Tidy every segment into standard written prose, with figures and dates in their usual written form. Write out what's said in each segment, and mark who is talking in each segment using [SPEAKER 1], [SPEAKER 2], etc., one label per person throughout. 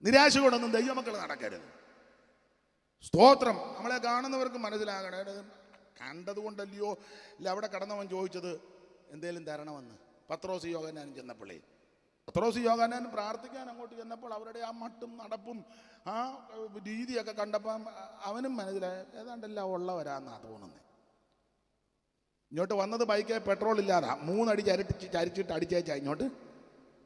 [SPEAKER 1] നിരാശ കൊണ്ടൊന്നും ദൈവമക്കൾ നടക്കരുത്. സ്തോത്രം. നമ്മളെ കാണുന്നവർക്ക് മനസ്സിലാകണേ, കണ്ടതുകൊണ്ടല്ലയോ ഇല്ല അവിടെ കടന്നവൻ ചോദിച്ചത് എന്തേലും തരണമെന്ന്. പത്രോസ് യോഹന്നാനും ചെന്നപ്പോഴേ, പത്രോസ് യോഹന്നാനും പ്രാർത്ഥിക്കാൻ അങ്ങോട്ട് ചെന്നപ്പോൾ അവരുടെ ആ മട്ടും നടപ്പും ആ രീതിയൊക്കെ കണ്ടപ്പം അവനും മനസ്സിലായി ഏതാണ്ടെല്ലാം ഉള്ളവരാന്നാ തോന്നുന്നത്. ഇങ്ങോട്ട് വന്നത് ബൈക്ക് പെട്രോൾ ഇല്ലാതാ, 3 അടി ചരിച്ചിട്ട് അടിച്ചേച്ചാ ഇങ്ങോട്ട്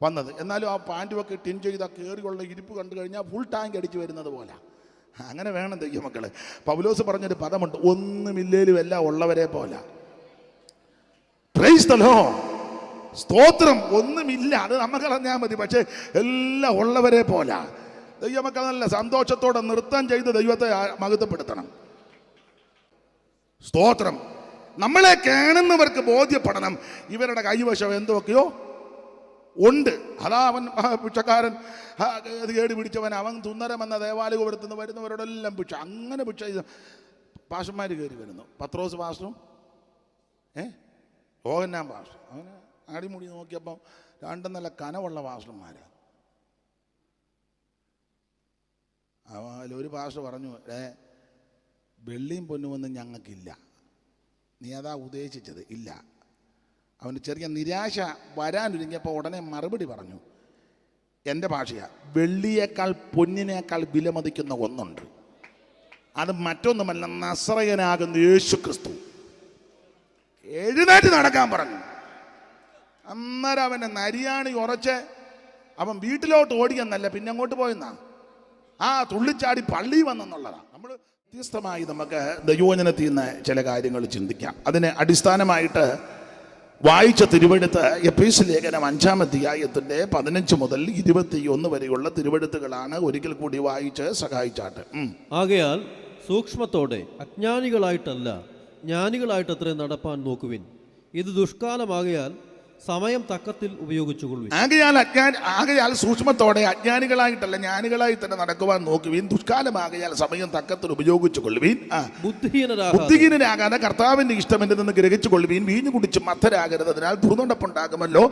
[SPEAKER 1] വന്നത്. എന്നാലും ആ പാൻറ്റുമൊക്കെ ടിൻ ചെയ്ത കയറിയുള്ള ഇരിപ്പ് കണ്ടു കഴിഞ്ഞാൽ ഫുൾ ടാങ്ക് അടിച്ച് വരുന്നത് പോലെ. അങ്ങനെ വേണം ദൈവമക്കള്. പൗലോസ് പറഞ്ഞൊരു പദമുണ്ട്, ഒന്നുമില്ലേലും എല്ലാം ഉള്ളവരെ പോലെ. Praise the Lord. സ്തോത്രം. ഒന്നുമില്ല, അത് നമുക്ക് അറിഞ്ഞാൽ മതി, പക്ഷേ എല്ലാം ഉള്ളവരെ പോലെ. ദൈവമക്കൾ നല്ല സന്തോഷത്തോടെ നൃത്തം ചെയ്ത് ദൈവത്തെ മഹത്വപ്പെടുത്തണം. സ്തോത്രം. നമ്മളെ കാണുന്നവർക്ക് ബോധ്യപ്പെടണം ഇവരുടെ കൈവശം എന്തൊക്കെയോ ഉണ്ട്. അതാ അവൻ ഭിക്ഷക്കാരൻ, കേട് പിടിച്ചവൻ, അവൻ തുന്നരമെന്ന ദേവാലയം എടുത്തുനിന്ന് വരുന്നവരോടെല്ലാം ഭിക്ഷ. അങ്ങനെ ഭിക്ഷ പാഷന്മാർ കയറി വരുന്നു. പത്രോസ് പാസ്റ്ററും യോഹന്നാൻ പാസ്റ്റർ. അവന് അടിമുടി നോക്കിയപ്പം 2 നല്ല കനവുള്ള പാസ്റ്റർമാരാ. അതിലൊരു പാസ്റ്റർ പറഞ്ഞു, വെള്ളിയും പൊന്നുമൊന്നും ഞങ്ങൾക്കില്ല, നീ അതാ ഉദ്ദേശിച്ചത് ഇല്ല. അവന് ചെറിയ നിരാശ വരാനൊരുങ്ങിയപ്പോൾ ഉടനെ മറുപടി പറഞ്ഞു, എൻ്റെ ഭാഷയാ, വെള്ളിയേക്കാൾ പൊന്നിനേക്കാൾ വിലമതിക്കുന്ന ഒന്നുണ്ട്, അത് മറ്റൊന്നുമല്ല, നസറയനാകുന്ന യേശു ക്രിസ്തു. എഴുന്നേറ്റ് നടക്കാൻ പറഞ്ഞു. അന്നേരം അവൻ്റെ നരിയാണി ഉറച്ച് അവൻ വീട്ടിലോട്ട് ഓടിയെന്നല്ല, പിന്നെ അങ്ങോട്ട് പോയെന്നാ തുള്ളിച്ചാടി പള്ളി വന്നെന്നുള്ളതാണ്. നമ്മൾ വ്യത്യസ്തമായി നമുക്ക് ദൈവവചനത്തിൽ നിന്ന് ചില കാര്യങ്ങൾ ചിന്തിക്കാം. അതിന് അടിസ്ഥാനമായിട്ട് വായിച്ച തിരുവെഴുത്ത് എഫേസ്യ ലേഖനം 5-ാം അധ്യായത്തിൻ്റെ 15 മുതൽ 21 വരെയുള്ള തിരുവെഴുത്തുകളാണ്. ഒരിക്കൽ കൂടി വായിച്ച് സഹായിച്ചാട്ട്.
[SPEAKER 2] ആകയാൽ സൂക്ഷ്മത്തോടെ അജ്ഞാനികളായിട്ടല്ല ജ്ഞാനികളായിട്ടത്രേ നടപ്പാൻ നോക്കുവിൻ. ഇത് ദുഷ്കാലമാകയാൽ സമയം തക്കത്തിൽ ഉപയോഗിച്ചുകൊള്ളുവിൻ.
[SPEAKER 1] ആകയാൽ സൂക്ഷ്മത്തോടെ അജ്ഞാനികളായിട്ടല്ല ജ്ഞാനികളായി തന്നെ നടക്കുവാൻ നോക്കുവിൻ. ദുഷ്കാലമാകയാൽ സമയം തക്കത്തിൽ ഉപയോഗിച്ചുകൊള്ളുവിൻ. ബുദ്ധിഹീനരാകാതെ കർത്താവിന്റെ ഇഷ്ടം എന്തെന്ന് ഗ്രഹിച്ചുകൊള്ളുവിൻ. വീഞ്ഞു കുടിച്ച് മത്തരാകരുത്, അതിനാൽ ദുർനടപ്പുണ്ടാകുമല്ലോ.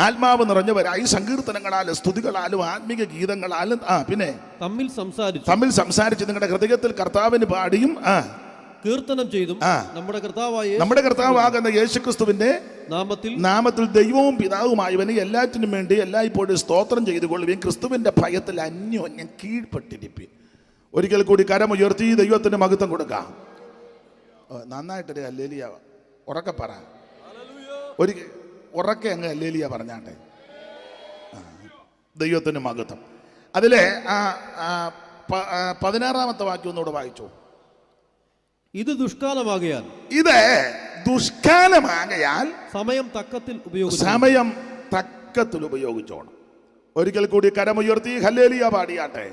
[SPEAKER 1] ആത്മാവ് നിറഞ്ഞവരായി സങ്കീർത്തനങ്ങളാലും സ്തുതികളാലും ആത്മീക ഗീതങ്ങളാലും പിന്നെ തമ്മിൽ സംസാരിച്ച് നിങ്ങളുടെ ഹൃദയത്തിൽ കർത്താവിന് പാടിയും
[SPEAKER 2] കീർത്തനം ചെയ്തും
[SPEAKER 1] നമ്മുടെ കർത്താവാകുന്ന യേശുക്രിസ്തുവിന്റെ നാമത്തിൽ ദൈവവും പിതാവുമായവന് എല്ലാറ്റിനും വേണ്ടി എല്ലായ്പ്പോഴും സ്തോത്രം ചെയ്തുകൊള്ളുകയും ക്രിസ്തുവിന്റെ ഭയത്തിൽ അന്യോന്യം കീഴ്പ്പെട്ടിരിപ്പി. ഒരിക്കൽ കൂടി കരമുയർത്തി ദൈവത്തിന് മഹത്വം കൊടുക്കാം. നന്നായിട്ടൊരു ഹല്ലേലൂയ ഉറക്കെ പറ. ഉറക്കെ അങ്ങ് ഹല്ലേലൂയ പറഞ്ഞാട്ടെ. ദൈവത്തിന് മഹത്വം. അതിലെ 16-ാമത്തെ വാക്യം ഒന്നുകൂടെ വായിച്ചു.
[SPEAKER 2] ഇത് ദുഷ്കാലമാകയാൽ സമയം തക്കത്തിൽ ഉപയോഗിച്ചോണം. ഒരിക്കൽ കൂടി കരമുയർത്തി ഹല്ലേലൂയ പാടിയാട്ടെ.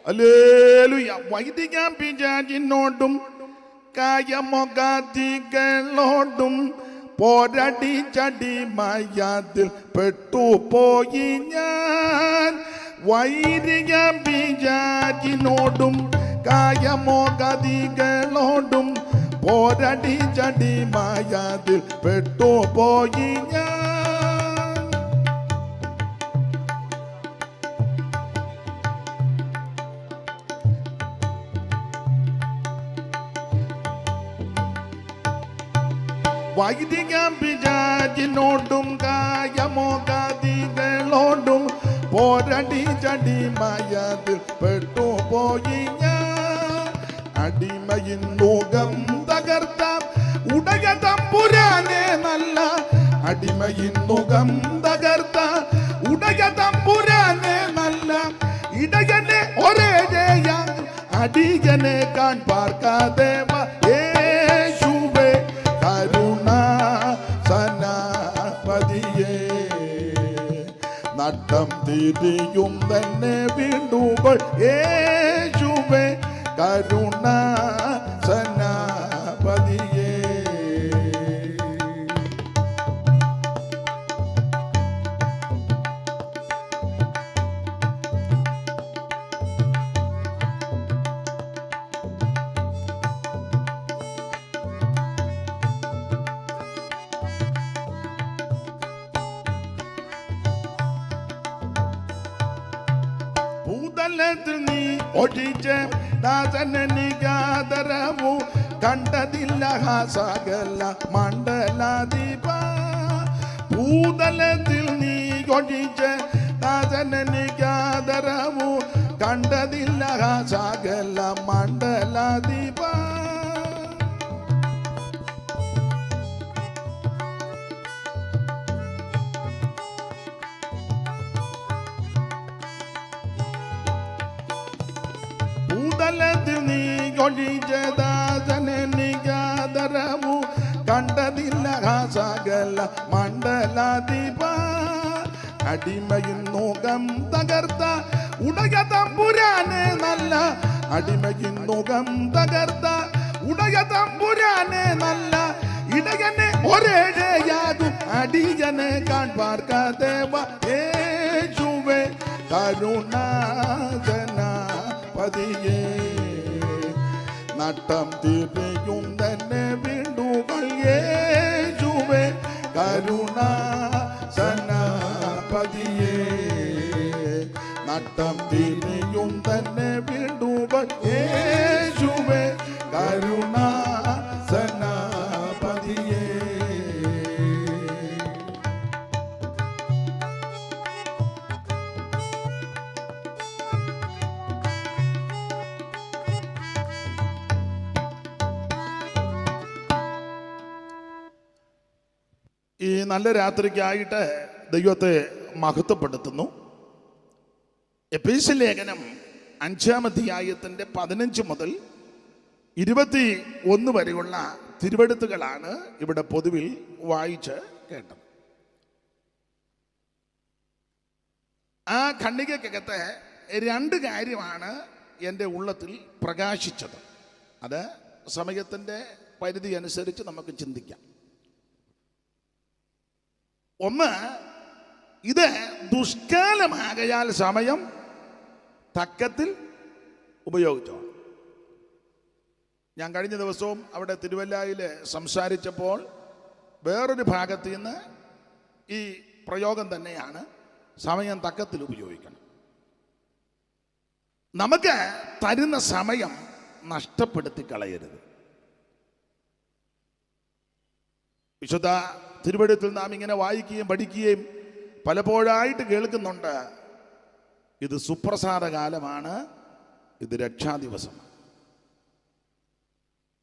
[SPEAKER 2] ഹല്ലേലൂയ. വൈദികം പിശാചിനോടും കായമൊകാദികളോടും പോരടി ചടിമയത്തിൽ പെട്ടുപോയി ഞാൻ. വൈദികം പിശാചിനോടും കായമോകതികളോടും പോരടി ചടിമയത്തിൽ പെട്ടുപോയി ഞാൻ. വൈദികം പിശാചിനോടും കായമോകതികളോടും പോരടി ചടിമയത്തിൽ പെട്ടുപോയി ഞാൻ. അടിമയിൻ മുഖം തകർത്ത ഉടയ തമ്പുരാനെ നല്ല, അടിമയിൻ മുഖം തകർത്ത ഉടയ തമ്പുരാനെ നല്ല, ഇടയനെ ഒരേ ജയ അടിയനെ കാൺ പാർക്കാതെ യേശുവേ കരുണ സനാപതിയേ. നട്ടം തിരിയും തന്നെ വീണ്ടുമ്പോൾ യേശുവേ കരുണ സനാപതിയേ. ഭൂത ഭൂതലത്തിൽ നീ ഒഴിച്ച ദാസനെനിക്കാദരവു കണ്ടതില്ല സകല മണ്ഡലാധിപ. ഭൂതലത്തിൽ നീ ഒഴിച്ച ദാസനെനിക്കാദരവു കണ്ടതില്ല സകല മണ്ഡലാധിപ. ഭൂതലത്തിൽ നീ ഒഴിച്ചതാസനെനിക്കാദരവു കണ്ടതില്ല സകല മണ്ഡലാധിപ. അടിമയും നോകം തകർത്ത ഉടയ തമ്പുരാനെ നല്ല. അടിമയും നോകം തകർത്ത ഉടയ തമ്പുരാനെ നല്ല. ഇടയനെ ഒരേഴയാകും അടിയനെ കാൺപാർക്ക ദേവ യേശുവേ കരുണാജന പതിയേ. നട്ടം തിരിയും തന്നെ വീണ്ടുകൾ യേശുവേ കരുണാസനപതിയേ. നട്ടം തിരിയും തന്നെ വീണ്ടുകൾ യേശുവേ കരുണാസനപതിയേ.
[SPEAKER 1] ഈ നല്ല രാത്രിക്കായിട്ട് ദൈവത്തെ മഹത്വപ്പെടുത്തുന്നു. എഫേസ്യ ലേഖനം 5-ാം അധ്യായത്തിൻ്റെ 15 മുതൽ 21 വരെയുള്ള തിരുവെഴുത്തുകളാണ് ഇവിടെ പൊതുവിൽ വായിച്ച് കേട്ടത്. ആ ഖണ്ഡികക്കകത്ത് 2 കാര്യമാണ് എൻ്റെ ഉള്ളത്തിൽ പ്രകാശിച്ചത്. അത് സമയത്തിൻ്റെ പരിധി അനുസരിച്ച് നമുക്ക് ചിന്തിക്കാം. ഒന്ന്, ഇത് ദുഷ്കാലമാകയാൽ സമയം തക്കത്തിൽ ഉപയോഗിച്ചോ. ഞാൻ കഴിഞ്ഞ ദിവസവും അവിടെ തിരുവല്ലയിൽ സംസാരിച്ചപ്പോൾ വേറൊരു ഭാഗത്ത് നിന്ന് ഈ പ്രയോഗം തന്നെയാണ്, സമയം തക്കത്തിൽ ഉപയോഗിക്കണം. നമുക്ക് തരുന്ന സമയം നഷ്ടപ്പെടുത്തി കളയരുത്. വിശുദ്ധ തിരുവെഴുത്തിൽ നാം ഇങ്ങനെ വായിക്കുകയും പഠിക്കുകയും പലപ്പോഴായിട്ട് കേൾക്കുന്നുണ്ട്, ഇത് സുപ്രസാദ കാലമാണ്, ഇത് രക്ഷാദിവസമാണ്.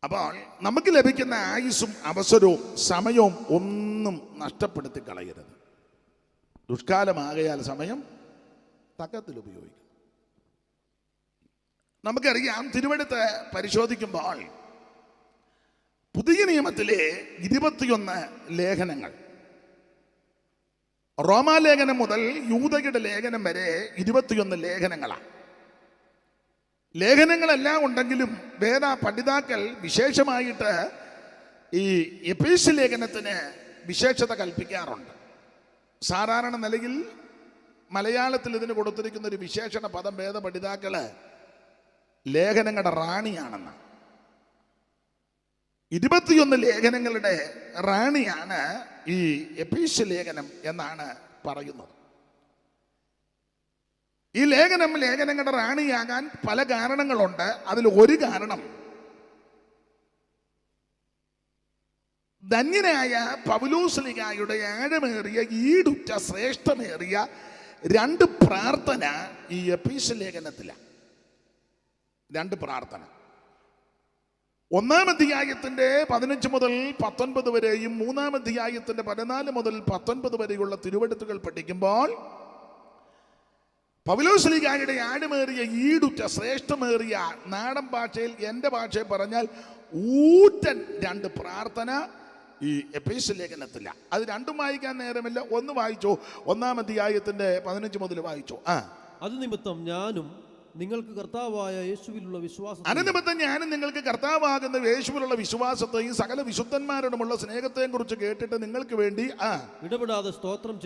[SPEAKER 1] അപ്പോൾ നമുക്ക് ലഭിക്കുന്ന ആയുസ്സും അവസരവും സമയവും ഒന്നും നഷ്ടപ്പെടുത്തി കളയരുത്. ദുഷ്കാലമാകയാൽ സമയം തക്കത്തിൽ ഉപയോഗിക്കും. നമുക്കറിയാം, തിരുവെഴുത്ത് പരിശോധിക്കുമ്പോൾ പുതിയ നിയമത്തിലെ 21 ലേഖനങ്ങൾ, റോമാലേഖനം മുതൽ യൂദയുടെ ലേഖനം വരെ 21 ലേഖനങ്ങളാണ്. ലേഖനങ്ങളെല്ലാം ഉണ്ടെങ്കിലും വേദ പഠിതാക്കൾ വിശേഷമായിട്ട് ഈ എഫേസ്യ ലേഖനത്തിന് വിശേഷത കൽപ്പിക്കാറുണ്ട്. സാധാരണ നിലയിൽ മലയാളത്തിൽ ഇതിന് കൊടുത്തിരിക്കുന്ന ഒരു വിശേഷണ പദം വേദ പഠിതാക്കള് ലേഖനങ്ങളുടെ റാണിയാണെന്ന്. 21 ലേഖനങ്ങളുടെ റാണിയാണ് ഈ എഫേസ്യ ലേഖനം എന്നാണ് പറയുന്നത്. ഈ ലേഖനങ്ങളുടെ റാണിയാകാൻ പല കാരണങ്ങളുണ്ട്. അതിൽ ഒരു കാരണം, ധന്യനായ പൗലോസ്ലീഹായുടെ ആഴമേറിയ ഈടുറ്റ ശ്രേഷ്ഠമേറിയ 2 പ്രാർത്ഥന ഈ എഫേസ്യ ലേഖനത്തിലാണ്. 2 പ്രാർത്ഥന. 1-ാം അധ്യായത്തിന്റെ 15 മുതൽ 19 വരെയും 3-ാം അധ്യായത്തിന്റെ 14 മുതൽ 19 വരെയുള്ള തിരുവെഴുത്തുകൾ പഠിക്കുമ്പോൾ പൗലോസ്ലീഹായുടെ ആഴമേറിയ ഈടുറ്റ ശ്രേഷ്ഠമേറിയ, നാടൻ ഭാഷയിൽ എൻ്റെ ഭാഷയിൽ പറഞ്ഞാൽ ഊറ്റൻ 2 പ്രാർത്ഥന ഈ എഫേസ്യ ലേഖനത്തില്ല. അത് 2 വായിക്കാൻ നേരമില്ല. ഒന്ന് വായിച്ചോ, 1-ാം അധ്യായത്തിന്റെ 15 മുതൽ വായിച്ചോ.
[SPEAKER 3] അത് നിമിത്തം ഞാനും നിങ്ങൾക്ക് കർത്താവായ യേശുവിലുള്ള വിശ്വാസം
[SPEAKER 1] അനുനിമിത്തം ഞാനും നിങ്ങൾക്ക് കർത്താവാകുന്ന യേശുവിലുള്ള വിശ്വാസത്തെയും സകല വിശുദ്ധന്മാരോടുമുള്ള സ്നേഹത്തെയും കുറിച്ച് കേട്ടിട്ട് നിങ്ങൾക്ക് വേണ്ടി
[SPEAKER 3] ഇടപെടാതെ സ്തോത്രം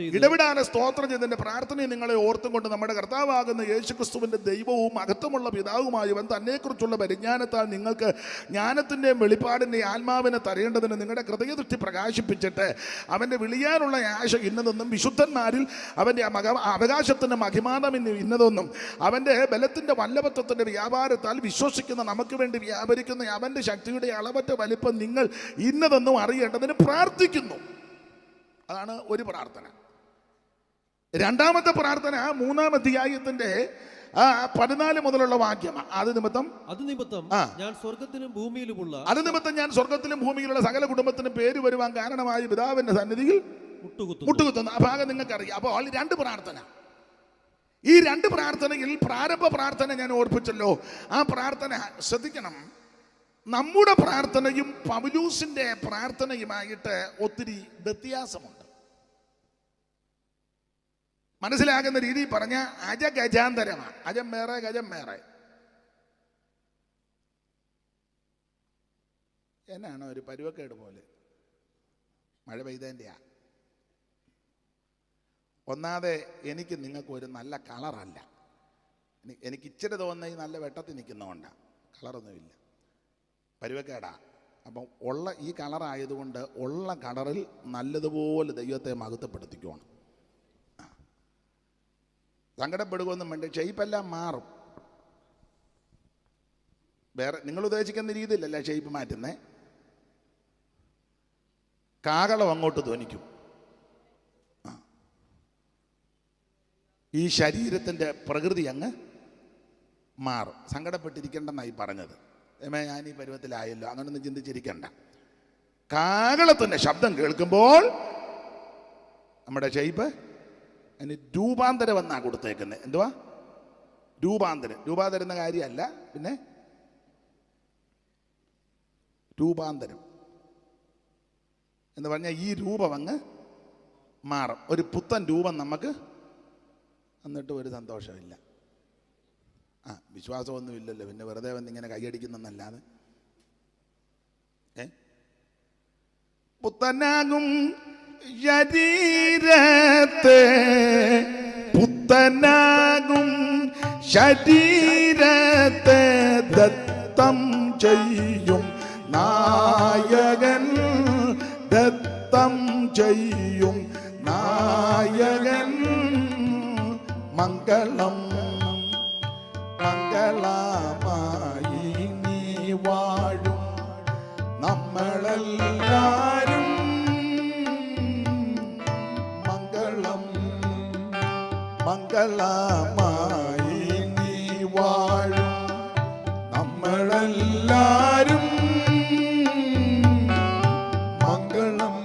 [SPEAKER 1] ചെയ്തതിന്റെ പ്രാർത്ഥനയെ നിങ്ങളെ ഓർത്തും കൊണ്ട് നമ്മുടെ കർത്താവാകുന്ന യേശുക്രിസ്തുവിന്റെ ദൈവവും മഹത്വമുള്ള പിതാവുമായവൻ തന്നെക്കുറിച്ചുള്ള പരിജ്ഞാനത്താൽ നിങ്ങൾക്ക് ജ്ഞാനത്തിന്റെയും വെളിപ്പാടിന്റെയും ആത്മാവിനെ തരേണ്ടതിന് നിങ്ങളുടെ ഹൃദയദൃഷ്ടി പ്രകാശിപ്പിച്ചിട്ട് അവന്റെ വിളിയാനുള്ള ആശ ഇന്നതെന്നും വിശുദ്ധന്മാരിൽ അവന്റെ അവകാശത്തിന്റെ മഹിമാനം ഇന്നതെന്നും അവന്റെ ബലത്തിന്റെ വല്ലഭത്വത്തിന്റെ വ്യാപാരത്താൽ വിശ്വസിക്കുന്ന നമുക്ക് വേണ്ടി വ്യാപരിക്കുന്ന അവന്റെ ശക്തിയുടെ അളവറ്റ വലിപ്പം നിങ്ങൾ ഇന്നതെന്നും അറിയേണ്ടതിന് പ്രാർത്ഥിക്കുന്നു. അതാണ് ഒരു പ്രാർത്ഥന. രണ്ടാമത്തെ പ്രാർത്ഥന 3-ാം അധ്യായത്തിന്റെ 14 മുതലുള്ള വാക്യം. അത് നിമിത്തം
[SPEAKER 3] ഞാൻ സ്വർഗത്തിലും
[SPEAKER 1] ഭൂമിയിലുള്ള സകല കുടുംബത്തിനും പേര് വരുവാൻ കാരണമായ പിതാവിന്റെ സന്നിധിയിൽ മുട്ടുകുത്തുന്നു. ആ ഭാഗം നിങ്ങൾക്കറിയാം. അപ്പോൾ 2 പ്രാർത്ഥന. ഈ 2 പ്രാർത്ഥനയിൽ പ്രാരംഭ പ്രാർത്ഥന ഞാൻ ഓർപ്പിച്ചല്ലോ. ആ പ്രാർത്ഥന ശ്രദ്ധിക്കണം. നമ്മുടെ പ്രാർത്ഥനയും പൗലൂസിന്റെ പ്രാർത്ഥനയുമായിട്ട് ഒത്തിരി വ്യത്യാസമുണ്ട്. മനസ്സിലാകുന്ന രീതിയിൽ പറഞ്ഞ അജഗജാന്തരമാണ്. അജം വേറെ ഗജം വേറെ. എന്നാണ് ഒരു പരുവക്കേട് പോലെ മഴ പെയ്തതിൻ്റെയാ. ഒന്നാതെ എനിക്ക് നിങ്ങൾക്ക് ഒരു നല്ല കളറല്ല. എനിക്ക് ഇച്ചിരി തോന്നുന്ന ഈ നല്ല വെട്ടത്തിൽ നിൽക്കുന്നതുകൊണ്ടാണ്. കളറൊന്നുമില്ല, പരുവക്കേടാ. അപ്പം ഉള്ള ഈ കളറായതുകൊണ്ട് ഉള്ള കളറിൽ നല്ലതുപോലെ ദൈവത്തെ മഹത്വപ്പെടുത്തിക്കണം. സങ്കടപ്പെടുകയൊന്നും വേണ്ട. ഷെയ്പ്പെല്ലാം മാറും. വേറെ നിങ്ങൾ ഉദ്ദേശിക്കുന്ന രീതിയിലല്ല ഷെയ്പ്പ് മാറ്റുന്നേ. കാകളം അങ്ങോട്ട് ധ്വനിക്കും. ഈ ശരീരത്തിൻ്റെ പ്രകൃതി അങ്ങ് മാറും. സങ്കടപ്പെട്ടിരിക്കേണ്ടെന്നായി പറഞ്ഞത്. ഞാൻ ഈ പരുവത്തിലായല്ലോ അങ്ങനൊന്നും ചിന്തിച്ചിരിക്കണ്ട. കാകളത്തിൻ്റെ ശബ്ദം കേൾക്കുമ്പോൾ നമ്മുടെ ഷെയ്പ്പ് അതിന് രൂപാന്തരം എന്നാണ് കൊടുത്തേക്കുന്നത്. എന്തുവാ രൂപാന്തരം എന്ന കാര്യമല്ല, പിന്നെ രൂപാന്തരം എന്ന് പറഞ്ഞാൽ ഈ രൂപം അങ്ങ് മാറും. ഒരു പുത്തൻ രൂപം നമുക്ക് എന്നിട്ട് ഒരു സന്തോഷമില്ല. വിശ്വാസമൊന്നുമില്ലല്ലോ, പിന്നെ വെറുതെ വന്നിങ്ങനെ കൈയടിക്കുന്നല്ലാതെ. പുത്തനാകും ശരീരത്തെ ദത്തം ചെയ്യും നായകൻ, ദത്തം ചെയ്യും നായകൻ. മംഗളം മംഗളമായി നീ വാഴും നമ്മളെല്ലാരും. മംഗളം മംഗളമായി നീ വാഴും നമ്മളെല്ലാരും. മംഗളം.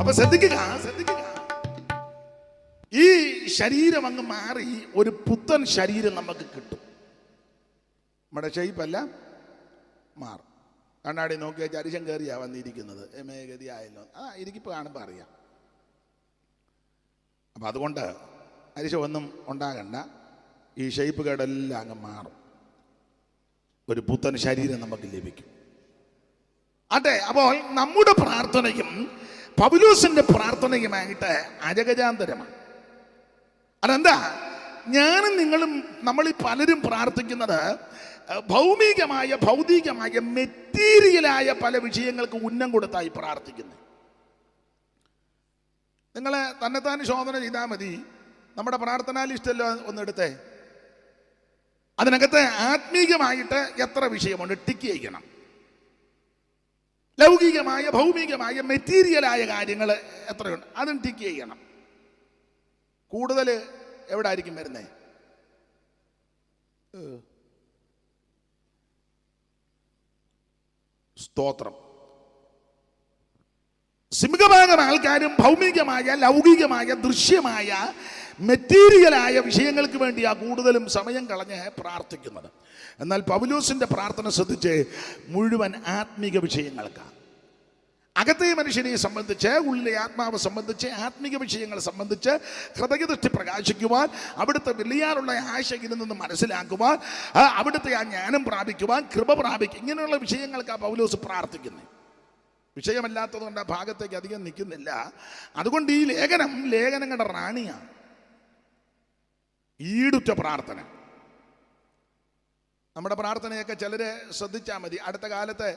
[SPEAKER 1] അപ്പൊ ശ്രദ്ധിക്കുക, ഈ ശരീരം അങ്ങ് മാറി ഒരു പുത്തൻ ശരീരം നമുക്ക് കിട്ടും. നമ്മുടെ ഷെയ്പ്പല്ല മാറും. കണ്ണാടി നോക്കിയാൽ ചരിശം കയറിയാ വന്നിരിക്കുന്നത്. ഗതിയായല്ലോ. ഇരിക്കിപ്പോൾ കാണുമ്പോൾ അറിയാം. അപ്പം അതുകൊണ്ട് അരിശമൊന്നും ഉണ്ടാകണ്ട. ഈ ഷെയ്പ്പ് കേടെല്ലാം അങ്ങ് മാറും. ഒരു പുത്തൻ ശരീരം നമുക്ക് ലഭിക്കും. അതെ. അപ്പോൾ നമ്മുടെ പ്രാർത്ഥനയും പൗലോസിന്റെ പ്രാർത്ഥനയുമായിട്ട് അജഗജാന്തരമാണ്. അതെന്താ? ഞാനും നിങ്ങളും നമ്മളീ പലരും പ്രാർത്ഥിക്കുന്നത് ഭൗതികമായ മെറ്റീരിയലായ പല വിഷയങ്ങൾക്ക് ഉന്നം കൊടുത്തായി പ്രാർത്ഥിക്കുന്നത്. നിങ്ങൾ തന്നെത്താൻ ശോധന ചെയ്താൽ മതി. നമ്മുടെ പ്രാർത്ഥനാ ലിസ്റ്റല്ലോ ഒന്നെടുത്തേ. അതിനകത്ത് ആത്മീകമായിട്ട് എത്ര വിഷയമുണ്ട് ടിക്ക് ചെയ്യണം. ലൗകികമായ ഭൗമികമായ മെറ്റീരിയലായ കാര്യങ്ങൾ എത്രയുണ്ട് അതും ടിക്ക് ചെയ്യണം. കൂടുതൽ എവിടെ ആയിരിക്കും വരുന്നേ? സ്തോത്രം. സിംഹഭാഗം ആൾക്കാരും ഭൗമികമായ ലൗകികമായ ദൃശ്യമായ മെറ്റീരിയലായ വിഷയങ്ങൾക്ക് വേണ്ടിയാണ് കൂടുതലും സമയം കളഞ്ഞ് പ്രാർത്ഥിക്കുന്നത്. എന്നാൽ പൗലോസിന്റെ പ്രാർത്ഥന ശ്രദ്ധിച്ച് മുഴുവൻ ആത്മീക വിഷയങ്ങൾക്കാണ്. അകത്തെ മനുഷ്യനെ സംബന്ധിച്ച്, ഉള്ളിലെ ആത്മാവ് സംബന്ധിച്ച്, ആത്മീക വിഷയങ്ങളെ സംബന്ധിച്ച് ഹൃദയദൃഷ്ടി പ്രകാശിക്കുവാൻ, അവിടുത്തെ വെളിയാലുള്ള ആശയിൽ നിന്ന് മനസ്സിലാക്കുവാൻ, അവിടുത്തെ ആ ജ്ഞാനം പ്രാപിക്കുവാൻ, കൃപ പ്രാപിക്കും. ഇങ്ങനെയുള്ള വിഷയങ്ങൾക്ക് ആ പൗലോസ് പ്രാർത്ഥിക്കുന്നത്. വിഷയമല്ലാത്തതുകൊണ്ട് ആ ഭാഗത്തേക്ക് അധികം നിൽക്കുന്നില്ല. അതുകൊണ്ട് ഈ ലേഖനങ്ങളുടെ റാണിയാണ്. ഈടുറ്റ പ്രാർത്ഥന. നമ്മുടെ പ്രാർത്ഥനയൊക്കെ ചിലരെ ശ്രദ്ധിച്ചാൽ മതി. അടുത്ത കാലത്ത്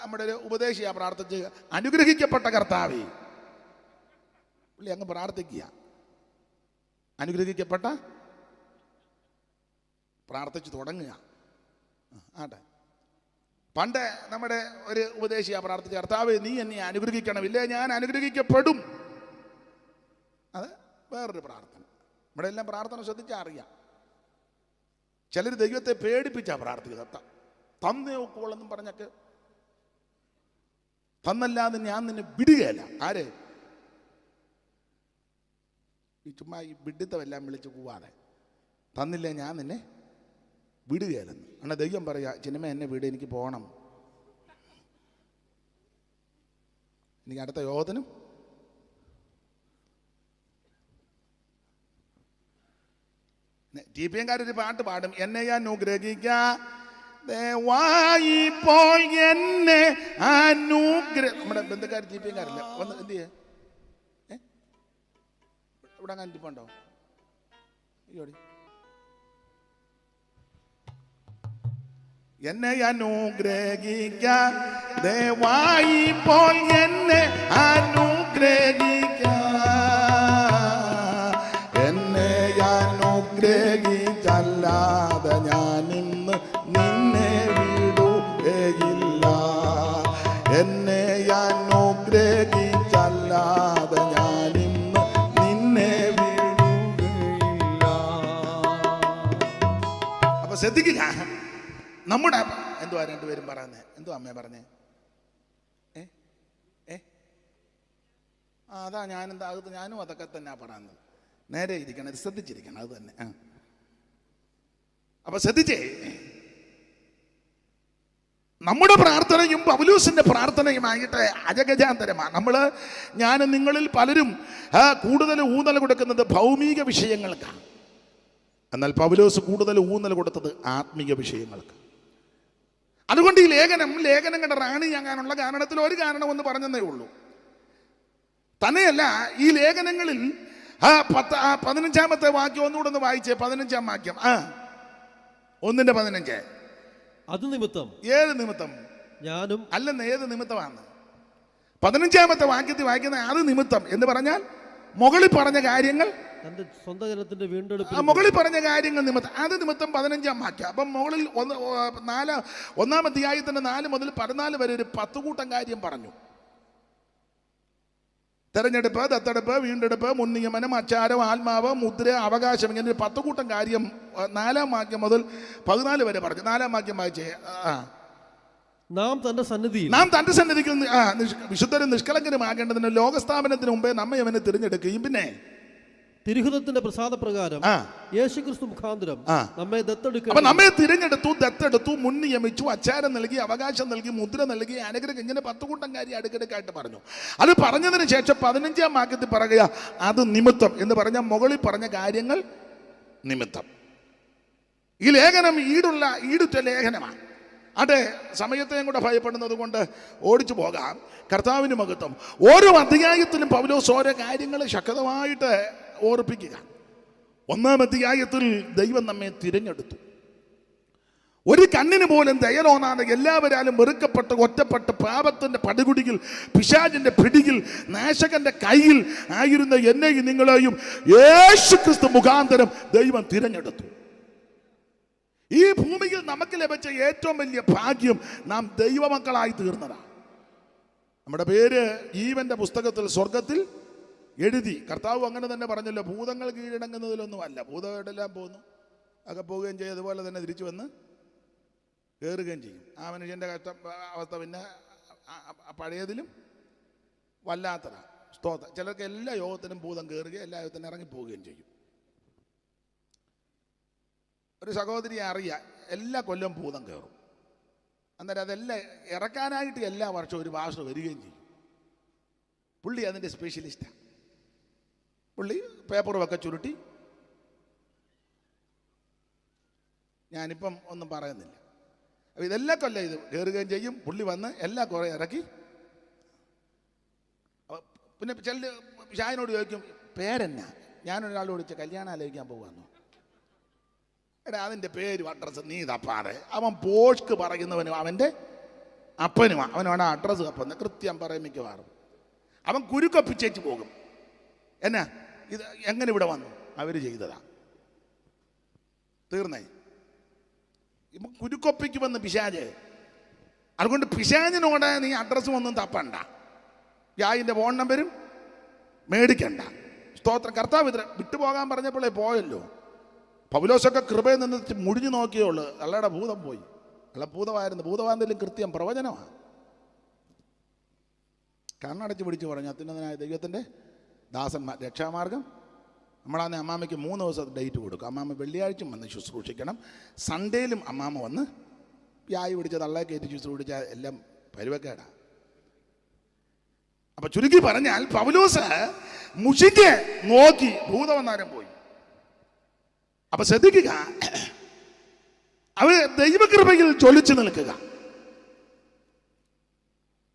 [SPEAKER 1] നമ്മുടെ ഒരു ഉപദേശിയാ പ്രാർത്ഥിച്ച്, അനുഗ്രഹിക്കപ്പെട്ട കർത്താവേ, പുള്ളി അങ്ങ് പ്രാർത്ഥിക്കുക, അനുഗ്രഹിക്കപ്പെട്ട പ്രാർത്ഥിച്ച് തുടങ്ങുക. ആട്ടെ, പണ്ട് നമ്മുടെ ഒരു ഉപദേശിയാ പ്രാർത്ഥിച്ച, കർത്താവേ നീ എന്നെ അനുഗ്രഹിക്കണം, ഇല്ലേ ഞാൻ അനുഗ്രഹിക്കപ്പെടും. അത് വേറൊരു പ്രാർത്ഥന. നമ്മുടെ എല്ലാം പ്രാർത്ഥന ശ്രദ്ധിച്ചാൽ അറിയാം. ചിലർ ദൈവത്തെ പേടിപ്പിച്ചാ പ്രാർത്ഥിക്കുന്നത്. തന്നേ ഒക്കോളെന്നും പറഞ്ഞൊക്കെ, തന്നല്ലാതെ ഞാൻ നിന്നെ വിടുകയല്ല. ആര്? ഈ ചുമ്മാ ഈ വിഡിത്തമെല്ലാം വിളിച്ച് പോവാതെ, തന്നില്ലേ ഞാൻ നിന്നെ വിടുകയല്ലെന്ന്. അങ്ങനെ ദൈവം പറയാ, ചിന്നമ്മ എന്നെ വിട്, എനിക്ക് പോകണം, എനിക്ക് അടുത്ത യോഗത്തിനും ടിപിഎംകാരൊരു പാട്ട് പാടും, എന്നെ അനുഗ്രഹിക്കോൾ എന്നെ നമ്മുടെ ബന്ധുക്കാർ ടിപിഎംകാരില്ല, ഒന്ന് എന്ത് ചെയ്യേ ഇവിടെ അങ്ങനെ ടിപ്പുണ്ടോ? എന്നെ അനുഗ്രഹിക്ക ദയവായി പോൾ എന്നെ അനുഗ്രഹിക്ക, എന്നെ അനുഗ്രഹിച്ചല്ലാതെ ഞാനിന്ന് നിന്നെ വിടുകയില്ല, എന്നെ അനുഗ്രഹിച്ചല്ലാതെ ഞാനിന്ന് നിന്നെ വിടുകയില്ല. അപ്പൊ ശ്രദ്ധിക്കുക, നമ്മുടെ എന്തുവാ രണ്ടുപേരും പറയുന്നേ? എന്തോ അമ്മേ പറഞ്ഞേ? അതാ ഞാനും അതൊക്കെ തന്നെ പറയുന്നത്. നേരെ ഇരിക്കണം, ഇത് ശ്രദ്ധിച്ചിരിക്കണം, അത് തന്നെ. അപ്പൊ ശ്രദ്ധിച്ചേ, നമ്മുടെ പ്രാർത്ഥനയും പൗലോസിന്റെ പ്രാർത്ഥനയുമായിട്ട് അജഗജാന്തരമാണ്. ഞാനും നിങ്ങളിൽ പലരും കൂടുതൽ ഊന്നൽ കൊടുക്കുന്നത് ഭൗമിക വിഷയങ്ങൾക്കാണ്. എന്നാൽ പൗലോസ് കൂടുതൽ ഊന്നൽ കൊടുത്തത് ആത്മീക വിഷയങ്ങൾക്ക്. അതുകൊണ്ട് ഈ ലേഖനങ്ങളുടെ റാണിയാകാനുള്ള കാരണത്തിൽ ഒരു കാരണം ഒന്ന് പറഞ്ഞതേ ഉള്ളൂ. തന്നെയല്ല, ഈ ലേഖനങ്ങളിൽ 15-ാമത്തെ വാക്യം ഒന്നുകൂടെ ഒന്ന് വായിച്ചേ. 15-ാം വാക്യം, 1:15.
[SPEAKER 3] അത് നിമിത്തം.
[SPEAKER 1] ഏത് നിമിത്തം?
[SPEAKER 3] ഞാനും
[SPEAKER 1] അല്ലെന്ന്, ഏത് നിമിത്തമാണ്? 15-ാമത്തെ വാക്യത്തിൽ വായിക്കുന്ന അത് നിമിത്തം എന്ന് പറഞ്ഞാൽ മുകളിൽ പറഞ്ഞ കാര്യങ്ങൾ,
[SPEAKER 3] തന്റെ സ്വന്തം ജനത്തിന്റെ വീണ്ടെടുപ്പ്,
[SPEAKER 1] മുകളിൽ പറഞ്ഞ കാര്യങ്ങൾ നിമിത്തം. അത് നിമിത്തം 15-ാം വാക്യം. അപ്പം മുകളിൽ 1-ാം അധ്യായത്തിന്റെ 4 മുതൽ 14 വരെ ഒരു 10 കൂട്ടം കാര്യം പറഞ്ഞു. തെരഞ്ഞെടുപ്പ്, ദത്തെടുപ്പ്, വീണ്ടെടുപ്പ്, മുൻനിയമനം, അച്ചാരം, ആത്മാവ്, മുദ്ര, അവകാശം, ഇങ്ങനെ 10 കൂട്ടം കാര്യം 4-ാം വാക്യം മുതൽ 14 വരെ പറഞ്ഞു. 4-ാം വാക്യം വായിച്ചേ.
[SPEAKER 3] നാം തന്റെ സന്നിധിയിൽ വിശുദ്ധരും നിഷ്കളങ്കരുമാകേണ്ടതിന് ലോകസ്ഥാപനത്തിന് മുമ്പേ നമ്മെ അവനെ തിരഞ്ഞെടുക്കുകയും പിന്നെ തിരുഹൃദത്തിന്റെ പ്രസാദപ്രകാരം യേശുക്രിസ്തു മുഖാന്തരം നമ്മെ ദത്തെടുക്കുക.
[SPEAKER 1] അപ്പൊ നമ്മെ തിരഞ്ഞെടുത്തു, ദത്തെടുത്തു, മുൻ നിയമിച്ചു, അച്ചാരം നൽകി, അവകാശം നൽകി, മുദ്ര നൽകി, അനുഗ്രഹം, ഇങ്ങനെ 10 കൂട്ടം കാര്യം അടുക്കിടക്കായിട്ട് പറഞ്ഞു. അത് പറഞ്ഞതിന് ശേഷം 15-ാം വാക്യത്തിൽ പറയുക അത് നിമിത്തം എന്ന് പറഞ്ഞ മുകളിൽ പറഞ്ഞ കാര്യങ്ങൾ നിമിത്തം. ഈ ലേഖനം ഈടുറ്റ ലേഖനമാണ്. അതെ, സമയത്തെയും കൂടെ ഭയപ്പെടുന്നത് കൊണ്ട് ഓടിച്ചു പോകാം. കർത്താവിന് മഹത്വം. ഓരോ അധ്യായത്തിലും പൗലോസ് ഓരോ കാര്യങ്ങൾ ശക്തമായിട്ട് ഓർപ്പിക്കുക. 1-ാം അധ്യായത്തിൽ ദൈവം നമ്മെ തിരഞ്ഞെടുത്തു. ഒരു കണ്ണിന് പോലും ദയ തോന്നാതെ എല്ലാവരാലും വെറുക്കപ്പെട്ട് ഒറ്റപ്പെട്ട് പാപത്തിന്റെ പടുകുടിയിൽ, പിശാചിന്റെ പിടിയിൽ, നാശകന്റെ കയ്യിൽ ആയിരുന്ന എന്നെയും നിങ്ങളെയും യേശുക്രിസ്തു മുഖാന്തരം ദൈവം തിരഞ്ഞെടുത്തു. ഈ ഭൂമിയിൽ നമുക്ക് ലഭിച്ച ഏറ്റവും വലിയ ഭാഗ്യം നാം ദൈവമക്കളായി തീർന്നതാണ്. നമ്മുടെ പേര് ജീവന്റെ പുസ്തകത്തിൽ സ്വർഗത്തിൽ എഴുതി. കർത്താവ് അങ്ങനെ തന്നെ പറഞ്ഞല്ലോ, ഭൂതങ്ങൾ കീഴടങ്ങുന്നതിലൊന്നുമല്ല. ഭൂതമെല്ലാം പോകുന്നു, ഒക്കെ പോവുകയും ചെയ്യും, അതുപോലെ തന്നെ തിരിച്ചു വന്ന് കയറുകയും ചെയ്യും. ആ മനുഷ്യൻ്റെ അവസ്ഥ പിന്നെ പഴയതിലും വല്ലാത്തതാണ്. സ്തോത്രം. ചിലർക്ക് എല്ലാ യോഗത്തിനും ഭൂതം കയറുകയും എല്ലാ യോഗത്തിനും ഇറങ്ങിപ്പോവുകയും ചെയ്യും. ഒരു സഹോദരിയെ അറിയാം, എല്ലാ കൊല്ലം ഭൂതം കയറും. അന്നേരം അതെല്ലാം ഇറക്കാനായിട്ട് എല്ലാ വർഷവും ഒരു ഭാഷ വരികയും ചെയ്യും. പുള്ളി അതിൻ്റെ സ്പെഷ്യലിസ്റ്റാണ്. പുള്ളി പേപ്പറുമൊക്കെ ചുരുട്ടി, ഞാനിപ്പം ഒന്നും പറയുന്നില്ല. അപ്പോൾ ഇതെല്ലാം കൊല്ലം ഇത് കയറുകയും ചെയ്യും. പുള്ളി വന്ന് എല്ലാ കുറേ ഇറക്കി. പിന്നെ ചില ഷായനോട് ചോദിക്കും, പേരെന്നാ? ഞാനൊരാളോട് ചോദിച്ച കല്യാണം ആലോചിക്കാൻ പോകുന്നു. എടാ അതിൻ്റെ പേരും അഡ്രസ്സ് നീ തപ്പാതെ. അവൻ പോഷ്ക്ക് പറയുന്നവനും അവൻ്റെ അപ്പനും അവനാണ് അഡ്രസ്സ് തപ്പുന്നത്. കൃത്യം പറയും മിക്കവാറും. അവൻ കുരുക്കൊപ്പിച്ചേച്ച് പോകും. എന്നാ ഇത് എങ്ങനെ ഇവിടെ വന്നു? അവർ ചെയ്തതാ, തീർന്നേ. ഇപ്പം കുരുക്കൊപ്പിക്കുമെന്ന് പിശാച്. അതുകൊണ്ട് പിശാചിനോട് നീ അഡ്രസ്സും ഒന്നും തപ്പണ്ട, യായിൻ്റെ ഫോൺ നമ്പരും മേടിക്കണ്ട. സ്തോത്രം. കർത്താവ് ഇത്ര വിട്ടുപോകാൻ പറഞ്ഞപ്പോഴേ പോയല്ലോ. പൗലോസൊക്കെ കൃപയിൽ നിന്ന് മുടിഞ്ഞു നോക്കിയേ ഉള്ളൂ. അള്ളയുടെ ഭൂതം പോയി. അള്ള ഭൂതമായിരുന്നു. ഭൂതമാന്തലും കൃത്യം പ്രവചനമാണ്. കണ്ണടച്ച് പിടിച്ച് പറഞ്ഞു, അത്യുന്നതനായ ദൈവത്തിൻ്റെ ദാസന്മാർ രക്ഷാമാർഗം. നമ്മളാന്നെ അമ്മാമ്മയ്ക്ക് 3 ദിവസം ഡേറ്റ് കൊടുക്കും. അമ്മാമ്മ വെള്ളിയാഴ്ചയും വന്ന് ശുശ്രൂഷിക്കണം, സൺഡേയിലും അമ്മാമ്മ വന്ന് യായി പിടിച്ച് തള്ളയെ കയറ്റി ശുശ്രൂഷിച്ചാൽ എല്ലാം പരുവക്കേടാ. അപ്പൊ ചുരുക്കി പറഞ്ഞാൽ പൗലോസ് മുഷിക്ക് നോക്കി ഭൂതവന്നാരം പോയി. അപ്പൊ ശ്രദ്ധിക്കുക, അവര് ദൈവകൃപയിൽ ജ്വലിച്ചു നിൽക്കുക.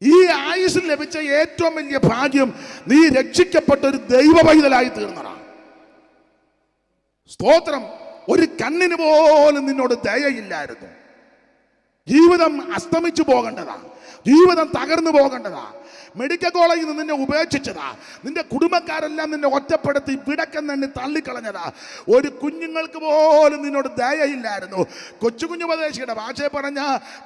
[SPEAKER 1] ഈ ആയുസ്സിൽ ലഭിച്ച ഏറ്റവും വലിയ ഭാഗ്യം നീ രക്ഷിക്കപ്പെട്ട ഒരു ദൈവ പൈതലായി തീർന്നതാണ്. സ്തോത്രം. ഒരു കണ്ണിന് പോലും നിന്നോട് ദയയില്ലായിരുന്നു. ജീവിതം അസ്തമിച്ചു പോകേണ്ടതാ, ജീവിതം തകർന്നു പോകേണ്ടതാ. മെഡിക്കൽ കോളേജിൽ നിന്ന് നിന്നെ ഉപേക്ഷിച്ചതാ. നിന്റെ കുടുംബക്കാരെല്ലാം നിന്നെ ഒറ്റപ്പെടുത്തി വിടക്കം തന്നെ തള്ളിക്കളഞ്ഞതാ. ഒരു കുഞ്ഞുങ്ങൾക്ക് പോലും നിന്നോട് ദയയില്ലായിരുന്നു. കൊച്ചു കുഞ്ഞുപദേശിയുടെ ഭാഷയെ പറഞ്ഞ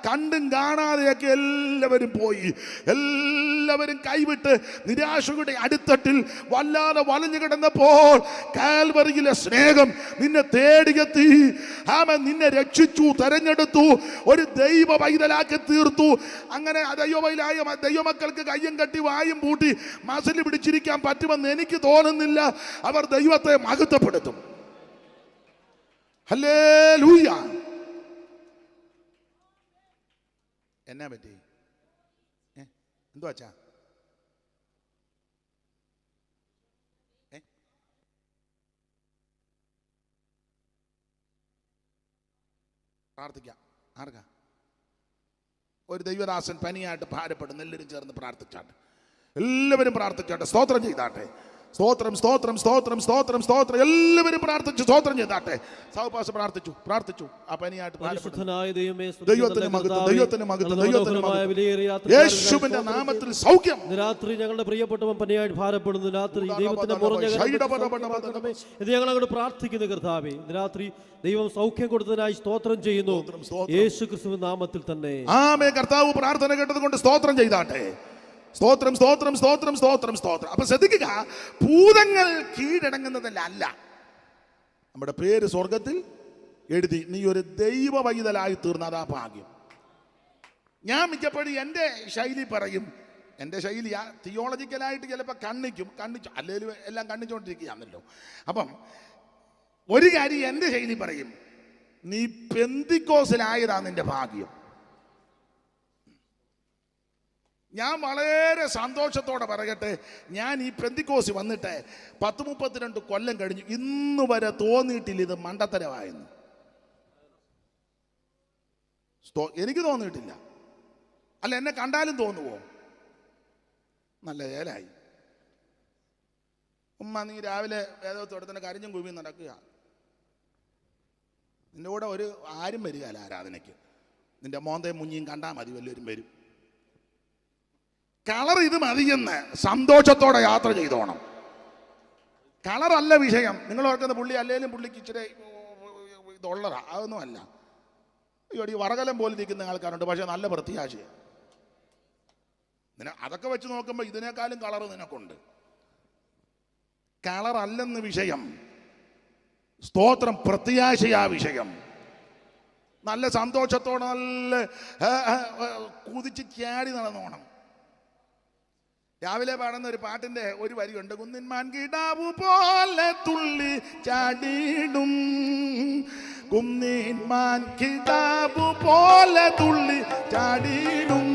[SPEAKER 1] കണ്ടും കാണാതെയൊക്കെ എല്ലാവരും പോയി. എല്ലാവരും കൈവിട്ട് നിരാശയുടെ അടിത്തട്ടിൽ വല്ലാതെ വലഞ്ഞു കിടന്നപ്പോൾ കാൽവറിയിലെ സ്നേഹം നിന്നെ തേടിയെത്തി. അവൻ നിന്നെ രക്ഷിച്ചു, തെരഞ്ഞെടുത്തു, ഒരു ദൈവ പൈതലാക്കി തീർത്തു. അങ്ങനെ ദൈവമക്കൾക്ക് കയ്യും കെട്ടി വായും പൂട്ടി മസിൽ പിടിച്ചിരിക്കാൻ പറ്റുമെന്ന് എനിക്ക് തോന്നുന്നില്ല. അവർ ദൈവത്തെ മഹത്വപ്പെടുത്തും. ഹല്ലേലൂയ. എന്നാ പറ്റി? എന്തോ അച്ഛാ? പ്രാർത്ഥിക്കാം. ആർക്കാ? ഒരു ദൈവദാസൻ പനിയായിട്ട് ഭാരപ്പെടുന്നു. എല്ലാവരും ചേർന്ന് പ്രാർത്ഥിച്ചാട്ടെ. എല്ലാവരും പ്രാർത്ഥിച്ചാട്ടെ. സ്തോത്രം ചെയ്താട്ടെ. സ്തോത്രം, സ്തോത്രം, സ്തോത്രം, സ്തോത്രം, സ്തോത്രം. എല്ലാവരും പ്രാർത്ഥിച്ചു സ്തോത്രം ചെയ്താട്ടെ. സാവകാശം പ്രാർത്ഥിച്ചു. ആ പനിയായിട്ട് ദൈവത്തിന് മഹത്വം, ദൈവത്തിന് മഹത്വം, ദൈവത്തിന് മഹത്വം. യേശുവിന്റെ നാമത്തിൽ സൗഖ്യം.
[SPEAKER 3] രാത്രി ഞങ്ങളുടെ പ്രിയപ്പെട്ടവൻ പനിയായിട്ട് ഭാരപ്പെടുന്നു. രാത്രി ദൈവത്തിന്റെ ഇത് ഞങ്ങളോട് പ്രാർത്ഥിക്കുന്നു. കർത്താവേ, രാത്രി ദൈവം സൗഖ്യം കൊടുത്തതിനായി സ്തോത്രം ചെയ്യുന്നു, യേശു ക്രിസ്തുവിന്റെ നാമത്തിൽ തന്നെ.
[SPEAKER 1] ആമേൻ. കർത്താവ് പ്രാർത്ഥന കേട്ടതുകൊണ്ട് സ്തോത്രം ചെയ്താട്ടെ. സ്തോത്രം, സ്തോത്രം, സ്തോത്രം, സ്തോത്രം, സ്തോത്രം. അപ്പൊ ശ്രദ്ധിക്കുക, ഭൂതങ്ങൾ കീഴടങ്ങുന്നതല്ല. നമ്മുടെ പേര് സ്വർഗത്തിൽ എഴുതി നീ ഒരു ദൈവ പൈതലായി തീർന്നതാ ഭാഗ്യം. ഞാൻ മിക്കപ്പോഴും എൻ്റെ ശൈലി പറയും. എൻ്റെ ശൈലി തിയോളജിക്കലായിട്ട് ചിലപ്പോൾ കണ്ണിച്ചു, അല്ലെങ്കിൽ എല്ലാം കണ്ണിച്ചുകൊണ്ടിരിക്കുകയാണല്ലോ. അപ്പം ഒരു കാര്യം എൻ്റെ ശൈലി പറയും, നീ പെന്തിക്കോസിലായതാ നിന്റെ ഭാഗ്യം. ഞാൻ വളരെ സന്തോഷത്തോടെ പറയട്ടെ, ഞാൻ ഈ പെന്തിക്കോസ് വന്നിട്ട് 32 കൊല്ലം കഴിഞ്ഞു. ഇന്ന് വരെ തോന്നിയിട്ടില്ല ഇത് മണ്ടത്തരമായെന്ന്. എനിക്ക് തോന്നിയിട്ടില്ല. അല്ല, എന്നെ കണ്ടാലും തോന്നുവോ? നല്ല ഏലായി. ഉമ്മ നീ രാവിലെ വേദത്തോടെ തന്നെ കരിഞ്ഞും കുവിയും നടക്കുക. നിന്റെ കൂടെ ഒരു ആരും വരികയല്ല ആരാധനയ്ക്ക്. നിന്റെ മോന്തയും മുഞ്ഞിയും കണ്ടാൽ മതി, വല്ലവരും വരും. കളർ ഇത് മതിയെന്ന് സന്തോഷത്തോടെ യാത്ര ചെയ്തോണം. കളറല്ല വിഷയം. നിങ്ങൾ ഓർക്കുന്ന പുള്ളി അല്ലെങ്കിലും പുള്ളിക്ക് ഇച്ചിരി ഇതുള്ളതാ, അതൊന്നും അല്ല. ഈ വറകലം പോലെ ഇരിക്കുന്ന ആൾക്കാരുണ്ട്, പക്ഷെ നല്ല പ്രത്യാശയാണ്. അതൊക്കെ വെച്ച് നോക്കുമ്പോൾ ഇതിനേക്കാളും കളർ നിനക്കുണ്ട്. കളറല്ലെന്ന് വിഷയം. സ്തോത്രം. പ്രത്യാശയാ വിഷയം. നല്ല സന്തോഷത്തോടെ നല്ല കുതിച്ച് ചാടി നടന്നോണം. രാവിലെ പാടുന്ന ഒരു പാട്ടിന്റെ ഒരു വരിയുണ്ട്, കുന്നിന്മാൻ കിടാവു പോലെ തുള്ളി ചാടിയിടും, കുന്നിന്മാൻ കിടാവു പോലെ തുള്ളി ചാടിയിടും,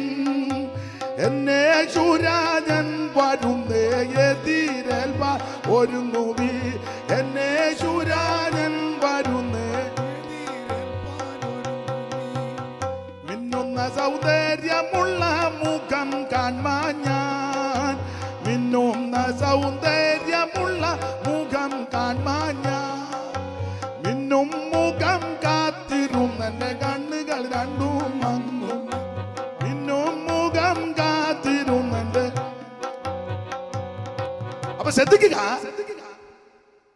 [SPEAKER 2] എന്നെ ശുരാജൻ വരുന്നേ എതിരേൽപ്പാൻ ഒരുങ്ങുവി. എന്നെ ശുരാജൻ വരുന്നേ മിന്നുന്ന സൗന്ദര്യമുള്ള മുഖം കാൺമാൻ ഞാൻ. മിന്നുന്ന സൗന്ദര്യമുള്ള മുഖം കാൺമാൻ ഞാൻ. മിന്നും മുഖം കാത്തിരുന്നെന്റെ കണ്ണുകൾ രണ്ടും വന്നു. മിന്നും മുഖം കാത്തിരുന്നെന്റെ. അപ്പൊ ശ്രദ്ധിക്കുക,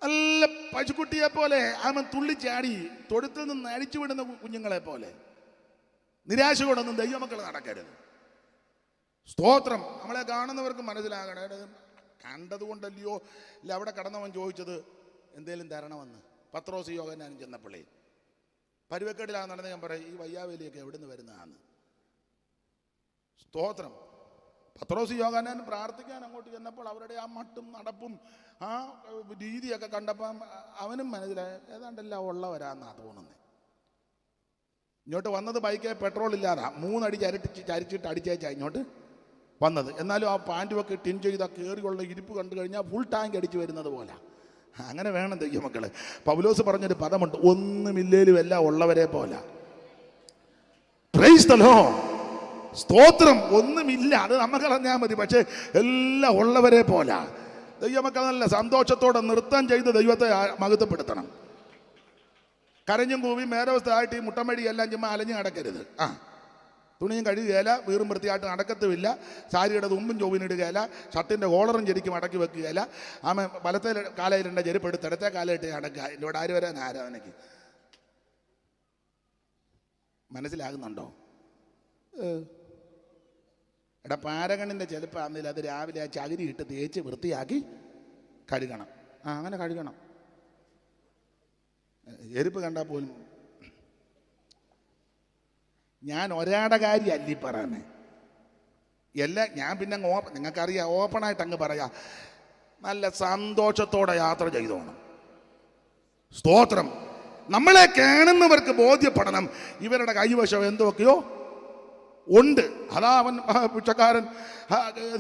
[SPEAKER 2] നല്ല പശുക്കുട്ടിയെ പോലെ അവൻ തുള്ളിച്ചാടി തൊഴുത്തിൽ നിന്ന് അടിച്ചു വിടുന്ന കുഞ്ഞുങ്ങളെ പോലെ നിരാശയോടൊന്നും ദൈവമക്കൾ നടക്കരുത്. സ്തോത്രം. നമ്മളെ കാണുന്നവർക്ക് മനസ്സിലാകണേ, കണ്ടതുകൊണ്ടല്ലയോ ഇല്ല അവിടെ കടന്നവൻ ചോദിച്ചത് എന്തേലും തരണമെന്ന്. പത്രോസ് യോഹന്നാനും ചെന്നപ്പള്ളി പരുവക്കേടിലാന്ന് നടന്ന് ഞാൻ പറയും, ഈ വയ്യാവേലിയൊക്കെ എവിടെ നിന്ന് വരുന്നതാണ്? സ്തോത്രം. പത്രോസ് യോഹന്നാൻ പ്രാർത്ഥിക്കാൻ അങ്ങോട്ട് ചെന്നപ്പോൾ അവരുടെ ആ മട്ടും നടപ്പും ആ രീതിയൊക്കെ കണ്ടപ്പം അവനും മനസ്സിലായ ഏതാണ്ടെല്ലാം ഉള്ളവരാന്നാണ് തോന്നുന്നത്. ഇങ്ങോട്ട് വന്നത് ബൈക്ക് പെട്രോൾ ഇല്ലാതാ 3 അടി ചരിച്ചിട്ട് അടിച്ചേച്ചാ ഇങ്ങോട്ട് വന്നത്. എന്നാലും ആ പാൻറ്റുമൊക്കെ ടിൻ ചെയ്ത കയറിയുള്ള ഇരിപ്പ് കണ്ടു കഴിഞ്ഞാൽ ഫുൾ ടാങ്ക് അടിച്ച് വരുന്നത് പോലെ. അങ്ങനെ വേണം ദൈവമക്കളെ. പൗലോസ് പറഞ്ഞൊരു പദമുണ്ട്, ഒന്നുമില്ലേലും എല്ലാം ഉള്ളവരെ പോലെ. Praise the Lord. സ്തോത്രം. ഒന്നുമില്ല, അത് നമുക്ക് അറിഞ്ഞാൽ മതി, പക്ഷേ എല്ലാം ഉള്ളവരെ പോലെ. ദൈവമക്കൾ നല്ല സന്തോഷത്തോടെ നൃത്തം ചെയ്ത് ദൈവത്തെ മഹത്വപ്പെടുത്തണം. കരഞ്ഞും കൂവിയും മേരവസ്ഥയായിട്ട് ഈ മുട്ടമടി എല്ലാം ചുമ്മാ അലഞ്ഞു നടക്കരുത്. തുണിയും കഴുകുകയില്ല, വീറും വൃത്തിയായിട്ട് നടക്കത്തുമില്ല, സാരിയുടെ തുമ്പും ചൊവ്വിനിടുകയില്ല, ഷർട്ടിൻ്റെ കോളറും ശരിക്കും അടക്കി വെക്കുകയില്ല. ആമ വലത്തെ കാലയിലുണ്ട ചെരുപ്പെടുത്ത് ഇടത്തെ കാലയിട്ട് നടക്കുക. എൻ്റെ ഇവിടെ ആര് വരാൻ ആരാധനയ്ക്ക്? മനസ്സിലാകുന്നുണ്ടോ? എടാ പാരകണ്ണിൻ്റെ ചെലപ്പാന്നില്ല, അത് രാവിലെ ആ ചകിരി ഇട്ട് തേച്ച് വൃത്തിയാക്കി കഴുകണം. അങ്ങനെ കഴുകണം. എരിപ്പ് കണ്ടാൽ പോലും ഞാൻ ഒരാടെ കാര്യമല്ല ഈ പറയുന്നത്. എല്ലാം ഞാൻ പിന്നെ നിങ്ങൾക്കറിയാം, ഓപ്പണായിട്ട് അങ്ങ് പറയാം, നല്ല സന്തോഷത്തോടെ യാത്ര ചെയ്തോണം. സ്തോത്രം. നമ്മളെ കാണുന്നവർക്ക് ബോധ്യപ്പെടണം ഇവരുടെ കൈവശം എന്തൊക്കെയോ ഉണ്ട്. അതാ അവൻ ഭിക്ഷക്കാരൻ,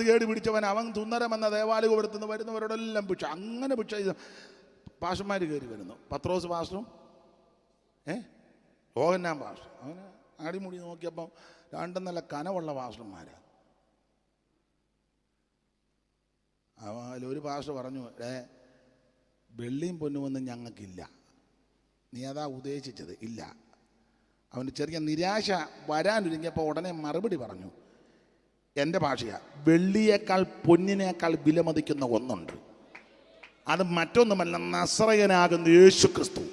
[SPEAKER 2] കേടി പിടിച്ചവൻ, അവൻ തുന്നരമെന്ന ദേവാലയപുരത്തുനിന്ന് വരുന്നവരോടെല്ലാം ഭിക്ഷ. അങ്ങനെ ഭിക്ഷ ചെയ്ത പാഷന്മാർ കയറി വരുന്നു. പത്രോസ് പാസ്റ്ററും യോഹന്നാൻ പാസ്റ്റർ. അവന് അടിമുടി നോക്കിയപ്പം രണ്ടും നല്ല കനവുള്ള പാസ്റ്റർമാരാ. അതിലൊരു പാസ്റ്റർ പറഞ്ഞു, വെള്ളിയും പൊന്നുമൊന്നും ഞങ്ങൾക്കില്ല, നീ അതാ ഉദ്ദേശിച്ചത് ഇല്ല. അവന് ചെറിയ നിരാശ വരാനൊരുങ്ങിയപ്പോൾ ഉടനെ മറുപടി പറഞ്ഞു, എൻ്റെ ഭാഷയാ, വെള്ളിയേക്കാൾ പൊന്നിനേക്കാൾ വിലമതിക്കുന്ന ഒന്നുണ്ട്, അത് മറ്റൊന്നുമല്ല, നസറയനാകുന്ന യേശു ക്രിസ്തു.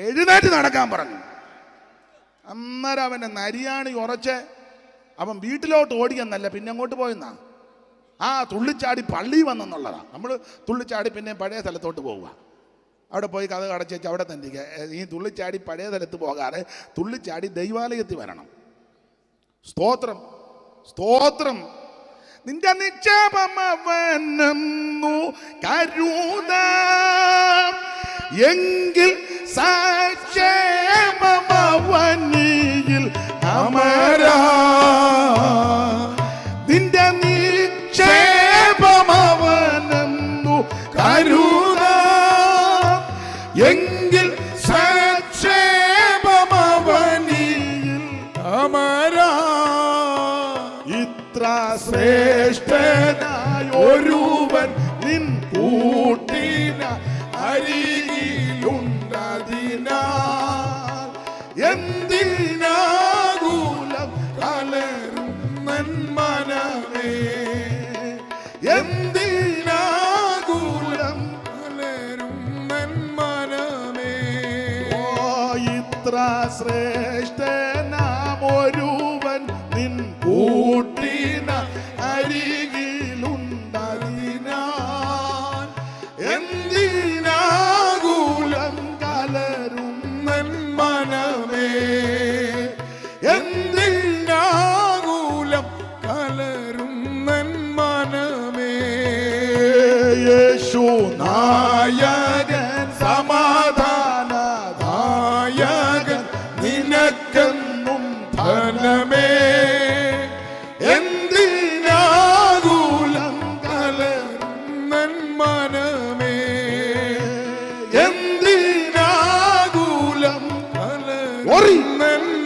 [SPEAKER 2] എഴുന്നേറ്റ് നടക്കാൻ പറഞ്ഞു. അന്നേരം അവൻ്റെ നരിയാണി ഉറച്ച് അവൻ വീട്ടിലോട്ട് ഓടിയെന്നല്ല, പിന്നെ അങ്ങോട്ട് പോയെന്നാ. തുള്ളിച്ചാടി പള്ളി വന്നെന്നുള്ളതാ. നമ്മൾ തുള്ളിച്ചാടി പിന്നെ പഴയ സ്ഥലത്തോട്ട് പോവുക. അവിടെ പോയി കഥ അടച്ചേച്ച് അവിടെ തന്നെ ഈ തുള്ളിച്ചാടി പഴയ സ്ഥലത്ത് പോകാതെ തുള്ളിച്ചാടി ദൈവാലയത്തിൽ വരണം. സ്തോത്രം. സ്തോത്രം. നിന്റെ നിക്ഷേപമവനെന്നു കരുതാം, എങ്കിൽ സാക്ഷേമമവനിൽ അമരാ. നിന്റെ നിക്ഷേപമവനെന്നു കരുതാം, എങ്കിൽ സാക്ഷേമമവനിൽ അമരാ. ഇത്ര ശ്രേഷ്ഠനായ ഒരുവൻ നിൻ കൂട്ടിന അരികിലുണ്ടതിനാൽ എന്തിനാകുലം കലരും മനമേ, എന്തിനാകുലം കലരും മനമേ. ഓ ഇത്ര ശ്രേഷ്ഠനാം ഒരുവൻ നിൻ കൂട്ടിന അരികിലുണ്ടതിനാൽ എന്തിനാകുലം കലരും മനമേ, എന്തിനാകുലം കലരും മനമേ. യേശു നായകൻ, സമാധാനദായകൻ, നിനക്കെന്നും ധനമേ,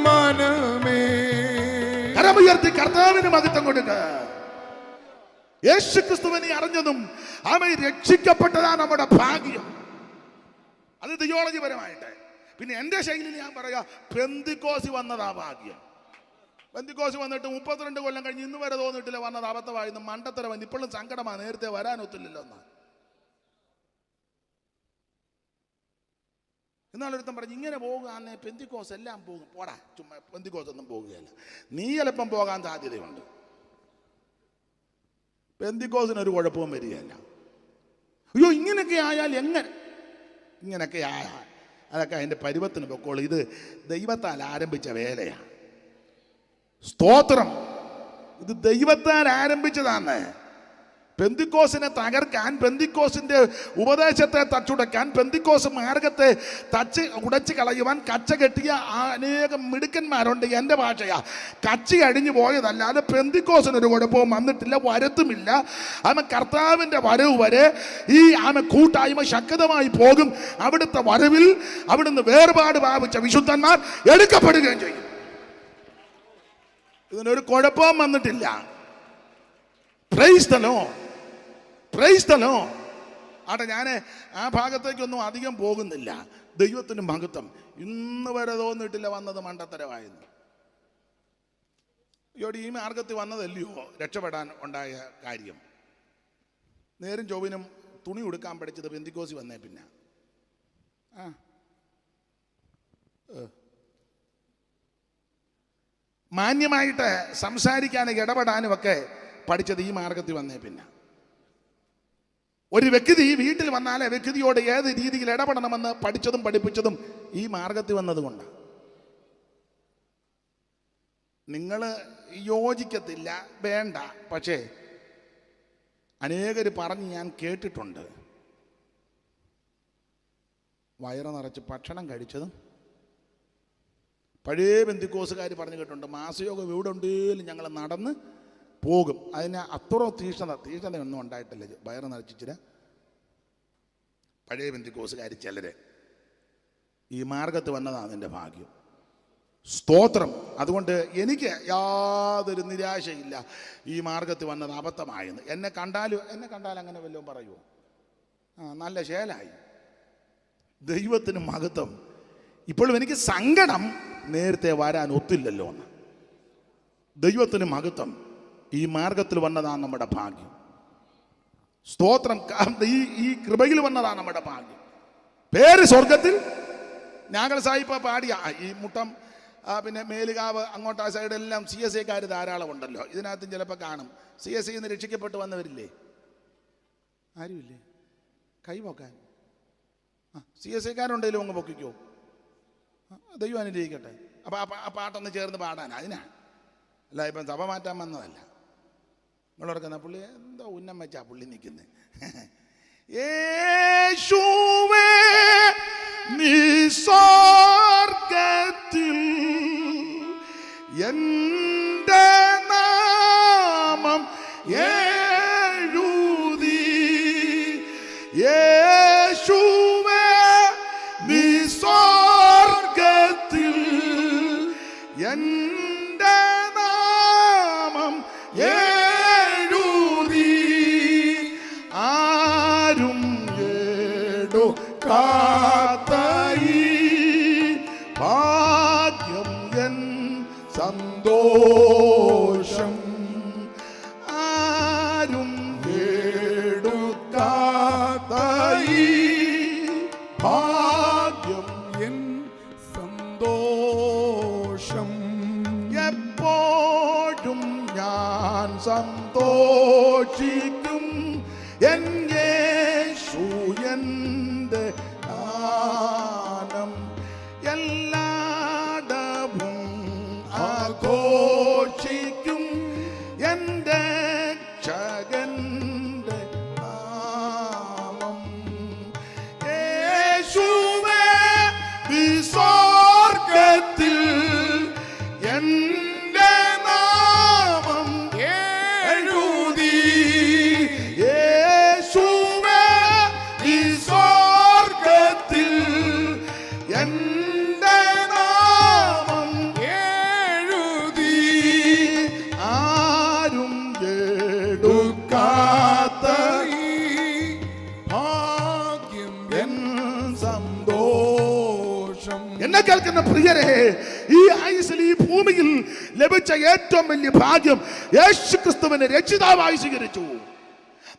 [SPEAKER 4] മനമേ.
[SPEAKER 2] കരമുയർത്തി കർത്താവിന് മഹത്വം കൊടുക്ക. യേശു ക്രിസ്തുവിനെ അറിഞ്ഞതും അവൻ രക്ഷിക്കപ്പെട്ടതാ നമ്മുടെ ഭാഗ്യം. അത് തിയോളജി പരമായിട്ട്. പിന്നെ എൻ്റെ ശൈലിയിൽ ഞാൻ പറയാ, പെന്തിക്കോസ് വന്നതാ ഭാഗ്യം. പെന്തിക്കോസ് വന്നിട്ട് 32 കൊല്ലം കഴിഞ്ഞ് ഇന്ന് വരെ തോന്നിട്ടില്ല വന്നത് അബദ്ധമായിരുന്നു, മണ്ടത്തരവൻ. ഇപ്പോഴും സങ്കടമാണ്, നേരത്തെ വരാനൊത്തില്ലല്ലോ എന്ന്. എന്നാലൊരുത്തം പറഞ്ഞു, ഇങ്ങനെ പോകുകയാണെ പെന്തിക്കോസ് എല്ലാം പോകും. പോടാ, ചുമ്മാ പെന്തിക്കോസ് ഒന്നും പോകുകയല്ല. നീ ചിലപ്പം പോകാൻ സാധ്യതയുണ്ട്. പെന്തിക്കോസിനൊരു കുഴപ്പവും വരികയല്ല. അയ്യോ ഇങ്ങനെയൊക്കെ ആയാൽ എങ്ങനെ? ഇങ്ങനെയൊക്കെ ആയാൽ അതൊക്കെ അതിൻ്റെ പരുവത്തിന് പൊക്കോളൂ. ഇത് ദൈവത്താൽ ആരംഭിച്ച വേലയാണ്. സ്തോത്രം. ഇത് ദൈവത്താൽ ആരംഭിച്ചതാണ്. പെന്തിക്കോസിനെ തകർക്കാൻ, പെന്തിക്കോസിന്റെ ഉപദേശത്തെ തച്ചുടക്കാൻ, പെന്തിക്കോസ് മാർഗത്തെ ഉടച്ച് കളയുവാൻ കച്ച കെട്ടിയ അനേകം മിടുക്കന്മാരുണ്ട്. എൻ്റെ ഭാഷയാ, കച്ചി അഴിഞ്ഞു പോയതല്ലാതെ പെന്തിക്കോസിനൊരു കുഴപ്പവും വന്നിട്ടില്ല, വരത്തുമില്ല. ആമ കർത്താവിൻ്റെ വരവ് വരെ ഈ ആമ കൂട്ടായ്മ ശക്തമായി പോകും. അവിടുത്തെ വരവിൽ അവിടുന്ന് വേർപാട് ഭാവിച്ച വിശുദ്ധന്മാർ എടുക്കപ്പെടുകയും ചെയ്യും. ഇതിനൊരു കുഴപ്പവും വന്നിട്ടില്ല. Praise the Lord, praise the Lord. ആട്ടെ, ഞാൻ ആ ഭാഗത്തേക്കൊന്നും അധികം പോകുന്നില്ല. ദൈവത്തിന് മഹത്വം. ഇന്ന് വരെ തോന്നിയിട്ടില്ല വന്നത് മണ്ടത്തരമായിരുന്നു. ഈ മാർഗത്തിൽ വന്നതല്ലയോ രക്ഷപ്പെടാൻ ഉണ്ടായ കാര്യം. നേരും ചൊവ്വിനും തുണി ഉടുക്കാൻ പഠിച്ചത് പെന്തിക്കോസി വന്നേ പിന്നെ. മാന്യമായിട്ട് സംസാരിക്കാനും ഇടപെടാനും ഒക്കെ പഠിച്ചത് ഈ മാർഗത്തിൽ വന്നേ പിന്നെ. ഒരു വ്യക്തി വീട്ടിൽ വന്നാലേ വ്യക്തിയോട് ഏത് രീതിയിൽ ഇടപെടണമെന്ന് പഠിച്ചതും പഠിപ്പിച്ചതും ഈ മാർഗത്തിൽ വന്നതുകൊണ്ടാണ്. നിങ്ങൾ യോജിക്കത്തില്ല, വേണ്ട. പക്ഷേ അനേകർ പറഞ്ഞ് ഞാൻ കേട്ടിട്ടുണ്ട്, വയറ് നിറച്ച് ഭക്ഷണം കഴിച്ചതും. പഴയ പെന്തിക്കോസുകാർ പറഞ്ഞു കേട്ടിട്ടുണ്ട്, മാസയോഗം എവിടെ ഉണ്ടെങ്കിലും ഞങ്ങൾ നടന്ന് പോകും. അതിന് അത്ര തീഷ്ണതയൊന്നും ഉണ്ടായിട്ടില്ല. വയറ് നിറച്ചിച്ചിട്ട് പഴയ പെന്തിക്കോസുകാർ ചിലര് ഈ മാർഗത്ത് വന്നതാണ് എൻ്റെ ഭാഗ്യം. സ്തോത്രം. അതുകൊണ്ട് എനിക്ക് യാതൊരു നിരാശയില്ല ഈ മാർഗത്തിൽ വന്നത് അബദ്ധമായെന്ന്. എന്നെ കണ്ടാൽ അങ്ങനെ വല്ലതും പറയുമോ? നല്ല ശേലായി. ദൈവത്തിന് മഹത്വം. ഇപ്പോഴും എനിക്ക് സങ്കടം നേരത്തെ വരാൻ ഒത്തില്ലല്ലോ എന്ന്. ദൈവത്തിന് മഹത്വം. ഈ മാർഗത്തിൽ വന്നതാണ് നമ്മുടെ ഭാഗ്യം. സ്തോത്രം. ഈ കൃപയിൽ വന്നതാണ് നമ്മുടെ ഭാഗ്യം. പേര് സ്വർഗത്തിൽ. ഞാങ്ങൾ സാഹിബ് പാടിയ ഈ മുട്ടം, പിന്നെ മേലുകാവ്, അങ്ങോട്ട് ആ സൈഡെല്ലാം CSIക്കാർ ധാരാളം ഉണ്ടല്ലോ. ഇതിനകത്തും ചിലപ്പോൾ കാണും CSI നിന്ന് രക്ഷിക്കപ്പെട്ട് വന്നവരില്ലേ? ആരുമില്ലേ കൈ പൊക്കാൻ? CSIക്കാരുണ്ടെങ്കിലും അങ്ങ് പൊക്കിക്കോ. ദൈവം അനുഗ്രഹിക്കട്ടെ. അപ്പം ആ പാട്ടൊന്ന് ചേർന്ന് പാടാൻ അതിനാ, അല്ല ഇപ്പം സഭ മാറ്റാൻ വന്നതല്ല. നിങ്ങളോർക്കുന്ന പുള്ളി എന്തോ ഉന്നം വെച്ചാ പുള്ളി നിൽക്കുന്നത്. യേശുവേ നീ സ്വർഗ്ഗത്തിൽ എൻ്റെ നാമം എഴുതി, യേശുവേ നീ സ്വർഗ്ഗത്തിൽ എൻ്റെ നാമം എഴുതി, ആരും എടുക്കാത്തയി ഭാഗ്യം എൻ സന്തോഷം, ആരും എടുക്കാത്തയി ഭാഗ്യം
[SPEAKER 4] എൻ സന്തോഷം.
[SPEAKER 2] എപ്പോഴും ഞാൻ സന്തോഷിക്കും, എൻ യേശു എൻ്റെ ദാനം, എല്ലായിടവും ആഘോഷിക്കും എൻ്റെ രക്ഷകന്റെ നാമം. യേശുവേ നീ സ്വർഗ്ഗത്തിൽ എൻ്റെ നാമം എഴുതി, യേശുവേ നീ സ്വർഗ്ഗത്തിൽ എൻ്റെ എന്നെ കേൾക്കുന്ന പ്രിയരെ, ഈ ആയുസ്സിൽ ഈ ഭൂമിയിൽ ലഭിച്ച ഏറ്റവും വലിയ ഭാഗ്യം യേശുക്രിസ്തുവിനെ രക്ഷിതാവായി സ്വീകരിച്ചു.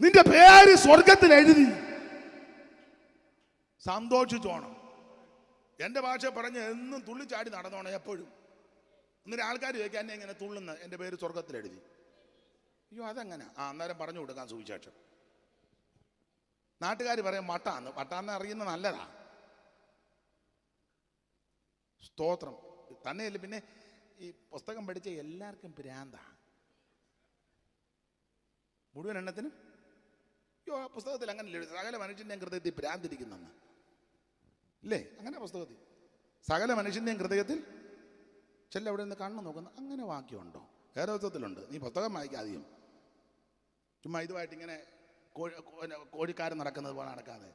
[SPEAKER 2] നിന്റെ പേര് സ്വർഗത്തിൽ എഴുതി. സന്തോഷിച്ചോണം. എൻ്റെ ഭാഷ പറഞ്ഞ് എന്നും തുള്ളിച്ചാടി നടന്നോണം എപ്പോഴും. എന്നിട്ട് ആൾക്കാർ ചോദിക്കാൻ എന്നെ ഇങ്ങനെ തുള്ളുന്ന, എൻ്റെ പേര് സ്വർഗത്തിൽ എഴുതി. അയ്യോ അതെങ്ങനെ? അന്നേരം പറഞ്ഞു കൊടുക്കാൻ സുവിശേഷം. നാട്ടുകാർ പറയും മട്ടാന്ന്. മട്ടാന്ന് അറിയുന്ന നല്ലതാ. സ്തോത്രം. തന്നെയല്ല, പിന്നെ ഈ പുസ്തകം പഠിച്ച എല്ലാവർക്കും ഭ്രാന്താ, മുഴുവൻ എണ്ണത്തിനും. അയ്യോ ആ പുസ്തകത്തിൽ അങ്ങനെ സകല മനുഷ്യൻ്റെയും ഹൃദയത്തിൽ ഭ്രാന്തിരിക്കുന്നെന്ന് ഇല്ലേ? അങ്ങനെ പുസ്തകത്തിൽ സകല മനുഷ്യൻ്റെയും ഹൃദയത്തിൽ ചെല്ല അവിടെ നിന്ന് കണ്ണു നോക്കുന്ന അങ്ങനെ വാക്യമുണ്ടോ? വേറെ പുസ്തകത്തിലുണ്ട്. നീ പുസ്തകം വായിക്കാതെയും ചുമ്മാ ഇതുമായിട്ട് ഇങ്ങനെ കോഴിക്കാരൻ നടക്കുന്നത് പോലെ നടക്കാതെ.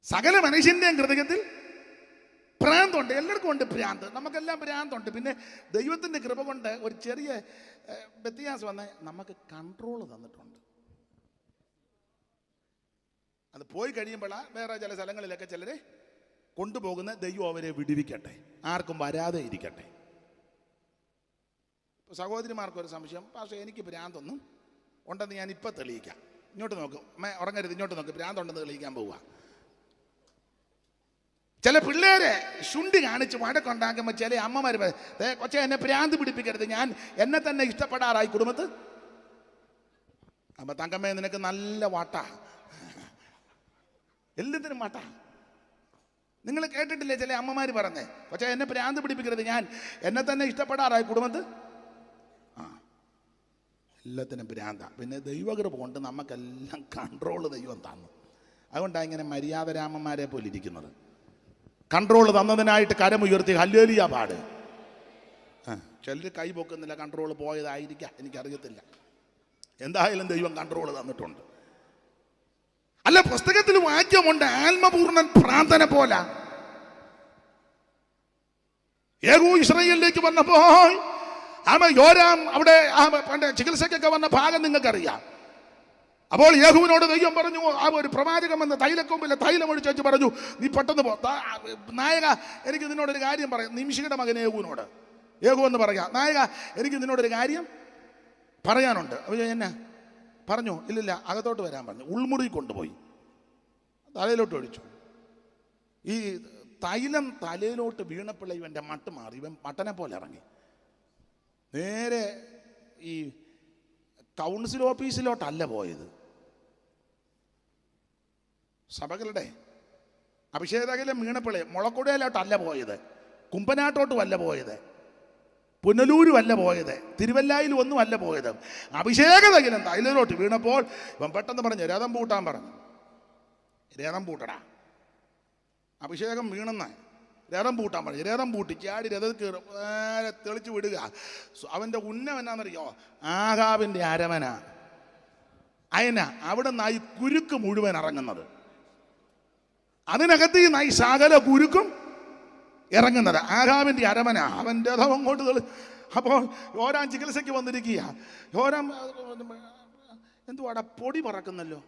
[SPEAKER 2] സകല മനുഷ്യൻ്റെയും ഹൃദയത്തിൽ ഭ്രാന്തുണ്ട്. എല്ലാവർക്കും ഉണ്ട് ഭ്രാന്ത്. നമുക്കെല്ലാം ഭ്രാന്തുണ്ട്. പിന്നെ ദൈവത്തിൻ്റെ കൃപ കൊണ്ട് ഒരു ചെറിയ വ്യത്യാസം വന്ന് നമുക്ക് കൺട്രോൾ തന്നിട്ടുണ്ട്. അത് പോയി കഴിയുമ്പോഴാണ് വേറെ ചില സ്ഥലങ്ങളിലൊക്കെ ചിലരെ കൊണ്ടുപോകുന്ന. ദൈവം അവരെ വിടുവിക്കട്ടെ, ആർക്കും വരാതെ ഇരിക്കട്ടെ. സഹോദരിമാർക്കൊരു സംശയം, പക്ഷേ എനിക്ക് ഭ്രാന്തൊന്നും ഉണ്ടെന്ന് ഞാൻ ഇപ്പം തെളിയിക്കാം. ഇങ്ങോട്ട് നോക്കും, അമ്മ ഉറങ്ങരുത്, ഇങ്ങോട്ട് നോക്ക്, ഭ്രാന്തുണ്ടെന്ന് തെളിയിക്കാൻ പോവുക. ചില പിള്ളേരെ ശുണ്ടി കാണിച്ച് വഴക്കുണ്ടാക്കുമ്പോൾ ചില അമ്മമാർ കൊച്ചെ എന്നെ ഭ്രാന്ത് പിടിപ്പിക്കരുത്, ഞാൻ എന്നെ തന്നെ ഇഷ്ടപ്പെടാറായി കുടുംബത്ത്. അപ്പം തങ്കമ്മേ നിനക്ക് നല്ല വാട്ടാ, എല്ലാത്തിനും വാട്ടാ. നിങ്ങൾ കേട്ടിട്ടില്ലേ ചില അമ്മമാർ പറഞ്ഞേ, പക്ഷേ എന്നെ ഭ്രാന്ത് പിടിപ്പിക്കരുത്, ഞാൻ എന്നെ തന്നെ ഇഷ്ടപ്പെടാറായി കുടുംബത്ത്. എല്ലാത്തിനും ഭ്രാന്ത. പിന്നെ ദൈവകൃപ കൊണ്ട് നമുക്കെല്ലാം കൺട്രോള് ദൈവം തന്നു. അതുകൊണ്ടാണ് ഇങ്ങനെ മര്യാദരാമന്മാരെ പോലെ ഇരിക്കുന്നത്. കൺട്രോൾ തന്നതിനായിട്ട് കരമുയർത്തി ഹല്ലേലൂയ പാട്. ചിലർ കൈ പൊക്കുന്നില്ല, കൺട്രോൾ പോയതായിരിക്കാം, എനിക്കറിയത്തില്ല. എന്തായാലും ദൈവം കൺട്രോൾ തന്നിട്ടുണ്ട്. അല്ല, പുസ്തകത്തിൽ വാക്യമുണ്ട്, ആത്മപൂർണ്ണൻ പ്രാർത്ഥന പോലെ. യേഹൂ ഇസ്രായേലിലേക്ക് വന്നപ്പോൾ യോരാം അവിടെ പണ്ട് ചികിത്സയ്ക്കൊക്കെ വന്ന ഭാഗം നിങ്ങൾക്കറിയാം. അപ്പോൾ യേഹൂവിനോട് ദൈവം പറഞ്ഞു, ആ ഒരു പ്രവാചകൻ വന്ന് തൈലക്കൊമ്പിലെ തൈലം ഒഴിച്ച് വെച്ച് പറഞ്ഞു, നീ പെട്ടെന്ന് പോ. നായക, എനിക്ക് നിന്നോടൊരു കാര്യം പറയാം. നിമിഷിയുടെ മകൻ യേഹൂവിനോട് യേഹൂ എന്ന് പറയാം, നായക എനിക്ക് നിന്നോടൊരു കാര്യം പറയാനുണ്ട്. അപ്പോൾ എന്നാ പറഞ്ഞു? ഇല്ലില്ല, അകത്തോട്ട് വരാൻ പറഞ്ഞു. ഉൾമുറി കൊണ്ടുപോയി തലയിലോട്ട് ഒഴിച്ചു. ഈ തൈലം തലയിലോട്ട് വീണപ്പോൾ ഇവൻ്റെ മട്ട് മാറി. ഇവൻ മട്ടനെ പോലെ ഇറങ്ങി നേരെ ഈ കൗൺസിൽ ഓഫീസിലോട്ടല്ല പോയത്, സഭകളുടെ അഭിഷേകതകയിലും വീണപ്പിള്ളേ മുളക്കുടയിലോട്ടല്ല പോയത്, കുമ്പനാട്ടോട്ടും അല്ല പോയത്, പുനലൂരും അല്ല പോയത്, തിരുവല്ലായിലും ഒന്നും അല്ല പോയത്. അഭിഷേകതകയിലും തൈലയിലോട്ട് വീണപ്പോൾ ഇവൻ പെട്ടെന്ന് പറഞ്ഞു, രഥം പൂട്ടാൻ പറഞ്ഞു. രഥം പൂട്ടടാ, അഭിഷേകം വീണെന്ന് രഥം പൂട്ടാൻ പറഞ്ഞു. രഥം പൂട്ടി ചാടി രഥത്തിൽ കയറി നേരെ തെളിച്ച് വിടുക. അവൻ്റെ ഉന്നം എന്നാന്നറിയോ? ആഹാബിൻ്റെ അരമന. അയന അവിടെ നിന്നായി കുരുക്ക് മുഴുവൻ ഇറങ്ങുന്നത്. അതിനകത്ത് ഈ നായി സകല കുരുക്കും ഇറങ്ങുന്നത്. ആഹാബിൻ്റെ അരമന. അവൻ രഥം അങ്ങോട്ട് അപ്പോൾ യോരാം ചികിത്സയ്ക്ക് വന്നിരിക്കുക. യോരാം എന്തുവാടാ പൊടി പറക്കുന്നല്ലോ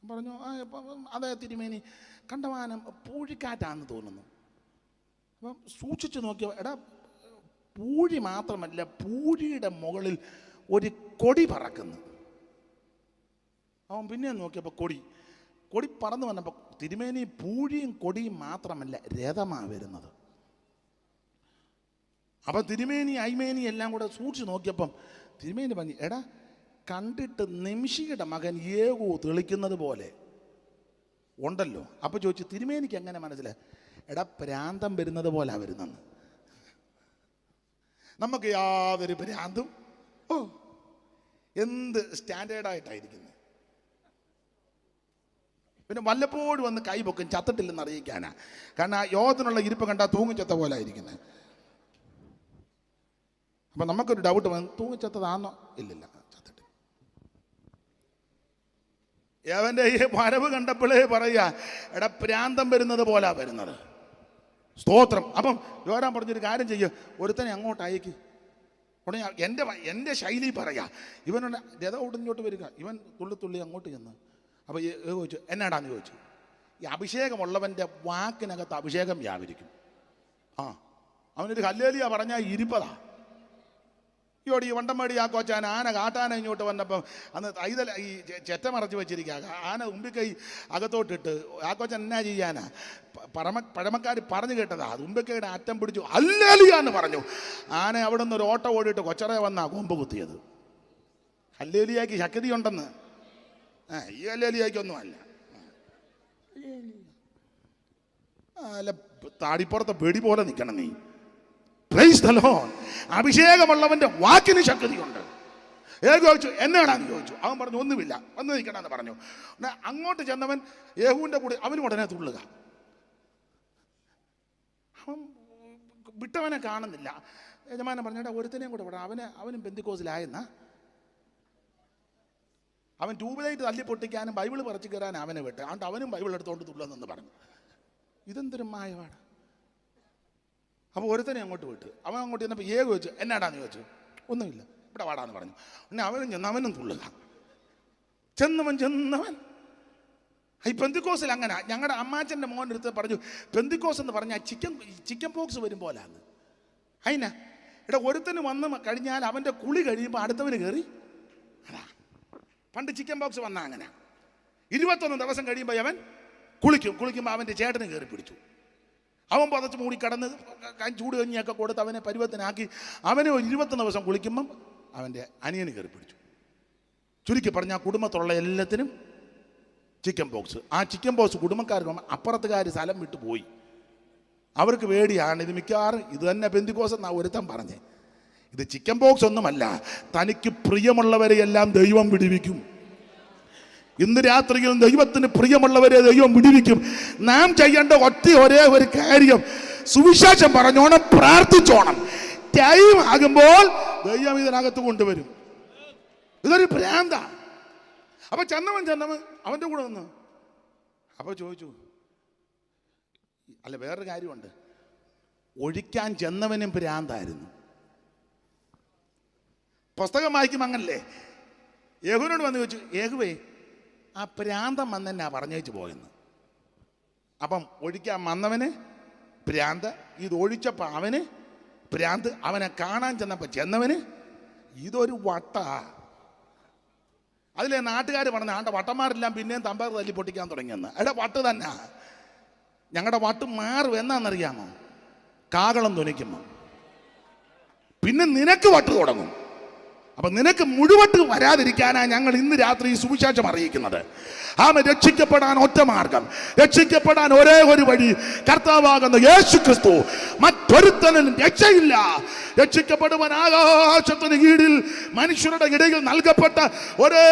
[SPEAKER 2] പറഞ്ഞു. അതെ തിരുമേനി, കണ്ടമാനം പൂഴിക്കാറ്റാന്ന് തോന്നുന്നു. അപ്പം സൂക്ഷിച്ചു നോക്കിയോ, എടാ പൂഴി മാത്രമല്ല, പൂഴിയുടെ മുകളിൽ ഒരു കൊടി പറക്കുന്നു. അവൻ പിന്നെ നോക്കിയപ്പോൾ കൊടി പറന്നു വന്നപ്പോൾ തിരുമേനി പൂഴിയും കൊടിയും മാത്രമല്ല, രഥമാണ് വരുന്നത്. അപ്പം തിരുമേനി അയ്മേനി എല്ലാം കൂടെ സൂക്ഷിച്ച് നോക്കിയപ്പം തിരുമേനി പറഞ്ഞു, എടാ കണ്ടിട്ട് നിമിഷിയുടെ മകൻ യേഹൂ തെളിക്കുന്നത് പോലെ ഉണ്ടല്ലോ. അപ്പോൾ ചോദിച്ചു, തിരുമേനിക്ക് എങ്ങനെ മനസ്സിലായി? എടാ ഭ്രാന്തം വരുന്നത് പോലെ വരുന്നെന്ന്. നമുക്ക് യാതൊരു ഭ്രാന്തും എന്ത് സ്റ്റാൻഡേർഡായിട്ടായിരിക്കുന്നത്. പിന്നെ വല്ലപ്പോഴും വന്ന് കൈ പൊക്കും, ചത്തിട്ടില്ലെന്ന് അറിയിക്കാനാ. കാരണം ആ യോഗത്തിനുള്ള ഇരിപ്പ് കണ്ടാൽ തൂങ്ങിച്ചത്ത പോലെ ആയിരിക്കുന്നത്. അപ്പം നമുക്കൊരു ഡൗട്ട് വന്നു, തൂങ്ങിച്ചത്തതാണോ? ഇല്ലില്ല, ചത്തിട്ട്. അവൻ്റെ ഈ വരവ് കണ്ടപ്പോഴേ പറയുക, എടാ പ്രാന്തം വരുന്നത് പോലാ വരുന്നത്. സ്തോത്രം. അപ്പം യോരാൻ പറഞ്ഞൊരു കാര്യം ചെയ്യുക, ഒരുത്തനെ അങ്ങോട്ട് അയക്ക്. ഉടനെ എൻ്റെ ശൈലി പറയാ, ഇവനോട് രഥം ഉടഞ്ഞോട്ട് വരിക. ഇവൻ തുള്ളി അങ്ങോട്ട് ചെന്ന് അപ്പോൾ ചോദിച്ചു എന്നാടാന്ന് ചോദിച്ചു. ഈ അഭിഷേകമുള്ളവൻ്റെ വാക്കിനകത്ത് അഭിഷേകം വ്യാപരിക്കും. അവനൊരു ഹല്ലേലൂയ പറഞ്ഞാൽ ഇരിപ്പതാ. ഈ വണ്ടമേടി ആ കോച്ചാൻ ആന കാട്ടാന ഇങ്ങോട്ട് വന്നപ്പം അന്ന് ഈ ചെറ്റ മറച്ച് വെച്ചിരിക്കുക. ആന ഉമ്പിക്കൈ അകത്തോട്ടിട്ട് ആ കോച്ചൻ എന്നാ ചെയ്യാനാ? പഴമക്കാർ പറഞ്ഞു കേട്ടതാ. അത് ഉമ്പിക്കൈയുടെ അറ്റം പിടിച്ചു ഹല്ലേലൂയ എന്ന് പറഞ്ഞു. ആന അവിടെ നിന്ന് ഒരു ഓട്ടം ഓടിയിട്ട് കൊച്ചറ വന്നാ കൊമ്പ് കുത്തിയത്. ഹല്ലേലൂയക്ക് ശക്തിയുണ്ടെന്ന്. ഈ ഹല്ലേലൂയക്കൊന്നും അല്ല. അല്ല, താടിപ്പുറത്തെ പെടി പോലെ നിൽക്കണം നീ. Praise the Lord. അഭിഷേകമുള്ളവന്റെ വാക്കിന് ശക്തിയുണ്ട്. ചോദിച്ചു എന്നാണെന്ന് ചോദിച്ചു. അവൻ പറഞ്ഞു ഒന്നുമില്ല, വന്ന് നിൽക്കണമെന്ന് പറഞ്ഞു. അങ്ങോട്ട് ചെന്നവൻ യേഹൂവിൻ്റെ കൂടെ അവനും ഉടനെ തുള്ളുക. അവൻ വിട്ടവനെ കാണുന്നില്ല. യജമാനൻ പറഞ്ഞേട്ടാ ഒരുത്തനെയും കൂടെ വിടാം, അവനും പെന്തിക്കോസിലായെന്നാ. അവൻ ട്യൂബ്ലൈറ്റ് തല്ലി പൊട്ടിക്കാനും ബൈബിൾ പറിച്ചു കയറാനും അവനെ വിട്ട്. അതുകൊണ്ട് അവനും ബൈബിൾ എടുത്തുകൊണ്ട് തുള്ളെന്ന് പറഞ്ഞു. ഇതെന്തൊരു മായമാണ്. അപ്പോൾ ഒരുത്തനെ അങ്ങോട്ട് വിട്ട്. അവൻ അങ്ങോട്ട് ചെന്നപ്പോൾ ചോദിച്ചു എന്നാടാന്ന് ചോദിച്ചു. ഒന്നുമില്ല, ഇവിടെ വാടാന്ന് പറഞ്ഞു. പിന്നെ അവനും തുള്ളുക. ചെന്നവൻ ഈ പെന്തിക്കോസിൽ അങ്ങനെ. ഞങ്ങളുടെ അമ്മാച്ചൻ്റെ മോൻ്റെ അടുത്ത് പറഞ്ഞു പെന്തിക്കോസ് എന്ന് പറഞ്ഞാൽ ചിക്കൻ പോക്സ് വരും പോലാന്ന്. അതിനാ ഒരുത്തന് വന്ന് കഴിഞ്ഞാൽ അവൻ്റെ കുളി കഴിയുമ്പോൾ അടുത്തവന് കയറി. അതാ പണ്ട് ചിക്കൻ പോക്സ് വന്നാൽ അങ്ങനെ 21 ദിവസം കഴിയുമ്പോൾ അവൻ കുളിക്കുമ്പോൾ അവൻ്റെ ചേട്ടന് കയറി പിടിച്ചു. അവൻ പതച്ച് മൂടി കടന്ന് ചൂട് കഞ്ഞിയൊക്കെ കൊടുത്ത് അവനെ പരുവത്തിനാക്കി അവനെ ഒരു 21 ദിവസം കുളിക്കുമ്പം അവൻ്റെ അനിയന് കയറി പിടിച്ചു. ചുരുക്കി പറഞ്ഞാൽ കുടുംബത്തുള്ള എല്ലാത്തിനും ചിക്കൻ പോക്സ്. ആ ചിക്കൻ പോക്സ് കുടുംബക്കാർക്ക് അപ്പുറത്തുകാർ സ്ഥലം വിട്ടു പോയി. അവർക്ക് പേടിയാണ്. ഇത് മിക്കവാറും ഇത് തന്നെ പെന്തിക്കോസ് എന്നാ ഒരുത്തൻ പറഞ്ഞേ. ഇത് ചിക്കൻ പോക്സ് ഒന്നുമല്ല, തനിക്ക് പ്രിയമുള്ളവരെയെല്ലാം ദൈവം വിടുവിക്കും. ഇന്ന് രാത്രിയിൽ ദൈവത്തിന് പ്രിയമുള്ളവരെ ദൈവം വിടുവിക്കും. നാം ചെയ്യേണ്ട ഒരേ ഒരു കാര്യം സുവിശേഷം പറഞ്ഞോണം, പ്രാർത്ഥിച്ചോണം. ടൈം ആകുമ്പോൾ ദൈവം ഇതിനകത്ത് കൊണ്ടുവരും. ഇതൊരു ഭ്രാന്ത. അപ്പൊ ചെന്നവൻ അവൻ്റെ കൂടെ വന്നു. അപ്പൊ ചോദിച്ചു, അല്ല വേറൊരു കാര്യമുണ്ട്, ഒഴിക്കാൻ ചെന്നവനും ഭ്രാന്തായിരുന്നു. പുസ്തകം വായിക്കും അങ്ങനല്ലേ. യേഹൂവിനോട് വന്ന് ചോദിച്ചു, യേഹുവേ ആ ഭ്രാന്തം വന്നെന്നാ പറഞ്ഞേച്ച് പോയെന്ന്. അപ്പം ഒഴിക്കാൻ വന്നവന് ഭ്രാന്ത്, ഇത് ഒഴിച്ചപ്പോൾ അവന് ഭ്രാന്ത്, അവനെ കാണാൻ ചെന്നവന് ഇതൊരു വട്ട. അതിലെ നാട്ടുകാർ പറഞ്ഞ ആണ്ട വട്ടന്മാരെല്ലാം പിന്നെയും തമ്പാർ തല്ലി പൊട്ടിക്കാൻ തുടങ്ങിയെന്ന്. വട്ട് തന്നെ. ഞങ്ങളുടെ വട്ട് മാറും എന്നാന്നറിയാമോ? കാകളം തുനിക്കുമ്പോൾ പിന്നെ നിനക്ക് വട്ട് തുടങ്ങും. അപ്പൊ നിനക്ക് മുഴുവട്ട് വരാതിരിക്കാനാ ഞങ്ങൾ ഇന്ന് രാത്രി ഈ സുവിശേഷം അറിയിക്കുന്നത്. രക്ഷിക്കപ്പെടാൻ ഒറ്റ മാർഗം, രക്ഷിക്കപ്പെടാൻ ഒരേ ഒരു വഴി, കർത്താവാകുന്ന യേശു ക്രിസ്തു. മറ്റൊരുത്തനും രക്ഷയില്ല. രക്ഷിക്കപ്പെടുവാൻ ആകാശത്തിന് കീഴിൽ മനുഷ്യരുടെ ഇടയിൽ നൽകപ്പെട്ട ഒരേ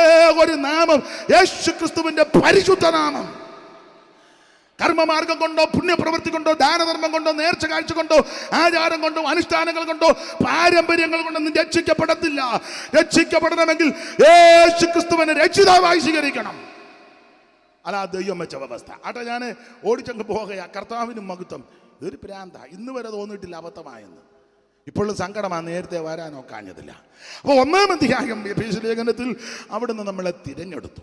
[SPEAKER 2] ഒരു നാമം യേശു ക്രിസ്തുവിന്റെ പരിശുദ്ധ നാമം. കർമ്മമാർഗം കൊണ്ടോ പുണ്യപ്രവൃത്തി കൊണ്ടോ ദാനധർമ്മം കൊണ്ടോ നേർച്ച കാഴ്ച കൊണ്ടോ ആചാരം കൊണ്ടോ അനുഷ്ഠാനങ്ങൾ കൊണ്ടോ പാരമ്പര്യങ്ങൾ കൊണ്ടോ ഒന്നും രക്ഷിക്കപ്പെടത്തില്ല. രക്ഷിക്കപ്പെടണമെങ്കിൽ യേശു ക്രിസ്തുവിനെ രക്ഷിതാവായി സ്വീകരിക്കണം. അല്ല ദൈവം വെച്ച വ്യവസ്ഥ. ആട്ടെ, ഞാൻ ഓടിച്ചങ്ങ് പോകുക. കർത്താവിനും മഹത്വം. ഇതൊരു ഭ്രാന്ത. ഇന്ന് വരെ തോന്നിയിട്ടില്ല അബദ്ധമായെന്ന്. ഇപ്പോഴും സങ്കടമാണ്, നേരത്തെ വരാനോ കാഞ്ഞതില്ല. അപ്പോൾ 1-ാം അധ്യായം എഫേസ്യ ലേഖനത്തിൽ അവിടുന്ന് നമ്മളെ തിരഞ്ഞെടുത്തു.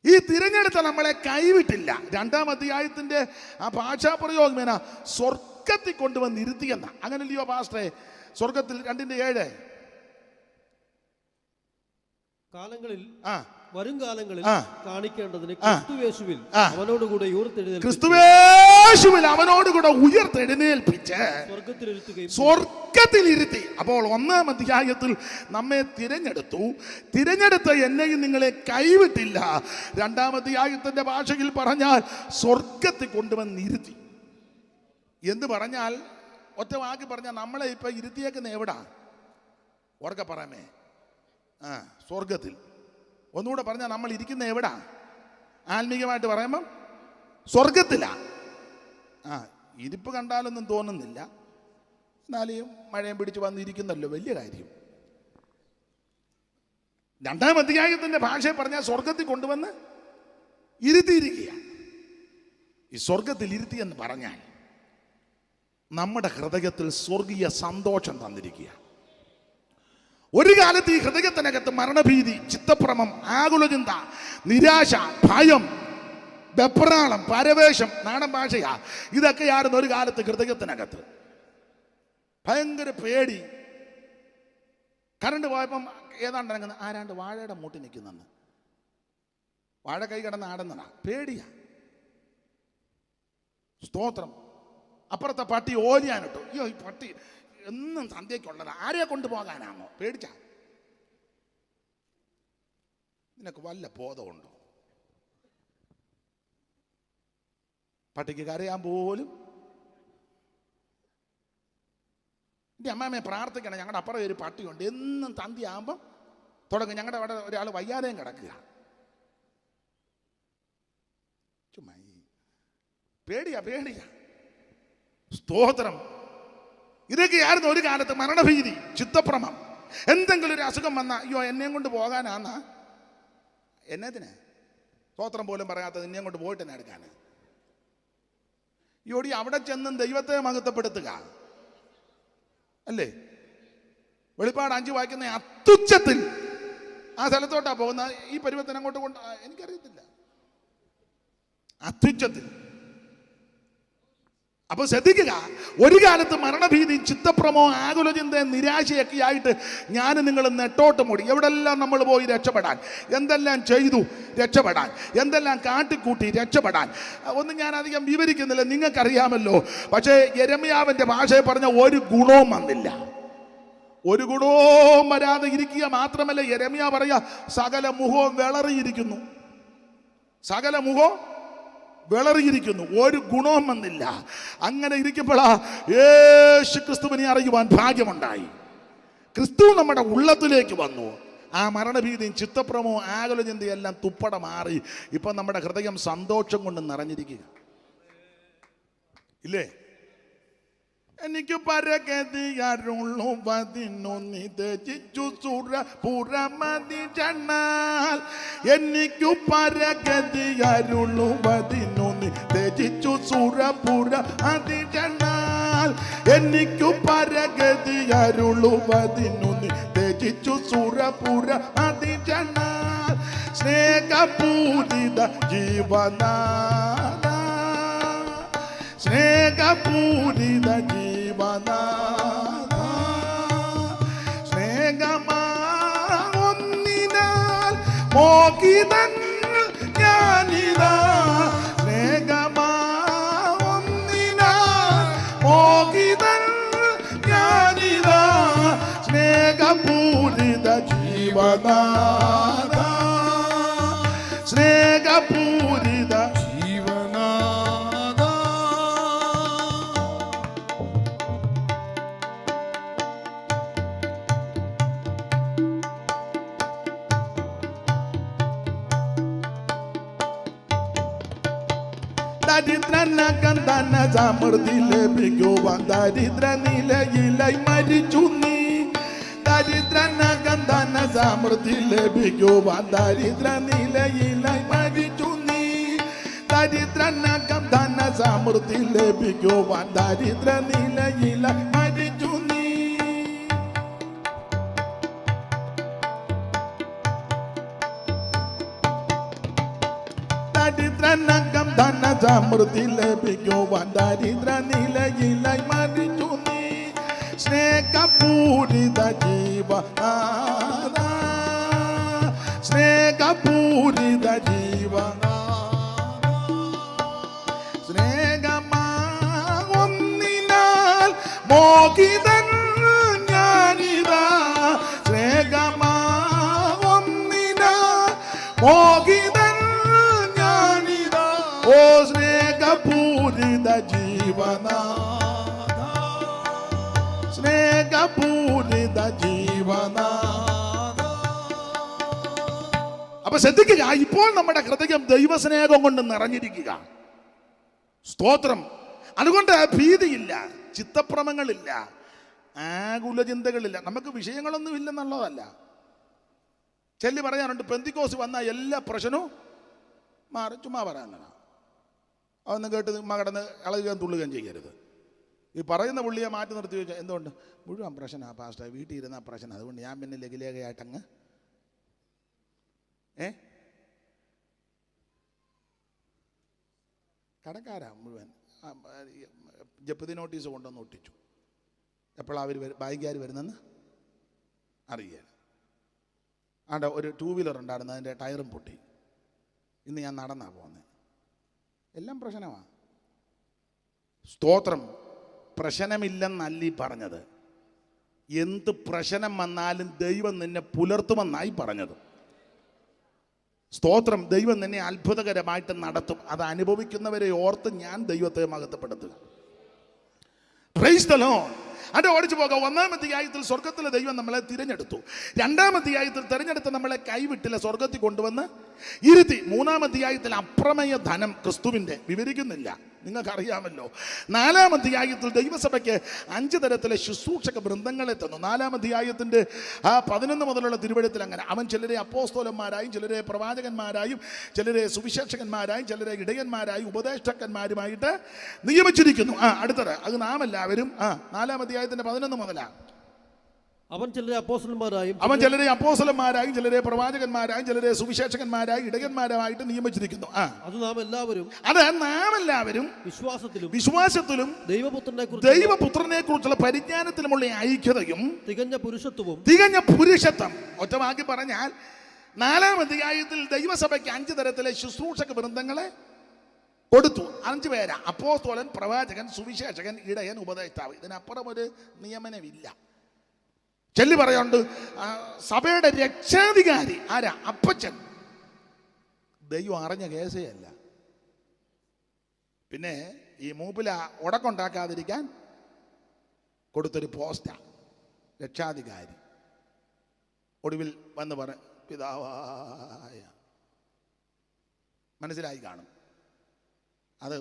[SPEAKER 2] ഈ തിരഞ്ഞെടുത്ത നമ്മളെ കൈവിട്ടില്ല. 2-ാം അധ്യായത്തിന്റെ ആ ഭാഷാപ്രയോഗം എന്നാ, സ്വർഗത്തിൽ കൊണ്ടുവന്ന് ഇരുത്തിയെന്ന. അങ്ങനല്ലയോ പാസ്റ്ററെ? സ്വർഗത്തിൽ 2:7 കാലങ്ങളിൽ
[SPEAKER 3] വരും കാലങ്ങളിൽ കാണിക്കേണ്ടതിന് ക്രിസ്തുയേശുവിൽ അവനോടുകൂടെ
[SPEAKER 2] ഉയർത്തെഴുന്നേൽപ്പിച്ച് സ്വർഗത്തിലിരുത്തി. അപ്പോൾ 1-ാം അധ്യായത്തിൽ നമ്മെ തിരഞ്ഞെടുത്ത എന്നെയും നിങ്ങളെ കൈവിട്ടില്ല. 2-ാം അധ്യായത്തിന്റെ ഭാഷയിൽ പറഞ്ഞാൽ സ്വർഗത്തിൽ കൊണ്ടുവന്നിരുത്തി എന്ന് പറഞ്ഞാൽ, ഒറ്റ വാക്കി പറഞ്ഞാൽ നമ്മളെ ഇപ്പൊ ഇരുത്തിയേക്കുന്ന എവിടാ? ഉറക്കെ പറയാമേ. സ്വർഗത്തിൽ. ഒന്നുകൂടെ പറഞ്ഞാൽ നമ്മൾ ഇരിക്കുന്ന എവിടാ? ആത്മീകമായിട്ട് പറയുമ്പം സ്വർഗത്തിലാ. ഇരിപ്പ് കണ്ടാലൊന്നും തോന്നുന്നില്ല, എന്നാലും മഴയും പിടിച്ച് വന്നിരിക്കുന്നല്ലോ, വലിയ കാര്യം. 2-ാം അധ്യായത്തിന്റെ ഭാഷയെ പറഞ്ഞാൽ സ്വർഗത്തിൽ കൊണ്ടുവന്ന് ഇരുത്തിയിരിക്കുകയാണ്. ഈ സ്വർഗത്തിൽ ഇരുത്തി എന്ന് പറഞ്ഞാൽ നമ്മുടെ ഹൃദയത്തിൽ സ്വർഗീയ സന്തോഷം തന്നിരിക്കുക. ഒരു കാലത്ത് ഈ ഹൃദയത്തിനകത്ത് മരണഭീതി, ചിത്തഭ്രമം, ആകുലചിന്ത, നിരാശ, ഭയം, വെപ്രാളം, പരവേശം, നാടൻ ഭാഷയാ, ഇതൊക്കെയായിരുന്നു ഒരു കാലത്ത് ഹൃദയത്തിനകത്ത്. ഭയങ്കര പേടി. കറണ്ട് പോയപ്പം ഏതാണ്ട് ആരാണ്ട് വാഴയുടെ മൂട്ടി നിൽക്കുന്നെന്ന്, വാഴ കൈ കിടന്ന് ആടുന്നതാ, പേടിയാ. സ്തോത്രം. അപ്പുറത്തെ പട്ടി ഓരിയാനിട്ടു. അയ്യോ, ഈ പട്ടി എന്നും സന്ധ്യയ്ക്കുള്ളതാ, ആരെയെ കൊണ്ടുപോകാനാണോ? പേടിച്ച. നിനക്ക് വല്ല ബോധമുണ്ടോ? പട്ടിക്ക് കരയാൻ പോലും. എൻ്റെ അമ്മാമ്മയെ പ്രാർത്ഥിക്കണം. ഞങ്ങളുടെ അപ്പുറം ഒരു പട്ടിയുണ്ട്, എന്നും സന്ധ്യയാകുമ്പം തുടങ്ങും. ഞങ്ങളുടെ അവിടെ ഒരാൾ വയ്യാതെയും കിടക്കുക. ചുമ്മാ പേടിയാ. സ്തോത്രം. ഇതൊക്കെയായിരുന്നു ഒരു കാലത്ത് മരണഭീതി, ചിത്തഭ്രമം. എന്തെങ്കിലും ഒരു അസുഖം വന്നാൽ അയ്യോ എന്നെയും കൊണ്ട് പോകാനാന്നാ. എന്നതിന് സ്തോത്രം പോലും പറയാത്തത് എന്നെയും കൊണ്ട് പോയിട്ട് തന്നെ എടുക്കാൻ. യോടി അവിടെ ചെന്നും ദൈവത്തെ മഹത്വപ്പെടുത്തുക അല്ലേ? വെളിപ്പാട് 5 വായിക്കുന്ന അത്യുച്ചത്തിൽ ആ സ്ഥലത്തോട്ടാ പോകുന്ന. ഈ പരുവത്തിന് അങ്ങോട്ട് കൊണ്ട് എനിക്കറിയത്തില്ല. അത്യുച്ചത്തിൽ. അപ്പൊ ശ്രദ്ധിക്കുക, ഒരു കാലത്ത് മരണഭീതി, ചിത്തഭ്രമോ, ആകുലചിന്തയും, നിരാശയൊക്കെ ആയിട്ട് ഞാൻ നിങ്ങൾ നെട്ടോട്ട് മൂടി. എവിടെല്ലാം നമ്മൾ പോയി രക്ഷപ്പെടാൻ, എന്തെല്ലാം ചെയ്തു രക്ഷപ്പെടാൻ, എന്തെല്ലാം കാട്ടിക്കൂട്ടി രക്ഷപ്പെടാൻ, ഒന്നും ഞാൻ അധികം വിവരിക്കുന്നില്ല, നിങ്ങൾക്കറിയാമല്ലോ. പക്ഷേ യെരമ്യാവിന്റെ ഭാഷയിൽ പറഞ്ഞ ഒരു ഗുണവും വന്നില്ല. ഒരു ഗുണവും വരാതെ ഇരിക്കുക മാത്രമല്ല, യെരമ്യാ പറയാ സകല മുഖവും വിളറിയിരിക്കുന്നു. സകല മുഖവും വിളറിയിരിക്കുന്നു, ഒരു ഗുണവും വന്നില്ല. അങ്ങനെ ഇരിക്കുമ്പോഴാ യേശു ക്രിസ്തുവിനെ അറിയുവാൻ ഭാഗ്യമുണ്ടായി. ക്രിസ്തു നമ്മുടെ ഉള്ളത്തിലേക്ക് വന്നു. ആ മരണഭീതിയും ചിത്തഭ്രമവും ആകുലചിന്തയും എല്ലാം തുപ്പട മാറി. ഇപ്പം നമ്മുടെ ഹൃദയം സന്തോഷം കൊണ്ട് നിറഞ്ഞിരിക്കുക ഇല്ലേ? എനിക്ക് പരഗതിയരുളുവതിനൊന്നി ത്യജിച്ചു സുരപുരമതി ചെന്നാൽ. എനിക്കു പരഗതിയരുളുവതിനൊന്നി ത്യജിച്ചു സുരപുരമതി ചെന്നാൽ. എനിക്കു പരഗതിയരുളുവതിനൊന്നി ത്യജിച്ചു സുരപുരമതി ചെന്നാൽ. സ്നേഹപൂരിത ജീവനാഥ, സ്നേഹപൂരിത ജീവനാഥ, സ്നേഹമായൊന്നിനാൽ മോഹിതൻ ഞാനിതാ. സ്നേഹമായൊന്നിനാൽ മോഹിതൻ ഞാനിതാ. സ്നേഹപൂരിത ജീവനാഥ, സ്നേഹപൂരിത ദരിദ്രനകന്തന സമൃദ്ധി ലഭിക്കുവാൻ ദരിദ്ര നിലയിലായി മരിച്ചു നീ. ദരിദ്രനകന്തന സമൃദ്ധി ലഭിക്കുവാൻ ദരിദ്ര നിലയിലായി മരിച്ചു നീ. ദരിദ്രനകന്തന സമൃദ്ധി ലഭിക്കുവാൻ ദരിദ്ര നിലയിലായി മരിച്ചു നീ. ദരിദ്രനകം ധനസമൃദ്ധി ലഭിക്കുവാൻ ദരിദ്ര നിലയിലായി മരിച്ചു നീ. സ്നേഹപൂരിത ജീവനാഥ, സ്നേഹപൂരിത ജീവനാഥ, സ്നേഹമായൊന്നിനാൽ മോഹിതൻ ഞാനിതാ. സ്നേഹമായൊന്നിനാൽ മോഹിതൻ ഓ സ്നേഹപൂരിത ജീവനാഥ, സ്നേഹപൂരിത ജീവനാഥ. അപ്പൊ ശ്രദ്ധിക്കുക, ഇപ്പോൾ നമ്മുടെ ഹൃദയം ദൈവസ്നേഹം കൊണ്ട് നിറഞ്ഞിരിക്കുക. സ്തോത്രം. അതുകൊണ്ട് ഭീതിയില്ല, ചിത്തഭ്രമങ്ങളില്ല, ആകുലചിന്തകളില്ല. നമുക്ക് വിഷയങ്ങളൊന്നും ഇല്ലെന്നുള്ളതല്ല. ചെല്ലി പറയാനുണ്ട്, പെന്തിക്കോസ് വന്ന എല്ലാ പ്രശ്നവും മാറി. ചുമ്മാ പറയാനാണ്. അതൊന്നും കേട്ട് മകടന്ന് ഇളകുകയും തുള്ളുകയും ചെയ്യരുത്. ഈ പറയുന്ന പുള്ളിയെ മാറ്റി നിർത്തി ചോദിച്ചാൽ എന്തുകൊണ്ട്? മുഴുവൻ പ്രശ്നമാണ് പാസ്റ്റർ, വീട്ടിൽ ഇരുന്ന പ്രശ്നം, അതുകൊണ്ട് ഞാൻ പിന്നെ ലഘുലേഖയായിട്ടങ്ങ് കടക്കാരാ മുഴുവൻ ജപ്തി നോട്ടീസ് കൊണ്ടുവന്ന് ഒട്ടിച്ചു. എപ്പോഴാണ് അവർ ബാങ്കുകാർ വരുന്നെന്ന് അറിയാൻ. ആണ്ട ഒരു 2 വീലർ ഉണ്ടായിരുന്നു, അതിൻ്റെ ടയറും പൊട്ടി. ഇന്ന് ഞാൻ നടന്നാ പോകുന്നത്. എല്ലാം പ്രശ്നമാണ്. സ്തോത്രം. പ്രശ്നമില്ലെന്നല്ലീ പറഞ്ഞത്. എന്ത് പ്രശ്നം വന്നാലും ദൈവം നിന്നെ പുലർത്തുമെന്നായി പറഞ്ഞത്. സ്തോത്രം. ദൈവം നിന്നെ അത്ഭുതകരമായിട്ട് നടത്തും. അത് അനുഭവിക്കുന്നവരെ ഓർത്ത് ഞാൻ ദൈവത്തെ മഹത്വപ്പെടുത്തുക. Praise the Lord. അത് ഓടിച്ചു പോകാം. 1-ാം അധ്യായത്തിൽ സ്വർഗത്തിലെ ദൈവം നമ്മളെ തിരഞ്ഞെടുത്തു. 2-ാം അധ്യായത്തിൽ തിരഞ്ഞെടുത്ത് നമ്മളെ കൈവിട്ടില്ല, സ്വർഗത്തിൽ കൊണ്ടുവന്ന് ഇരുത്തി. 3-ാം അധ്യായത്തിൽ അപ്രമേയ ധനം ക്രിസ്തുവിൻ്റെ വിവരിക്കുന്നില്ല, നിങ്ങൾക്കറിയാമല്ലോ. 4-ാം അധ്യായത്തിൽ ദൈവസഭയ്ക്ക് 5 തരത്തിലെ ശുശ്രൂഷക വൃന്ദങ്ങളെ തന്നു. 4-ാം അധ്യായത്തിൻ്റെ 11 മുതലുള്ള തിരുവഴുത്തിൽ അങ്ങനെ അവൻ ചിലരെ അപ്പോസ്തലന്മാരായും ചിലരെ പ്രവാചകന്മാരായും ചിലരെ സുവിശേഷകന്മാരായും ചിലരെ ഇടയന്മാരായും ഉപദേഷ്ടാക്കന്മാരുമായിട്ട് നിയമിച്ചിരിക്കുന്നു. അടുത്തത് അത് നാം എല്ലാവരും 4-ാം അധ്യായത്തിന്റെ 11 മുതലാണ്.
[SPEAKER 3] അവൻ ചിലരെ അപ്പോസ്തലന്മാരായും
[SPEAKER 2] ചിലരെ പ്രവാചകന്മാരായും ചിലരെ സുവിശേഷകന്മാരായും ഇടയന്മാരായിട്ട് നിയമിച്ചിരിക്കുന്നു.
[SPEAKER 3] അത് നാം എല്ലാവരും
[SPEAKER 2] വിശ്വാസത്തിലും ദൈവപുത്രനെ കുറിച്ചുള്ള പരിജ്ഞാനത്തിലുമുള്ള ഐക്യതയും തികഞ്ഞ പുരുഷത്വം. ഒറ്റ വാക്കി പറഞ്ഞാൽ 4-ാം അധ്യായത്തിൽ ദൈവസഭയ്ക്ക് 5 തരത്തിലെ ശുശ്രൂഷക വൃന്ദങ്ങളെ കൊടുത്തു. 5 പേരാ: അപ്പോസ്തലൻ, പ്രവാചകൻ, സുവിശേഷകൻ, ഇടയൻ, ഉപദേഷ്ടാവ്. ഇതിനപ്പുറം ഒരു നിയമനമില്ല. ചൊല്ലി പറയുന്നുണ്ട്, സഭയുടെ രക്ഷാധികാരി ആരാ? അപ്പച്ചൻ. ദൈവം അറിഞ്ഞ കേസേ അല്ല. പിന്നെ ഈ മൂപ്പില ഉടക്കുണ്ടാക്കാതിരിക്കാൻ കൊടുത്തൊരു പോസ്റ്റാ രക്ഷാധികാരി. ഒടുവിൽ വന്ന് പറ പിതാവായ. മനസ്സിലായി കാണും. അത്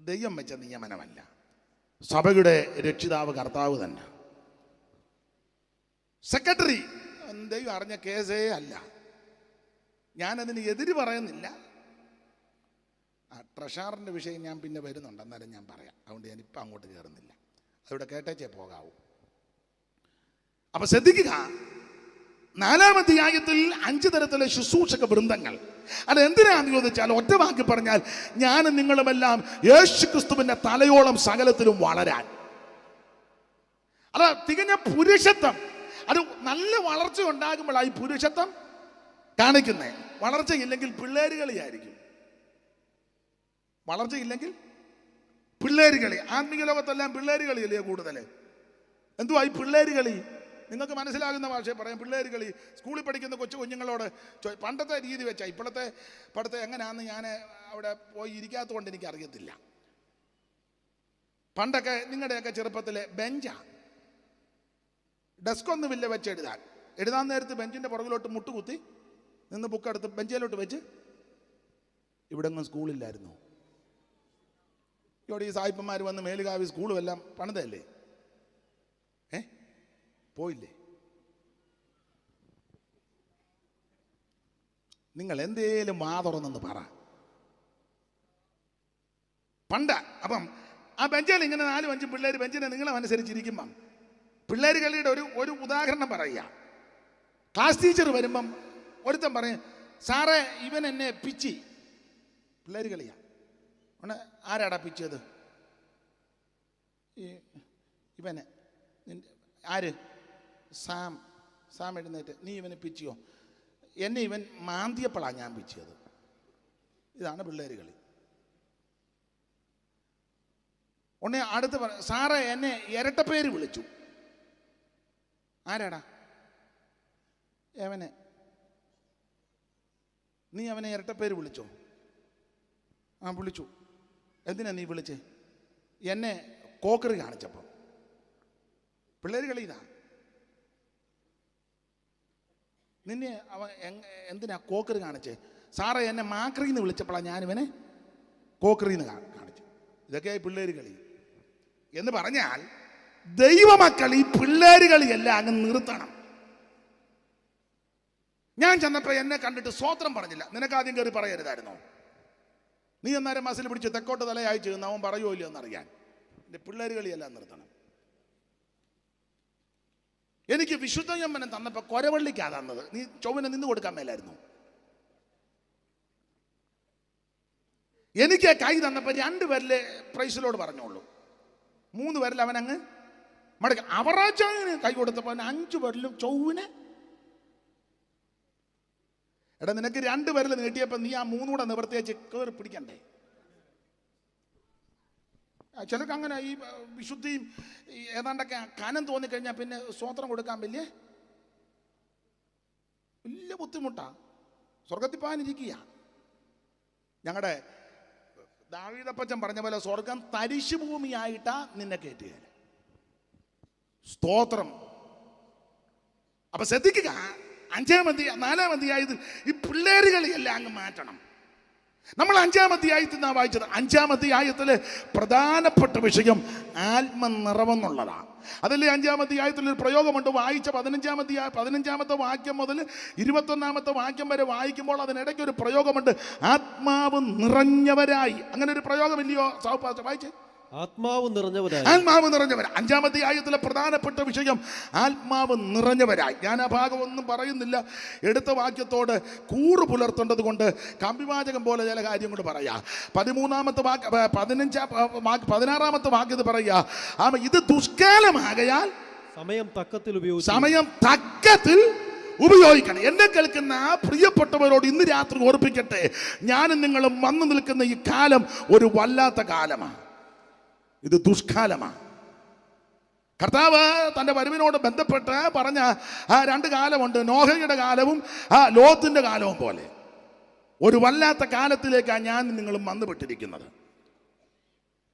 [SPEAKER 2] ദൈവം വെച്ച നിയമനമല്ല, സഭയുടെ രക്ഷിതാവ് കർത്താവ് തന്നെ. സെക്രട്ടറി ദൈവം അറിഞ്ഞ കേസേ അല്ല. ഞാനതിന് എതിര് പറയുന്നില്ല. ട്രഷറിൻ്റെ വിഷയം ഞാൻ പിന്നെ വരുന്നുണ്ട്, അന്നേരം ഞാൻ പറയാം. അതുകൊണ്ട് ഞാനിപ്പോൾ അങ്ങോട്ട് കയറുന്നില്ല, അതിവിടെ കേട്ടേച്ചേ പോകാവൂ. അപ്പൊ ശ്രദ്ധിക്കുക, 4-ാം അധ്യായത്തിൽ 5 തരത്തിലെ ശുശ്രൂഷക വൃന്ദങ്ങൾ. അതെന്തിനാന്ന് ചോദിച്ചാൽ, ഒറ്റ വാക്കി പറഞ്ഞാൽ, ഞാനും നിങ്ങളുമെല്ലാം യേശു ക്രിസ്തുവിന്റെ തലയോളം സകലത്തിലും വളരാൻ. അതാ തികഞ്ഞ പുരുഷത്വം. അത് നല്ല വളർച്ച ഉണ്ടാകുമ്പോഴായി പുരുഷത്വം കാണിക്കുന്നേ. വളർച്ചയില്ലെങ്കിൽ പിള്ളേരുകളിയായിരിക്കും. വളർച്ചയില്ലെങ്കിൽ പിള്ളേരുകളി. ആത്മീയ ലോകത്തെല്ലാം പിള്ളേരുകളിയല്ലേ കൂടുതൽ. എന്തുവാ ഈ പിള്ളേരുകളി? നിങ്ങൾക്ക് മനസ്സിലാകുന്ന ഭാഷയെ പറയാം. പിള്ളേരുകളി സ്കൂളിൽ പഠിക്കുന്ന കുഞ്ഞുങ്ങളോട് പണ്ടത്തെ രീതി വെച്ചാൽ ഇപ്പോഴത്തെ പഠിത്തം എങ്ങനെയാണെന്ന് ഞാൻ അവിടെ പോയി ഇരിക്കാത്തത് കൊണ്ട് എനിക്ക് അറിയത്തില്ല. പണ്ടൊക്കെ നിങ്ങളുടെയൊക്കെ ചെറുപ്പത്തിലെ ബെഞ്ചാ, ഡെസ്കൊന്നുമില്ല വെച്ച് എഴുതാൻ നേരത്ത് ബെഞ്ചിൻ്റെ പുറകിലോട്ട് മുട്ടുകുത്തി നിന്ന് ബുക്കെടുത്ത് ബെഞ്ചിലോട്ട് വെച്ച്. ഇവിടെ ഒന്നും സ്കൂളില്ലായിരുന്നു. ഇവിടെ ഈ സായിപ്പന്മാർ വന്ന് മേലുകാവി സ്കൂളും എല്ലാം പണിതല്ലേ? പോയില്ലേ? നിങ്ങൾ എന്തേലും തുറന്നെന്ന് പറ. പണ്ട അപ്പം ആ ബെഞ്ചിൽ ഇങ്ങനെ 4-5 പിള്ളേർ ബെഞ്ചിനെ നിങ്ങളെ അനുസരിച്ചിരിക്കുമ്പം പിള്ളേർ കളിയുടെ ഒരു ഉദാഹരണം പറയുക. ക്ലാസ് ടീച്ചർ വരുമ്പം ഒരുത്തൻ പറയും, സാറേ ഇവൻ എന്നെ പിച്ചി. പിള്ളേർ കളിയാ. ആരാടാ പിച്ചത്? ഇവനെ. ആര്? സാം എഴുന്നേറ്റ്, നീ ഇവനെ പിച്ചിയോ? എന്നെ ഇവൻ മാന്തിയപ്പോഴാണ് ഞാൻ പിച്ചത്. ഇതാണ് പിള്ളേർ കളി. ഉടനെ അടുത്ത് സാറേ എന്നെ ഇരട്ടപ്പേര് വിളിച്ചു. ആരാടാ? അവനെ. നീ അവനെ ഇരട്ടപ്പേര് വിളിച്ചോ? വിളിച്ചു. എന്തിനാ നീ വിളിച്ചേ? എന്നെ കോക്കറി കാണിച്ചപ്പോൾ. പിള്ളേർ കളി ഇതാ. നിന്നെ അവൻ എന്തിനാ കോക്കറി കാണിച്ചേ? സാറേ എന്നെ മാക്രീന്ന് വിളിച്ചപ്പോഴാണ് ഞാനിവനെ കോക്കറിന്ന് കാണിച്ചു. ഇതൊക്കെയായി പിള്ളേർ കളി എന്ന് പറഞ്ഞാൽ, ദൈവമക്കൾ ഈ പിള്ളേർ കളിയെല്ലാം അങ്ങ് നിർത്തണം. ഞാൻ ചെന്നപ്പോൾ എന്നെ കണ്ടിട്ട് സ്വോത്രം പറഞ്ഞില്ല. നിനക്കാദ്യം കയറി പറയരുതായിരുന്നോ? നീ അന്നേരം മസിൽ പിടിച്ച് തെക്കോട്ട് തലയായി ചെയ്യുന്ന അവൻ പറയുമോ ഇല്ലയോ എന്നറിയാൻ. എൻ്റെ പിള്ളേർ കളിയെല്ലാം നിർത്തണം. എനിക്ക് വിശുദ്ധ യമ്മനം തന്നപ്പോൾ കൊരവള്ളിക്കാ തന്നത്. നീ ചൊവ്വനെ നിന്ന് കൊടുക്കാൻ മേലായിരുന്നു. എനിക്ക് കൈ തന്നപ്പോൾ 2 പേരിലെ പ്രൈസിലോട് പറഞ്ഞോളൂ, 3 പേരിൽ അവനങ്ങ് മടക്ക. അവറാച്ചാന് കൈ കൊടുത്തപ്പോൾ അവൻ 5 പേരിലും ചൊവ്വിനെ. എടാ, നിനക്ക് 2 പേരിൽ നീട്ടിയപ്പോൾ നീ ആ 3 കൂടെ നിവർത്തിയേച്ച് കയറി പിടിക്കണ്ടേ? ചിലർക്ക് അങ്ങനെ ഈ വിശുദ്ധിയും ഏതാണ്ടൊക്കെ കനം തോന്നിക്കഴിഞ്ഞാൽ പിന്നെ സ്തോത്രം കൊടുക്കാൻ വലിയ ബുദ്ധിമുട്ടാ. സ്വർഗത്തിൽ പോകാനിരിക്കുക. ഞങ്ങളുടെ ദാവീദപ്പച്ചൻ പറഞ്ഞ പോലെ സ്വർഗം തരിശു ഭൂമിയായിട്ടാ നിന്നെ കയറ്റുക. സ്തോത്രം. അപ്പൊ ശ്രദ്ധിക്കുക, 4-ാം അധ്യായത്തിൽ ഈ പിള്ളേരുകളെല്ലാം അങ്ങ് മാറ്റണം. നമ്മൾ 5-ാം അധ്യായത്തിൽ നിന്നാണ് വായിച്ചത്. 5-ാം അധ്യായത്തിലെ പ്രധാനപ്പെട്ട വിഷയം ആത്മനിറവെന്നുള്ളതാണ്. അതല്ലേ 5-ാം അധ്യായത്തിൽ ഒരു പ്രയോഗമുണ്ട്. വായിച്ച 15-ാമത്തെ വാക്യം മുതൽ 21-ാമത്തെ വാക്യം വരെ വായിക്കുമ്പോൾ അതിനിടയ്ക്ക് ഒരു പ്രയോഗമുണ്ട്, ആത്മാവ് നിറഞ്ഞവരായി. അങ്ങനെ ഒരു പ്രയോഗമില്ലയോ സാഹു? വായിച്ചേ.
[SPEAKER 3] ആത്മാവ് നിറഞ്ഞവരായി.
[SPEAKER 2] 5-ാം അധ്യായത്തിലെ പ്രധാനപ്പെട്ട വിഷയം ആത്മാവ് നിറഞ്ഞവരായി. ഞാൻ ആ ഭാഗം ഒന്നും പറയുന്നില്ല. എടുത്ത വാക്യത്തോട് കൂറ് പുലർത്തേണ്ടത് കൊണ്ട് കമ്പിവാചകം പോലെ ചില കാര്യം കൊണ്ട് പറയാ. 16-ാമത്തെ വാക്യത്തിൽ പറയാ, ഇത് ദുഷ്കാലമാകയാൽ സമയം തക്കത്തിൽ ഉപയോഗിക്കണം. എന്നെ കേൾക്കുന്ന പ്രിയപ്പെട്ടവരോട് ഇന്ന് രാത്രി ഓർപ്പിക്കട്ടെ, ഞാനും നിങ്ങളും വന്നു നിൽക്കുന്ന ഈ കാലം ഒരു വല്ലാത്ത കാലമാണ്. ഇത് ദുഷ്കാലമാണ്. കർത്താവ് തൻ്റെ വരവിനോട് ബന്ധപ്പെട്ട് പറഞ്ഞ ആ 2 കാലമുണ്ട്, നോഹയുടെ കാലവും ലോത്തിന്റെ കാലവും പോലെ. ഒരു വല്ലാത്ത കാലത്തിലേക്കാണ് ഞാൻ നിങ്ങളും വന്നുപെട്ടിരിക്കുന്നത്.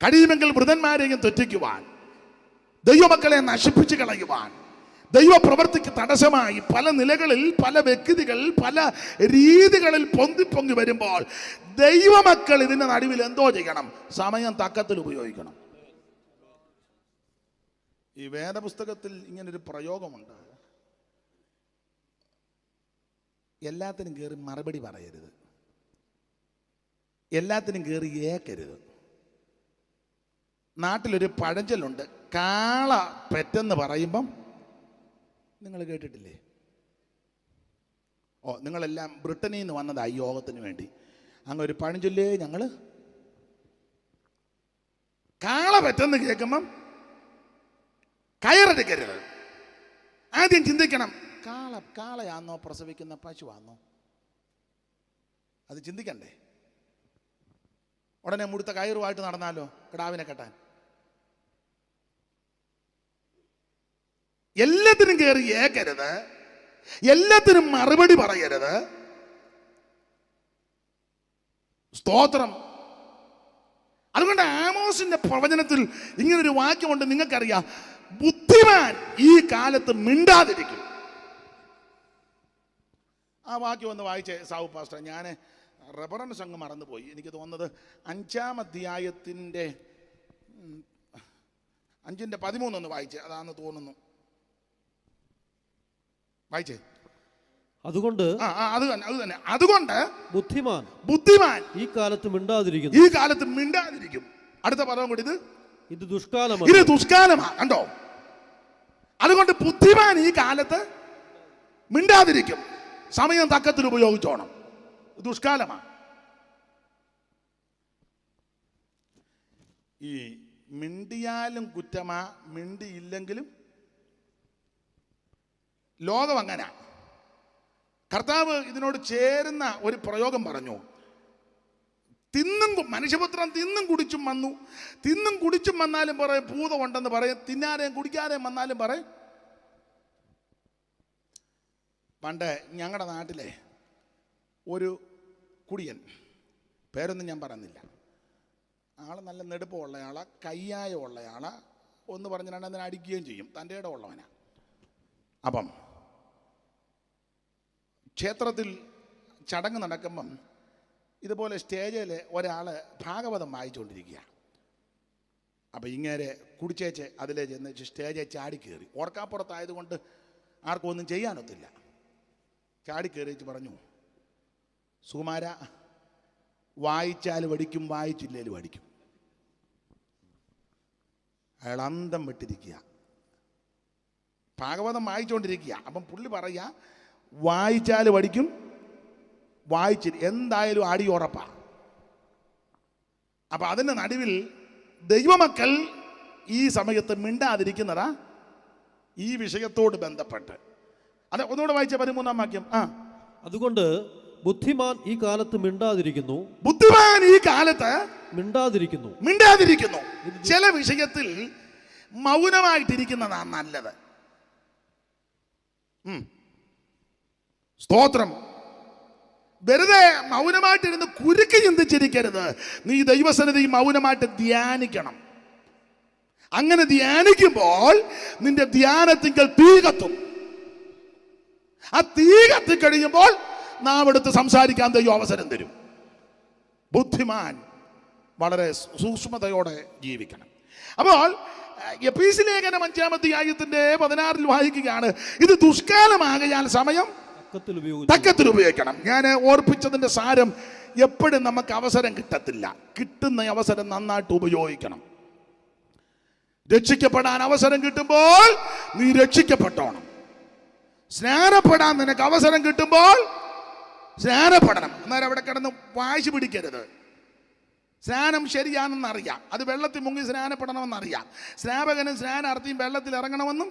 [SPEAKER 2] കഴിയുമെങ്കിൽ വൃതന്മാരെയും തെറ്റിക്കുവാൻ, ദൈവമക്കളെ നശിപ്പിച്ചു കളയുവാൻ, ദൈവപ്രവൃത്തിക്ക് തടസ്സമായി പല നിലകളിൽ പല വ്യക്തികൾ പല രീതികളിൽ പൊന്തി വരുമ്പോൾ ദൈവമക്കൾ ഇതിൻ്റെ നടുവിൽ എന്തോ ചെയ്യണം? സമയം തക്കത്തിൽ ഉപയോഗിക്കണം. ഈ വേദപുസ്തകത്തിൽ ഇങ്ങനൊരു പ്രയോഗമുണ്ട്, എല്ലാത്തിനും കയറി മറുപടി പറയരുത്, എല്ലാത്തിനും കയറി ഏക്കരുത്. നാട്ടിലൊരു പഴഞ്ചൊല്ലുണ്ട്, കാള പെറ്റെന്ന് പറയുമ്പം നിങ്ങൾ കേട്ടിട്ടില്ലേ? നിങ്ങളെല്ലാം ബ്രിട്ടനിൽ നിന്ന് വന്നതായി യോഗത്തിന് വേണ്ടി. അങ്ങ് ഒരു പഴഞ്ചൊല്ലേ, ഞങ്ങൾ കാള പെറ്റെന്ന് കേൾക്കുമ്പം കയറെടുക്കരുത്. ആദ്യം ചിന്തിക്കണം, കാളയാന്നോ പ്രസവിക്കുന്ന പശുവാന്നോ? അത് ചിന്തിക്കണ്ടേ? ഉടനെ മുടുത്ത കയറുമായിട്ട് നടന്നാലോ കിടാവിനെ കെട്ടാൻ? എല്ലാത്തിനും കയറി ഏക്കരുത്, എല്ലാത്തിനും മറുപടി പറയരുത്. സ്തോത്രം. അതുകൊണ്ട് ആമോസിന്റെ പ്രവചനത്തിൽ ഇങ്ങനൊരു വാക്യമുണ്ട്, നിങ്ങൾക്കറിയാം, ബുദ്ധിമാൻ ഈ കാലത്ത് മിണ്ടാതിരിക്കും. ആ വാക്യം ഒന്ന് വായിച്ചേ സാവു പാസ്റ്റർ. ഞാൻ റെഫറൻസ് അങ്ങ് മറന്നുപോയി. എനിക്ക് തോന്നുന്നത് 5-ാം അധ്യായത്തിൻ്റെ 5-13 ഒന്ന് വായിച്ചേ, അതാന്ന് തോന്നുന്നു. വായിച്ചേ.
[SPEAKER 3] അതുകൊണ്ട്
[SPEAKER 2] ബുദ്ധിമാൻ
[SPEAKER 3] ഈ കാലത്ത്
[SPEAKER 2] മിണ്ടാതിരിക്കും. അടുത്ത പദം കൂടി,
[SPEAKER 3] ഇത് ദുഷ്കാലമാണ്.
[SPEAKER 2] കണ്ടോ? അതുകൊണ്ട് ബുദ്ധിമാൻ ഈ കാലത്ത് മിണ്ടാതിരിക്കും, സമയം തക്കത്തിൽ ഉപയോഗിച്ചോണം. ദുഷ്കാലമാണ്. ഈ മിണ്ടിയാലും കുറ്റമാ, മിണ്ടിയില്ലെങ്കിലും ലോകം അങ്ങനെ. കർത്താവ് ഇതിനോട് ചേരുന്ന ഒരു പ്രയോഗം പറഞ്ഞു, മനുഷ്യപുത്രൻ തിന്നും കുടിച്ചും വന്നു. തിന്നും കുടിച്ചും വന്നാലും പറയും ഭൂതമുണ്ടെന്ന് പറയും, തിന്നാരെയും കുടിക്കാതെയും വന്നാലും പറയും. പണ്ട് ഞങ്ങളുടെ നാട്ടിലെ ഒരു കുടിയൻ, പേരൊന്നും ഞാൻ പറയുന്നില്ല, ആൾ നല്ല നെടുപ്പമുള്ള ആളാ, കയ്യായമുള്ള ആളാ, ഒന്ന് പറഞ്ഞിട്ട് അതിനെ അടിക്കുകയും ചെയ്യും, തൻ്റെ ഇടം ഉള്ളവനാ. അപ്പം ക്ഷേത്രത്തിൽ ചടങ്ങ് നടക്കുമ്പം ഇതുപോലെ സ്റ്റേജിൽ ഒരാൾ ഭാഗവതം വായിച്ചുകൊണ്ടിരിക്കുക. അപ്പം ഇങ്ങനെ കുടിച്ചേച്ച് അതിലെ ചെന്ന് സ്റ്റേജിൽ ചാടി കയറി. ഓർക്കാപ്പുറത്തായതുകൊണ്ട് ആർക്കും ഒന്നും ചെയ്യാനൊത്തില്ല. ചാടി കയറിച്ച് പറഞ്ഞു, സുകുമാര, വായിച്ചാൽ പഠിക്കും, വായിച്ചില്ലേലും പഠിക്കും. അയാൾ അന്തം വിട്ടിരിക്കുക, ഭാഗവതം വായിച്ചുകൊണ്ടിരിക്കുക. അപ്പം പുള്ളി പറയുക, വായിച്ചാൽ പഠിക്കും, വായിച്ചില്ല എന്തായാലും അടി ഉറപ്പാ. അപ്പം അതിൻ്റെ നടുവിൽ ദൈവമക്കൾ ഈ സമയത്ത് മിണ്ടാതിരിക്കുന്നതാ ഈ വിഷയത്തോട് ബന്ധപ്പെട്ട്. അത് ഒന്നുകൂടെ വായിച്ച 13-ാം വാക്യം.
[SPEAKER 3] അതുകൊണ്ട് ബുദ്ധിമാൻ ഈ കാലത്ത് മിണ്ടാതിരിക്കുന്നു.
[SPEAKER 2] ബുദ്ധിമാൻ ഈ കാലത്ത് മിണ്ടാതിരിക്കുന്നു. ചില വിഷയത്തിൽ മൗനമായിട്ടിരിക്കുന്നതാണ് നല്ലത്. സ്തോത്രം. വെറുതെ മൗനമായിട്ടിരുന്ന് കുരുക്ക് ചിന്തിച്ചിരിക്കരുത്. നീ ദൈവസന്നിധി മൗനമായിട്ട് ധ്യാനിക്കണം. അങ്ങനെ ധ്യാനിക്കുമ്പോൾ നിന്റെ ധ്യാനത്തിങ്കൽ തീ കത്തും. ആ തീ കത്തി കഴിയുമ്പോൾ നാം എടുത്ത് സംസാരിക്കാൻ ദൈവം അവസരം തരും. ബുദ്ധിമാൻ വളരെ സൂക്ഷ്മതയോടെ ജീവിക്കണം. അപ്പോൾ എഫീസ്യ ലേഖനം 5-ാം അധ്യായത്തിന്റെ 16 വായിക്കുകയാണ്, ഇത് ദുഷ്കാലമാകയാൽ സമയം തക്കത്തിൽ ഉപയോഗിക്കണം. ഞാൻ ഓർപ്പിച്ചതിന്റെ സാരം, എപ്പോഴും നമുക്ക് അവസരം കിട്ടത്തില്ല. കിട്ടുന്ന അവസരം നന്നായിട്ട് ഉപയോഗിക്കണം. രക്ഷിക്കപ്പെടാൻ അവസരം കിട്ടുമ്പോൾ നീ രക്ഷിക്കപ്പെട്ടോണം. സ്നാനപ്പെടാൻ നിനക്ക് അവസരം കിട്ടുമ്പോൾ സ്നാനപ്പെടണം. അന്നേരം അവിടെ കിടന്ന് വാശി പിടിക്കരുത്. സ്നാനം ശരിയാണെന്നറിയാം, അത് വെള്ളത്തിൽ മുങ്ങി സ്നാനപ്പെടണമെന്നറിയാം. സ്നാപകനും സ്നാനാർത്ഥിയും വെള്ളത്തിൽ ഇറങ്ങണമെന്നും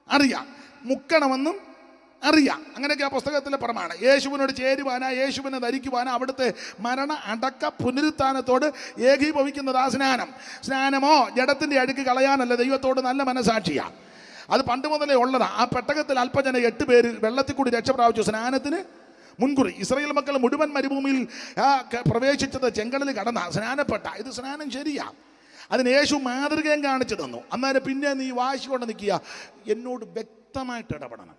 [SPEAKER 2] അറിയാം, മുക്കണമെന്നും അറിയാം. അങ്ങനെയൊക്കെ ആ പുസ്തകത്തിലെ പ്രമാണം. യേശുവിനോട് ചേരുവാനാ, യേശുവിനെ ധരിക്കുവാനാ, അവിടുത്തെ മരണ അടക്ക പുനരുത്ഥാനത്തോട് ഏകീഭവിക്കുന്നതാ സ്നാനം. സ്നാനമോ ജഡത്തിൻ്റെ അഴുക്ക് കളയാനല്ല, ദൈവത്തോട് നല്ല മനസാക്ഷിയാണ്. അത് പണ്ട് മുതലേ ഉള്ളതാണ്. ആ പെട്ടകത്തിൽ അല്പജന 8 പേര് വെള്ളത്തിൽ കൂടി രക്ഷ പ്രാപിച്ചു സ്നാനത്തിന് മുൻകുറി. ഇസ്രായേൽ മക്കൾ മുഴുവൻ മരുഭൂമിയിൽ പ്രവേശിച്ചത് ചെങ്കടൽ കടന്ന സ്നാനപ്പെട്ട. ഇത് സ്നാനം ശരിയാ. അതിന് യേശു മാതൃകയും കാണിച്ചു തന്നു. അന്നേരം പിന്നെ നീ വാശി കൊണ്ട് നിൽക്കുക, എന്നോട് വ്യക്തമായിട്ട് ഇടപെടണം.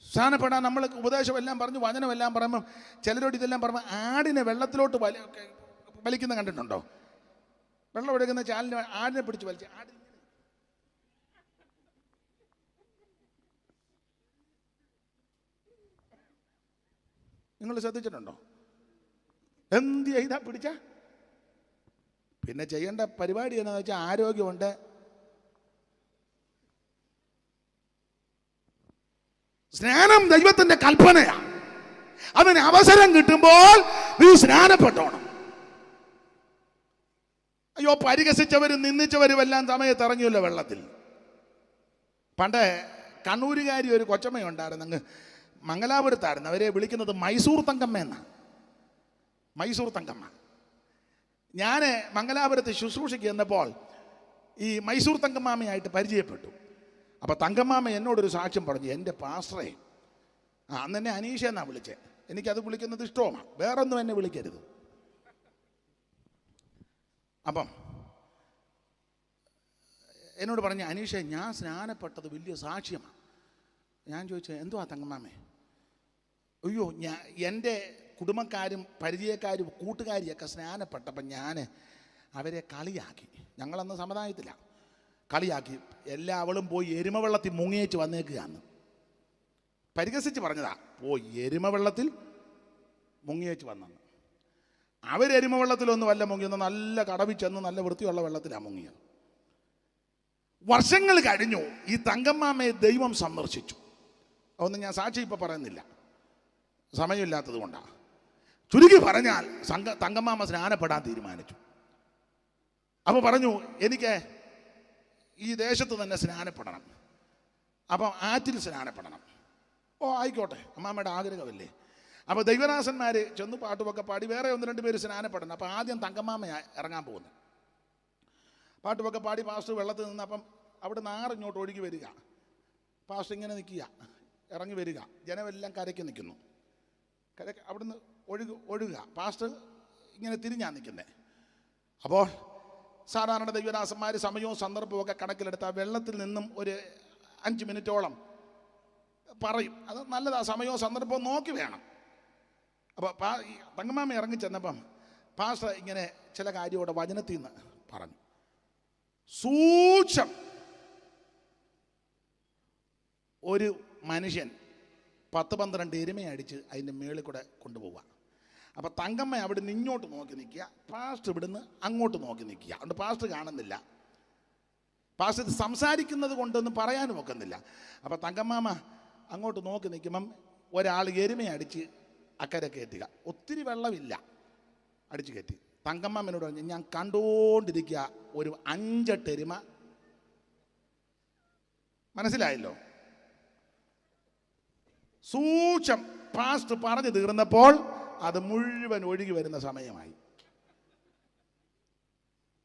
[SPEAKER 2] സ്നാനപ്പെടാൻ നമ്മൾ ഉപദേശമെല്ലാം പറഞ്ഞു, വചനമെല്ലാം പറയുമ്പം ചിലരോട് ഇതെല്ലാം പറയുമ്പോൾ ആടിനെ വെള്ളത്തിലോട്ട് വലിക്കുന്ന കണ്ടിട്ടുണ്ടോ? വെള്ളം ഒഴുകുന്ന ചാലിനെ ആടിനെ പിടിച്ച് വലിച്ച് ആടിന് നിങ്ങൾ ശ്രദ്ധിച്ചിട്ടുണ്ടോ? എന്ത് ചെയ്താ പിടിച്ച? പിന്നെ ചെയ്യേണ്ട പരിപാടി എന്താണെന്ന് വെച്ചാൽ ആരോഗ്യമുണ്ട്, സ്നാനം ദൈവത്തിന്റെ കൽപ്പനയാണ്. അതിന് അവസരം കിട്ടുമ്പോൾ നീ സ്നാനപ്പെട്ടോണം. അയ്യോ, പരിഹസിച്ചവരും നിന്ദിച്ചവരും എല്ലാം സമയത്ത് ഇറങ്ങിയല്ലോ വെള്ളത്തിൽ. പണ്ട് കണ്ണൂരുകാരി ഒരു കൊച്ചമ്മയുണ്ടായിരുന്നു, അങ്ങ് മംഗലാപുരത്തായിരുന്നു. അവരെ വിളിക്കുന്നത് മൈസൂർ തങ്കമ്മ എന്നാണ്. മൈസൂർ തങ്കമ്മ. ഞാൻ മംഗലാപുരത്ത് ശുശ്രൂഷയ്ക്ക് ചെന്നപ്പോൾ ഈ മൈസൂർ തങ്കമ്മാമയായിട്ട് പരിചയപ്പെട്ടു. അപ്പോൾ തങ്കമ്മാമ എന്നോടൊരു സാക്ഷ്യം പറഞ്ഞു. എൻ്റെ പാസ്റ്ററെ, അന്ന് എന്നെ അനീഷ എന്നാണ് വിളിച്ചത്. എനിക്കത് വിളിക്കുന്നത് ഇഷ്ടവുമാണ്, വേറൊന്നും എന്നെ വിളിക്കരുത്. അപ്പം എന്നോട് പറഞ്ഞു, അനീഷ, ഞാൻ സ്നാനപ്പെട്ടത് വലിയ സാക്ഷ്യമാണ്. ഞാൻ ചോദിച്ചു, എന്തുവാ തങ്കമ്മാമേ? അയ്യോ, എൻ്റെ കുടുംബക്കാരും പരിചയക്കാരും കൂട്ടുകാരിയൊക്കെ സ്നാനപ്പെട്ടപ്പം ഞാൻ അവരെ കളിയാക്കി. ഞങ്ങളന്ന് സമുദായത്തിലാണ്. കളിയാക്കി. അവളും പോയി എരുമവെള്ളത്തിൽ മുങ്ങിയേച്ച് വന്നേക്കുകയാണ്. പരിഹസിച്ച് പറഞ്ഞതാ, പോയി എരുമവെള്ളത്തിൽ മുങ്ങിയേച്ച് വന്നെന്ന്. അവരെരുമവെള്ളത്തിലൊന്നും വല്ല മുങ്ങിയെന്ന്, നല്ല കടവിൽ ചെന്ന് നല്ല വൃത്തിയുള്ള വെള്ളത്തിലാണ് മുങ്ങിയത്. വർഷങ്ങൾ കഴിഞ്ഞു. ഈ തങ്കമ്മാമയെ ദൈവം സന്ദർശിച്ചു. അതൊന്നും ഞാൻ സാക്ഷി ഇപ്പം പറയുന്നില്ല, സമയമില്ലാത്തത് കൊണ്ടാണ്. ചുരുക്കി പറഞ്ഞാൽ തങ്കമ്മാമ സ്നാനപ്പെടാൻ തീരുമാനിച്ചു. അപ്പോൾ പറഞ്ഞു, എനിക്ക് ഈ ദേശത്ത് തന്നെ സ്നാനപ്പെടണം, അപ്പം ആറ്റിൽ സ്നാനപ്പെടണം. ഓ ആയിക്കോട്ടെ, അമ്മാമ്മയുടെ ആഗ്രഹമല്ലേ. അപ്പോൾ ദൈവദാസന്മാർ ചെന്ന് പാട്ടുമൊക്കെ പാടി വേറെ 1-2 പേര് സ്നാനപ്പെടണം. അപ്പോൾ ആദ്യം തങ്കമ്മാമ ഇറങ്ങാൻ പോകുന്നു. പാട്ടുമൊക്കെ പാടി പാസ്റ്റർ വെള്ളത്തിൽ നിന്ന്, അപ്പം അവിടെ നാറ് ഇങ്ങോട്ട് ഒഴുകി വരിക. പാസ്റ്റർ ഇങ്ങനെ നിൽക്കുക, ഇറങ്ങി വരിക, ജനമെല്ലാം കരയ്ക്ക് നിൽക്കുന്നു. അവിടുന്ന് ഒഴുകുക, പാസ്റ്റർ ഇങ്ങനെ തിരിഞ്ഞാണ് നിൽക്കുന്നത്. അപ്പോൾ സാധാരണ ദൈവദാസന്മാർ സമയവും സന്ദർഭവും ഒക്കെ കണക്കിലെടുത്ത് ആ വെള്ളത്തിൽ നിന്നും ഒരു 5 മിനിറ്റോളം പറയും. അത് നല്ലതാണ്, സമയവും സന്ദർഭവും നോക്കി വേണം. അപ്പോൾ തങ്കമ്മാമ ഇറങ്ങി ചെന്നപ്പം പാസ്റ്റർ ഇങ്ങനെ ചില കാര്യങ്ങളുടെ വചനത്തിൽ നിന്ന് പറഞ്ഞു. സൂക്ഷം ഒരു മനുഷ്യൻ 10-12 എരുമയെ അടിച്ച് അതിൻ്റെ മേളിൽ കൂടെ കൊണ്ടുപോവുക. അപ്പം തങ്കമ്മ അവിടുന്ന് ഇങ്ങോട്ട് നോക്കി നിൽക്കുക, പാസ്റ്റർ ഇവിടുന്ന് അങ്ങോട്ട് നോക്കി നിൽക്കുക. അതുകൊണ്ട് പാസ്റ്റർ കാണുന്നില്ല, പാസ്റ്റർ ഇത് സംസാരിക്കുന്നത് കൊണ്ടൊന്നും പറയാനും ഒക്കുന്നില്ല. അപ്പം തങ്കമ്മാമ അങ്ങോട്ട് നോക്കി നിൽക്കുമ്പം ഒരാൾ എരുമയടിച്ച് അക്കരെ കയറ്റുക. ഒത്തിരി വെള്ളമില്ല, അടിച്ച് കയറ്റി. തങ്കമ്മനോട് പറഞ്ഞു, ഞാൻ കണ്ടുകൊണ്ടിരിക്കുക ഒരു 5-8 എരുമ. മനസ്സിലായല്ലോ? സൂക്ഷം പാസ്റ്റർ പറഞ്ഞു തീർന്നപ്പോൾ അത് മുഴുവൻ ഒഴുകി വരുന്ന സമയമായി.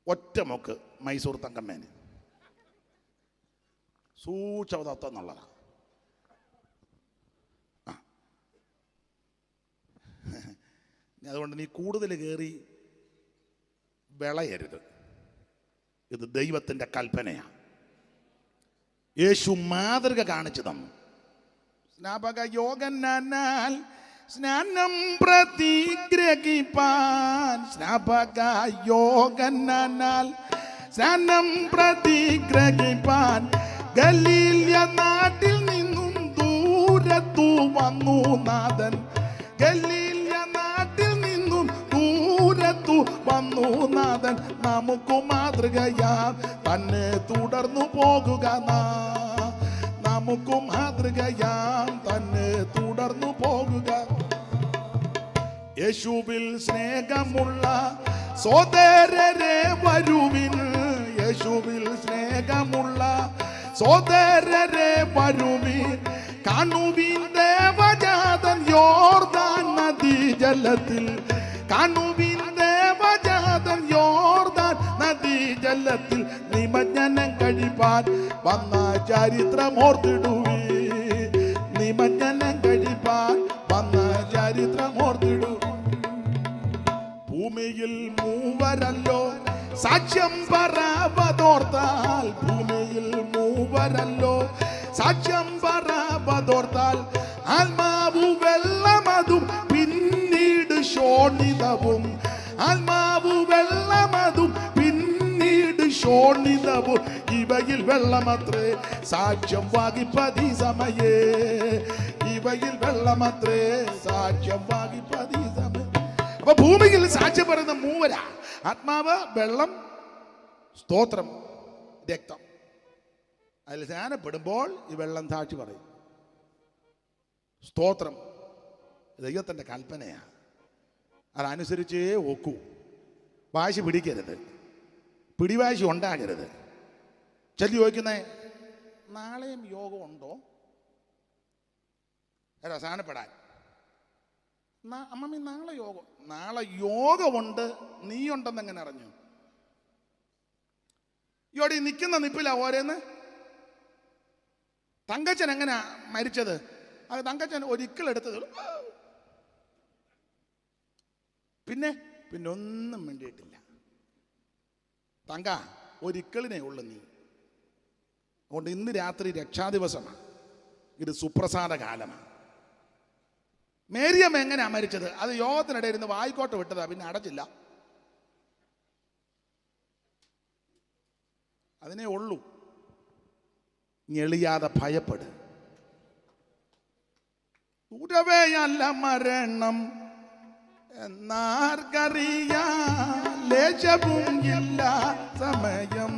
[SPEAKER 2] ഒറ്റമൊക്ക് മൈസൂർ തങ്കമ്മേന് സൂക്ഷവതത്വം എന്നുള്ളതാണ്. അതുകൊണ്ട് നീ കൂടുതൽ കയറി വിളയരുത്. ഇത് ദൈവത്തിൻ്റെ കൽപ്പനയാണ്. യേശു മാതൃക കാണിച്ചു തന്നു. സ്നാപക യോഗനാൽ സ്നാനം പ്രതിഗ്രഹിപ്പാൻ, സ്നാപക യോഗനാൽ സ്നാനം പ്രതിഗ്രഹിപ്പാൻ ഗലീല നാട്ടിൽ നിന്നും ദൂരത്തു വന്നു നാഥൻ. ഗലീല നാട്ടിൽ നിന്നും ദൂരത്തു വന്നു നാഥൻ. നമുക്ക് മാതൃകയാം തന്നെ തുടർന്നു പോകുക. നമുക്ക് മാതൃകയാം തന്നെ തുടർന്നു പോകുക. യേശുവിൽ സ്നേഹമുള്ള സോദരരെ വരുവിൻ, യേശുവിൽ സ്നേഹമുള്ള സോദരരെ വരുവിൻ. കാണുവിൻ ദേവജാതൻ യോർദാൻ നദീ ജലത്തിൽ, കാണുവിൻ ദേവജാതൻ യോർദാൻ നദീ ജലത്തിൽ. നിമജ്ജനം കഴിപ്പാൻ വന്ന ചരിത്രമോർത്തിടുവി, നിമജ്ജനം കഴിപ്പാൻ വന്ന ചരിത്രമോർത്തിടു. ഭൂമിയിൽ മൂവരല്ലോ സാക്ഷ്യം പറവതോർത്താൽ, ഭൂമിയിൽ മൂവരല്ലോ സാക്ഷ്യം പറവതോർത്താൽ. ആത്മാവു വെള്ളമതും പിന്നീട് ശോണിതവും, ആത്മാവു വെള്ളമതും പിന്നീട് ശോണിതവും. ഇവയിൽ വെള്ളമത്രേ സാക്ഷ്യം വാങ്ങിപ്പതി സമയേ, ഇവയിൽ വെള്ളമത്രേ സാക്ഷ്യം വാങ്ങിപ്പതി സമയം. അപ്പൊ ഭൂമിയിൽ സാക്ഷ്യം പറയുന്ന മൂവരാ: ആത്മാവ്, വെള്ളം, സ്തോത്രം, രക്തം. അതിൽ സ്നാനപ്പെടുമ്പോൾ ഈ വെള്ളം സാക്ഷി പറയും. സ്തോത്രം ദൈവത്തിൻ്റെ കൽപ്പനയാണ്, അതനുസരിച്ചേ ഒക്കൂ. വാശി പിടിക്കരുത്, പിടിവാശി ഉണ്ടാകരുത്. ചെല്ലി ചോദിക്കുന്നേ, നാളെയും യോഗം ഉണ്ടോ? ഏതാ സ്നാനപ്പെടാൻ? അമ്മമ്മി നാളെ യോഗം. നാളെ യോഗമുണ്ട്, നീ ഉണ്ടെന്ന് എങ്ങനെ അറിഞ്ഞു? ഇവിടെ നിൽക്കുന്ന നിപ്പില്ല ഓരോന്ന്. തങ്കച്ചൻ എങ്ങനെയാ മരിച്ചത്? അത് തങ്കച്ചൻ ഒരിക്കലെടുത്തത്, പിന്നെ ഒന്നും വേണ്ടിയിട്ടില്ല. തങ്ക ഒരിക്കലിനെ ഉള്ളു നീ. അതുകൊണ്ട് ഇന്ന് രാത്രി രക്ഷാദിവസമാണ്, ഇത് സുപ്രസാദ കാലമാണ്. മേരിയമ്മ എങ്ങനെയാ മരിച്ചത്? അത് യോഗത്തിനിടെ ഇരുന്ന് വായിക്കോട്ട് വിട്ടതാ, പിന്നെ അടച്ചില്ല. അതിനെ ഉള്ളൂ. ഞെളിയാതെ ഭയപ്പെട്. ദൂരവേയല്ല മരണം എന്നാർക്കറിയാം, ലേശവും ഇല്ല സമയം.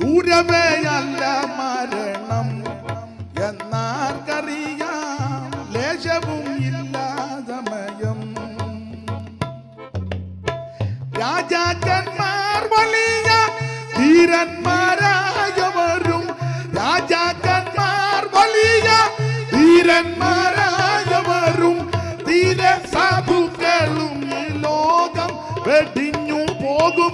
[SPEAKER 2] ദൂരവേയല്ല മരണം എന്നാർക്കറിയാം, ലേശവും ഇല്ല സമയം. രാജാക്കന്മാർ വലിയ ധീരന്മാരായവരും, രാജാക്കന്മാർ വലിയ ധീരന്മാരായവരും, ധീര സാധുക്കളും ഈ ലോകം വെടിഞ്ഞു പോകും.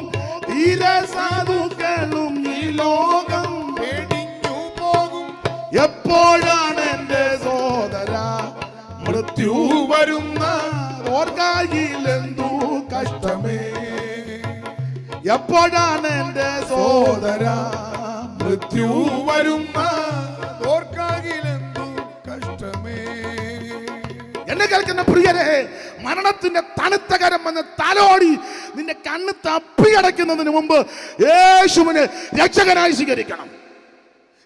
[SPEAKER 2] ധീര സാധുക്കളും ഈ ലോകം വെടിഞ്ഞു പോകും. എപ്പോഴാണ് എന്റെ സോദര മൃത്യു വരുന്ന ഓർക്കായിലെന്തു കഷ്ടമേ? എപ്പോഴാണ് എന്റെ സോദര മൃത്യു വരുന്ന ഓർക്കായിലെന്തു കഷ്ടമേ? എന്നെ കേൾക്കുന്ന പ്രിയരെ, മരണത്തിന്റെ തണുത്ത കരം വന്ന് തലോടി നിന്റെ കണ്ണ് തപ്പിയടയ്ക്കുന്നതിന് മുമ്പ് യേശുവിനെ രക്ഷകനായി സ്വീകരിക്കണം.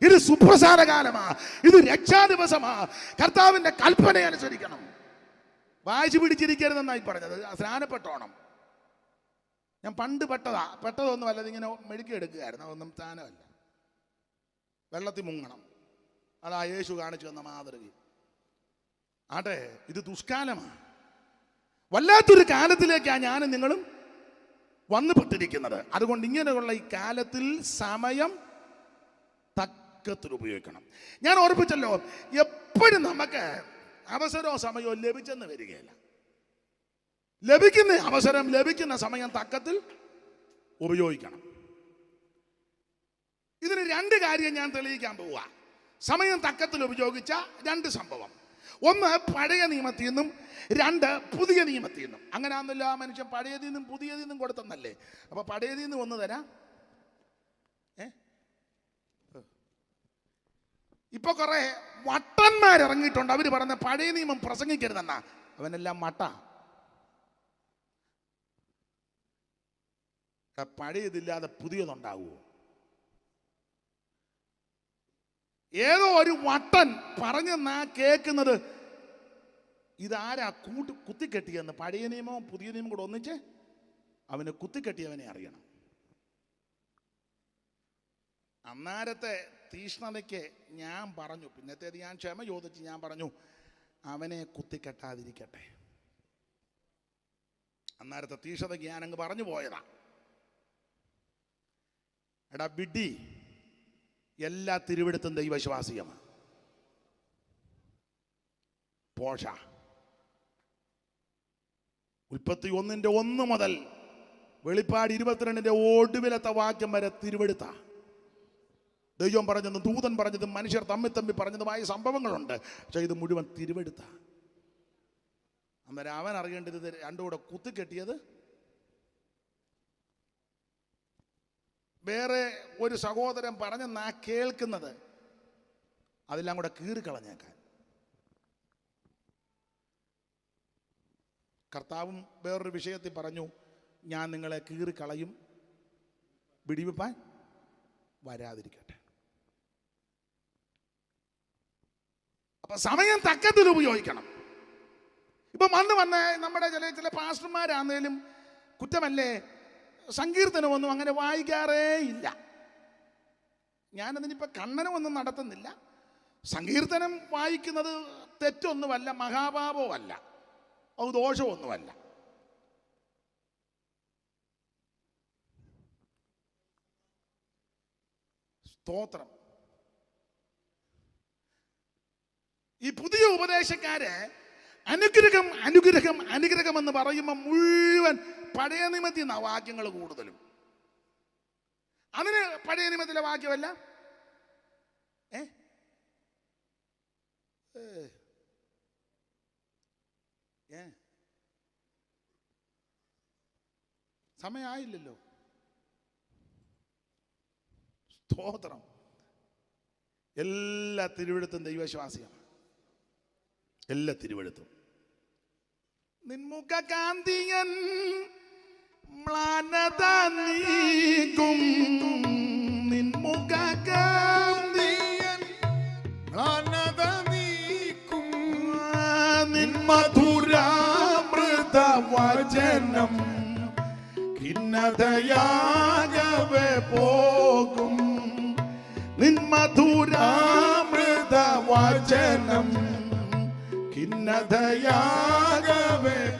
[SPEAKER 2] ഇത് സുപ്രസാദ കാലമാ, ഇത് രക്ഷാദിവസമാ. കർത്താവിന്റെ കൽപ്പന അനുസരിക്കണം. വാശി പിടിച്ചിരിക്കരുതെന്നായി പറഞ്ഞത്. സ്നാനപ്പെട്ടോണം. ഞാൻ പണ്ട് പെട്ടതൊന്നുമല്ല, ഇതിങ്ങനെ മെഴുക്കി എടുക്കുകയായിരുന്നു. അതൊന്നും സ്ഥാനമല്ല. വെള്ളത്തിൽ മുങ്ങണം, അതാ യേശു കാണിച്ചു തന്ന മാതൃക. ആട്ടെ, ഇത് ദുഷ്കാലമാണ്. വല്ലാത്തൊരു കാലത്തിലേക്കാണ് ഞാനും നിങ്ങളും വന്നുപെട്ടിരിക്കുന്നത്. അതുകൊണ്ട് ഇങ്ങനെയുള്ള ഈ കാലത്തിൽ സമയം തക്കത്തിൽ ഉപയോഗിക്കണം. ഞാൻ ഓർപ്പിച്ചല്ലോ, എപ്പോഴും നമുക്ക് അവസരവും സമയവും ലഭിച്ചെന്ന് വരികയില്ല. ലഭിക്കുന്ന അവസരം, ലഭിക്കുന്ന സമയം തക്കത്തിൽ ഉപയോഗിക്കണം. ഇതിന് രണ്ട് കാര്യം ഞാൻ തെളിയിക്കാൻ പോവുക. സമയം തക്കത്തിൽ ഉപയോഗിച്ച രണ്ട് സംഭവം. ഒന്ന് പഴയ നിയമത്തിൽ നിന്നും, രണ്ട് പുതിയ നിയമത്തിൽ നിന്നും. അങ്ങനെയാണെന്നില്ല, മനുഷ്യൻ പഴയതിൽ നിന്നും പുതിയതിൽ നിന്നും കൊടുത്തെന്നല്ലേ. അപ്പൊ പഴയതിൽ നിന്ന് ഒന്ന് തരാം. ഇപ്പൊ കുറെ വട്ടന്മാരിറങ്ങിയിട്ടുണ്ട്. അവര് പറഞ്ഞ പഴയ നിയമം പ്രസംഗിക്കരുതെന്നാ. അവനെല്ലാം മട്ട. പഴയതില്ലാതെ പുതിയതുണ്ടാവുമോ? ഏതോ ഒരു വട്ടൻ പറഞ്ഞെന്നാ കേൾക്കുന്നത്. ഇതാരാ കുത്തിക്കെട്ടിയെന്ന്? പഴയ നിയമവും പുതിയ നിയമവും കൂടെ ഒന്നിച്ച് അവന് കുത്തിക്കെട്ടിയവനെ അറിയണം. അന്നേരത്തെ തീഷ്ണതയ്ക്ക് ഞാൻ പറഞ്ഞു, പിന്നത്തേത് ഞാൻ ക്ഷമ ചോദിച്ച് ഞാൻ പറഞ്ഞു, അവനെ കുത്തിക്കെട്ടാതിരിക്കട്ടെ. അന്നേരത്തെ തീഷ്ണതയ്ക്ക് ഞാൻ അങ്ങ് പറഞ്ഞു പോയതാ. എടാ വിഡ്ഢി, എല്ലാ തിരുവെടുത്തും ദൈവവിശ്വാസിയമാണ്. പോഷ 31:1 മുതൽ വെളിപ്പാട് 22 ഒടുവിലത്തെ വാക്യം വരെ തിരുവെടുത്ത. ദൈവം പറഞ്ഞതും ദൂതൻ പറഞ്ഞതും മനുഷ്യർ തമ്മി പറഞ്ഞതുമായ സംഭവങ്ങളുണ്ട്. പക്ഷെ ഇത് മുഴുവൻ തിരുവെടുത്ത. അന്നേരം അവൻ അറിയേണ്ടത് ഇത് രണ്ടും കൂടെ കുത്തിക്കെട്ടിയത് വേറെ ഒരു സഹോദരൻ പറഞ്ഞെന്നാ കേൾക്കുന്നത്. അതെല്ലാം കൂടെ കീറിക്കളഞ്ഞേക്കാൻ. കർത്താവും വേറൊരു വിഷയത്തിൽ പറഞ്ഞു, ഞാൻ നിങ്ങളെ കീറിക്കളയും, പിടിവെപ്പാൻ വരാതിരിക്കട്ടെ. അപ്പൊ സമയം തക്കത്തിൽ ഉപയോഗിക്കണം. ഇപ്പൊ വന്ന് നമ്മുടെ ചില പാസ്റ്റർമാരാന്നേലും കുറ്റമല്ലേ, സങ്കീർത്തനമൊന്നും അങ്ങനെ വായിക്കാറേ ഇല്ല. ഞാനതിനിപ്പോൾ ഖണ്ഡനമൊന്നും നടത്തുന്നില്ല. സങ്കീർത്തനം വായിക്കുന്നത് തെറ്റൊന്നുമല്ല, മഹാപാപവുമല്ല, അത് ദോഷമൊന്നുമല്ല. സ്തോത്രം. ഈ പുതിയ ഉപദേശക്കാര് അനുഗ്രഹം അനുഗ്രഹം അനുഗ്രഹം എന്ന് പറയുമ്പോൾ മുഴുവൻ പഴയ നിയമത്തിൽ നിന്നാ വാക്യങ്ങൾ കൂടുതലും. അതിന് പഴയ നിയമത്തിലെ വാക്യമല്ല. സമയമായില്ലല്ലോ. സ്തോത്രം. എല്ലാ തിരുവെടുത്തും ദൈവവിശ്വാസിയാണ്. എല്ലാ തിരുവെടുത്തും. നിൻമുഖ കാന്തിയൻ മ്ലാനത നീക്കും, നിൻമുഖ കാന്തിയൻ
[SPEAKER 4] മ്ലാനത നീക്കും,
[SPEAKER 2] നിൻ മധുരാമൃത വചനം ഖിന്നതയാകവെ പോകും. നിൻ മധുരാമൃത വചനം ഖിന്നതയാകവെ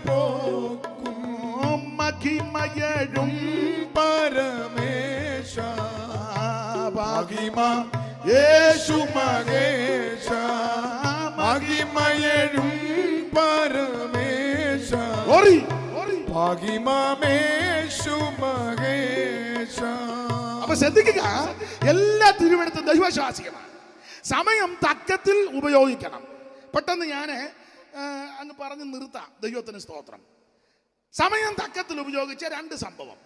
[SPEAKER 2] പോകും. മഹിമയഴും
[SPEAKER 4] പരമേശ മഹിമ യേശു മഹേശ, മഹിമയഴും പരമേശ മഹിമേശു മഹേശ.
[SPEAKER 2] അപ്പൊ ശ്രദ്ധിക്കുക, എല്ലാ തിരുവെടുത്തും ദൈവവിശ്വാസികളാണ്. സമയം തക്കത്തിൽ ഉപയോഗിക്കണം. പെട്ടെന്ന് ഞാൻ അങ്ങ് പറഞ്ഞ് നിർത്താം. ദൈവത്തിന് സ്തോത്രം. സമയം തക്കത്തിൽ ഉപയോഗിച്ച രണ്ട് സംഭവം.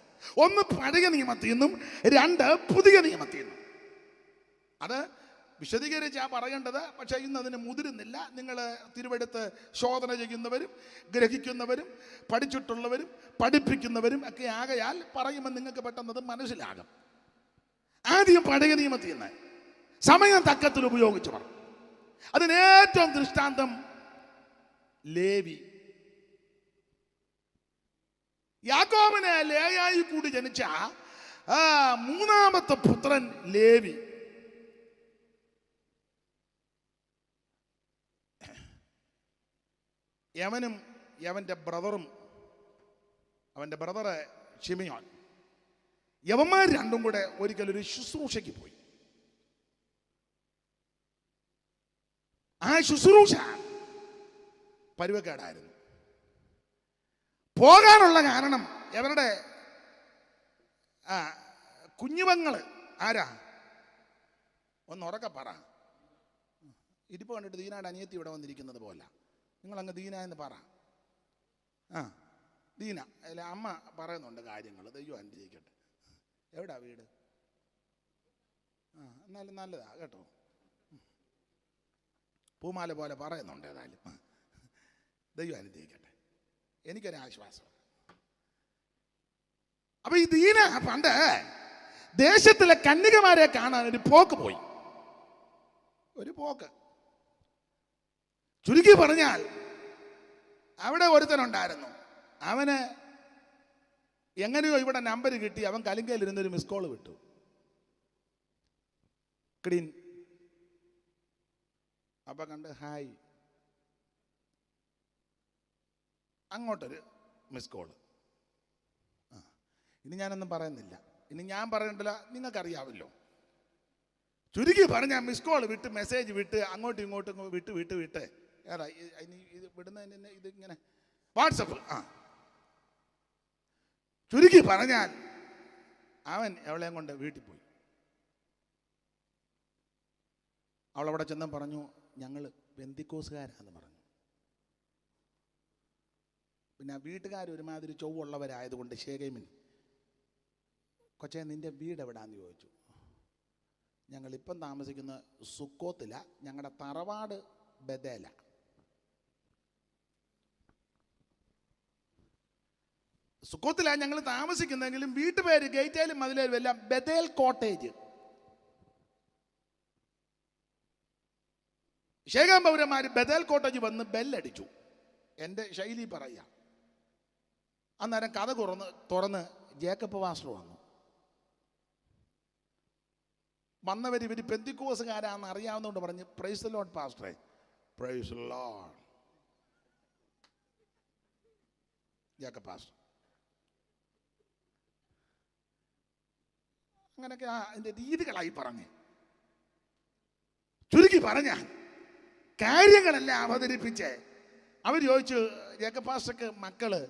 [SPEAKER 2] ഒന്ന് പഴയ നിയമത്തിൽ നിന്നും, രണ്ട് പുതിയ നിയമത്തിൽ നിന്നും. അത് വിശദീകരിച്ചാ പറയേണ്ടത്, പക്ഷേ ഇന്ന് അതിന് മുതിരുന്നില്ല. നിങ്ങൾ തിരുവെടുത്ത് ശോധന ചെയ്യുന്നവരും ഗ്രഹിക്കുന്നവരും പഠിച്ചിട്ടുള്ളവരും പഠിപ്പിക്കുന്നവരും ഒക്കെ ആകയാൽ പറയുമ്പോൾ നിങ്ങൾക്ക് പെട്ടെന്നത് മനസ്സിലാകും. ആദ്യം പഴയ നിയമത്തിൽ നിന്ന് സമയം തക്കത്തിൽ ഉപയോഗിച്ചവർ. അതിനേറ്റവും ദൃഷ്ടാന്തം ലേവി. യാക്കോബിന് ലേയായി കൂടി ജനിച്ച മൂന്നാമത്തെ പുത്രൻ ലേവി. യവനും യവന്റെ ബ്രദറും, അവന്റെ ബ്രദറ് ശിമിയോൻ, യവന്മാർ രണ്ടും കൂടെ ഒരിക്കലൊരു ശുശ്രൂഷയ്ക്ക് പോയി. ആ ശുശ്രൂഷ പരുവക്കേടായിരുന്നു. പോകാനുള്ള കാരണം അവരുടെ കുഞ്ഞുമങ്ങള് ആരാ? ഒന്ന് ഉറക്കെ പറ. ഇരിപ്പ് കണ്ടിട്ട് ദീനയുടെ അനിയത്തി ഇവിടെ വന്നിരിക്കുന്നത് പോലെ നിങ്ങളങ്ങ് ദീന എന്ന് പറ. ദീന അല്ല, അമ്മ പറയുന്നുണ്ട് കാര്യങ്ങൾ. ദൈവം അനുഗ്രഹിക്കട്ടെ. എവിടാ വീട്? എന്നാലും നല്ലതാ കേട്ടോ. പൂമാല പോലെ പറയുന്നുണ്ട്. ഏതായാലും ദൈവം അനുഗ്രഹിക്കട്ടെ. എനിക്കൊരാശ്വാസം. അപ്പൊ ഈ ദീന പണ്ട് ദേശത്തിലെ കന്യകമാരെ കാണാൻ ഒരു പോക്ക് പോയി. ഒരു പോക്ക്, ചുരുക്കി പറഞ്ഞാൽ അവിടെ ഒരുത്തനുണ്ടായിരുന്നു. അവന് എങ്ങനെയോ ഇവിടെ നമ്പർ കിട്ടി. അവൻ കലിങ്കയിലിരുന്നൊരു മിസ് കോൾ വിട്ടു. ക്ലീൻ. അപ്പൊ കണ്ട് ഹായ്, അങ്ങോട്ടൊരു മിസ് കോള്. ഇനി ഞാനൊന്നും പറയുന്നില്ല. ഇനി ഞാൻ പറയണ്ടല്ല, നിങ്ങൾക്കറിയാമല്ലോ. ചുരുക്കി പറഞ്ഞാൽ മിസ് കോൾ വിട്ട്, മെസ്സേജ് വിട്ട്, അങ്ങോട്ടും ഇങ്ങോട്ടും വിട്ട് ഏതാ ഇനി ഇത് വിടുന്നതിന് ഇത് ഇങ്ങനെ വാട്സപ്പ്. ചുരുക്കി പറഞ്ഞാൽ അവൻ അവളെയും കൊണ്ട് വീട്ടിൽ പോയി. അവളവിടെ ചെന്ന് പറഞ്ഞു, ഞങ്ങൾ പെന്തിക്കോസുകാരാന്ന് പറഞ്ഞു. പിന്നെ വീട്ടുകാർ ഒരുമാതിരി ചൊവ്വുള്ളവരായതുകൊണ്ട് ശേഖേമിൻ, കൊച്ചേ നിന്റെ വീട് എവിടാന്ന് ചോദിച്ചു. ഞങ്ങളിപ്പം താമസിക്കുന്ന സുക്കോത്തില, ഞങ്ങളുടെ തറവാട് ബദേല. സുക്കോത്തില ഞങ്ങൾ താമസിക്കുന്നെങ്കിലും വീട്ടുപേര് ഗേറ്റേലും മതിലേലും എല്ലാം ബദേൽ കോട്ടേജ്. ശേഖാം പൗരന്മാർ ബദേൽ കോട്ടേജ് വന്ന് ബെല്ലടിച്ചു. എൻ്റെ ശൈലി പറയുക. അന്നേരം കഥ തുറന്ന് ജേക്കബ് പാസ്റ്റർ വന്നു. വന്നവർ ഇവർ പെന്തിക്കോസുകാരാണെന്ന് അറിയാവുന്നതുകൊണ്ട് പറഞ്ഞ്, പ്രൈസ് ദി ലോർഡ് പാസ്റ്ററെ. Praise the Lord. Jacob pastor അങ്ങനെയൊക്കെ അതിൻ്റെ രീതികളായി പറഞ്ഞ്. ചുരുക്കി പറഞ്ഞ കാര്യങ്ങളെല്ലാം അവതരിപ്പിച്ച് അവർ ചോദിച്ചു, ജേക്കബ് പാസ്റ്റർക്ക് മക്കള്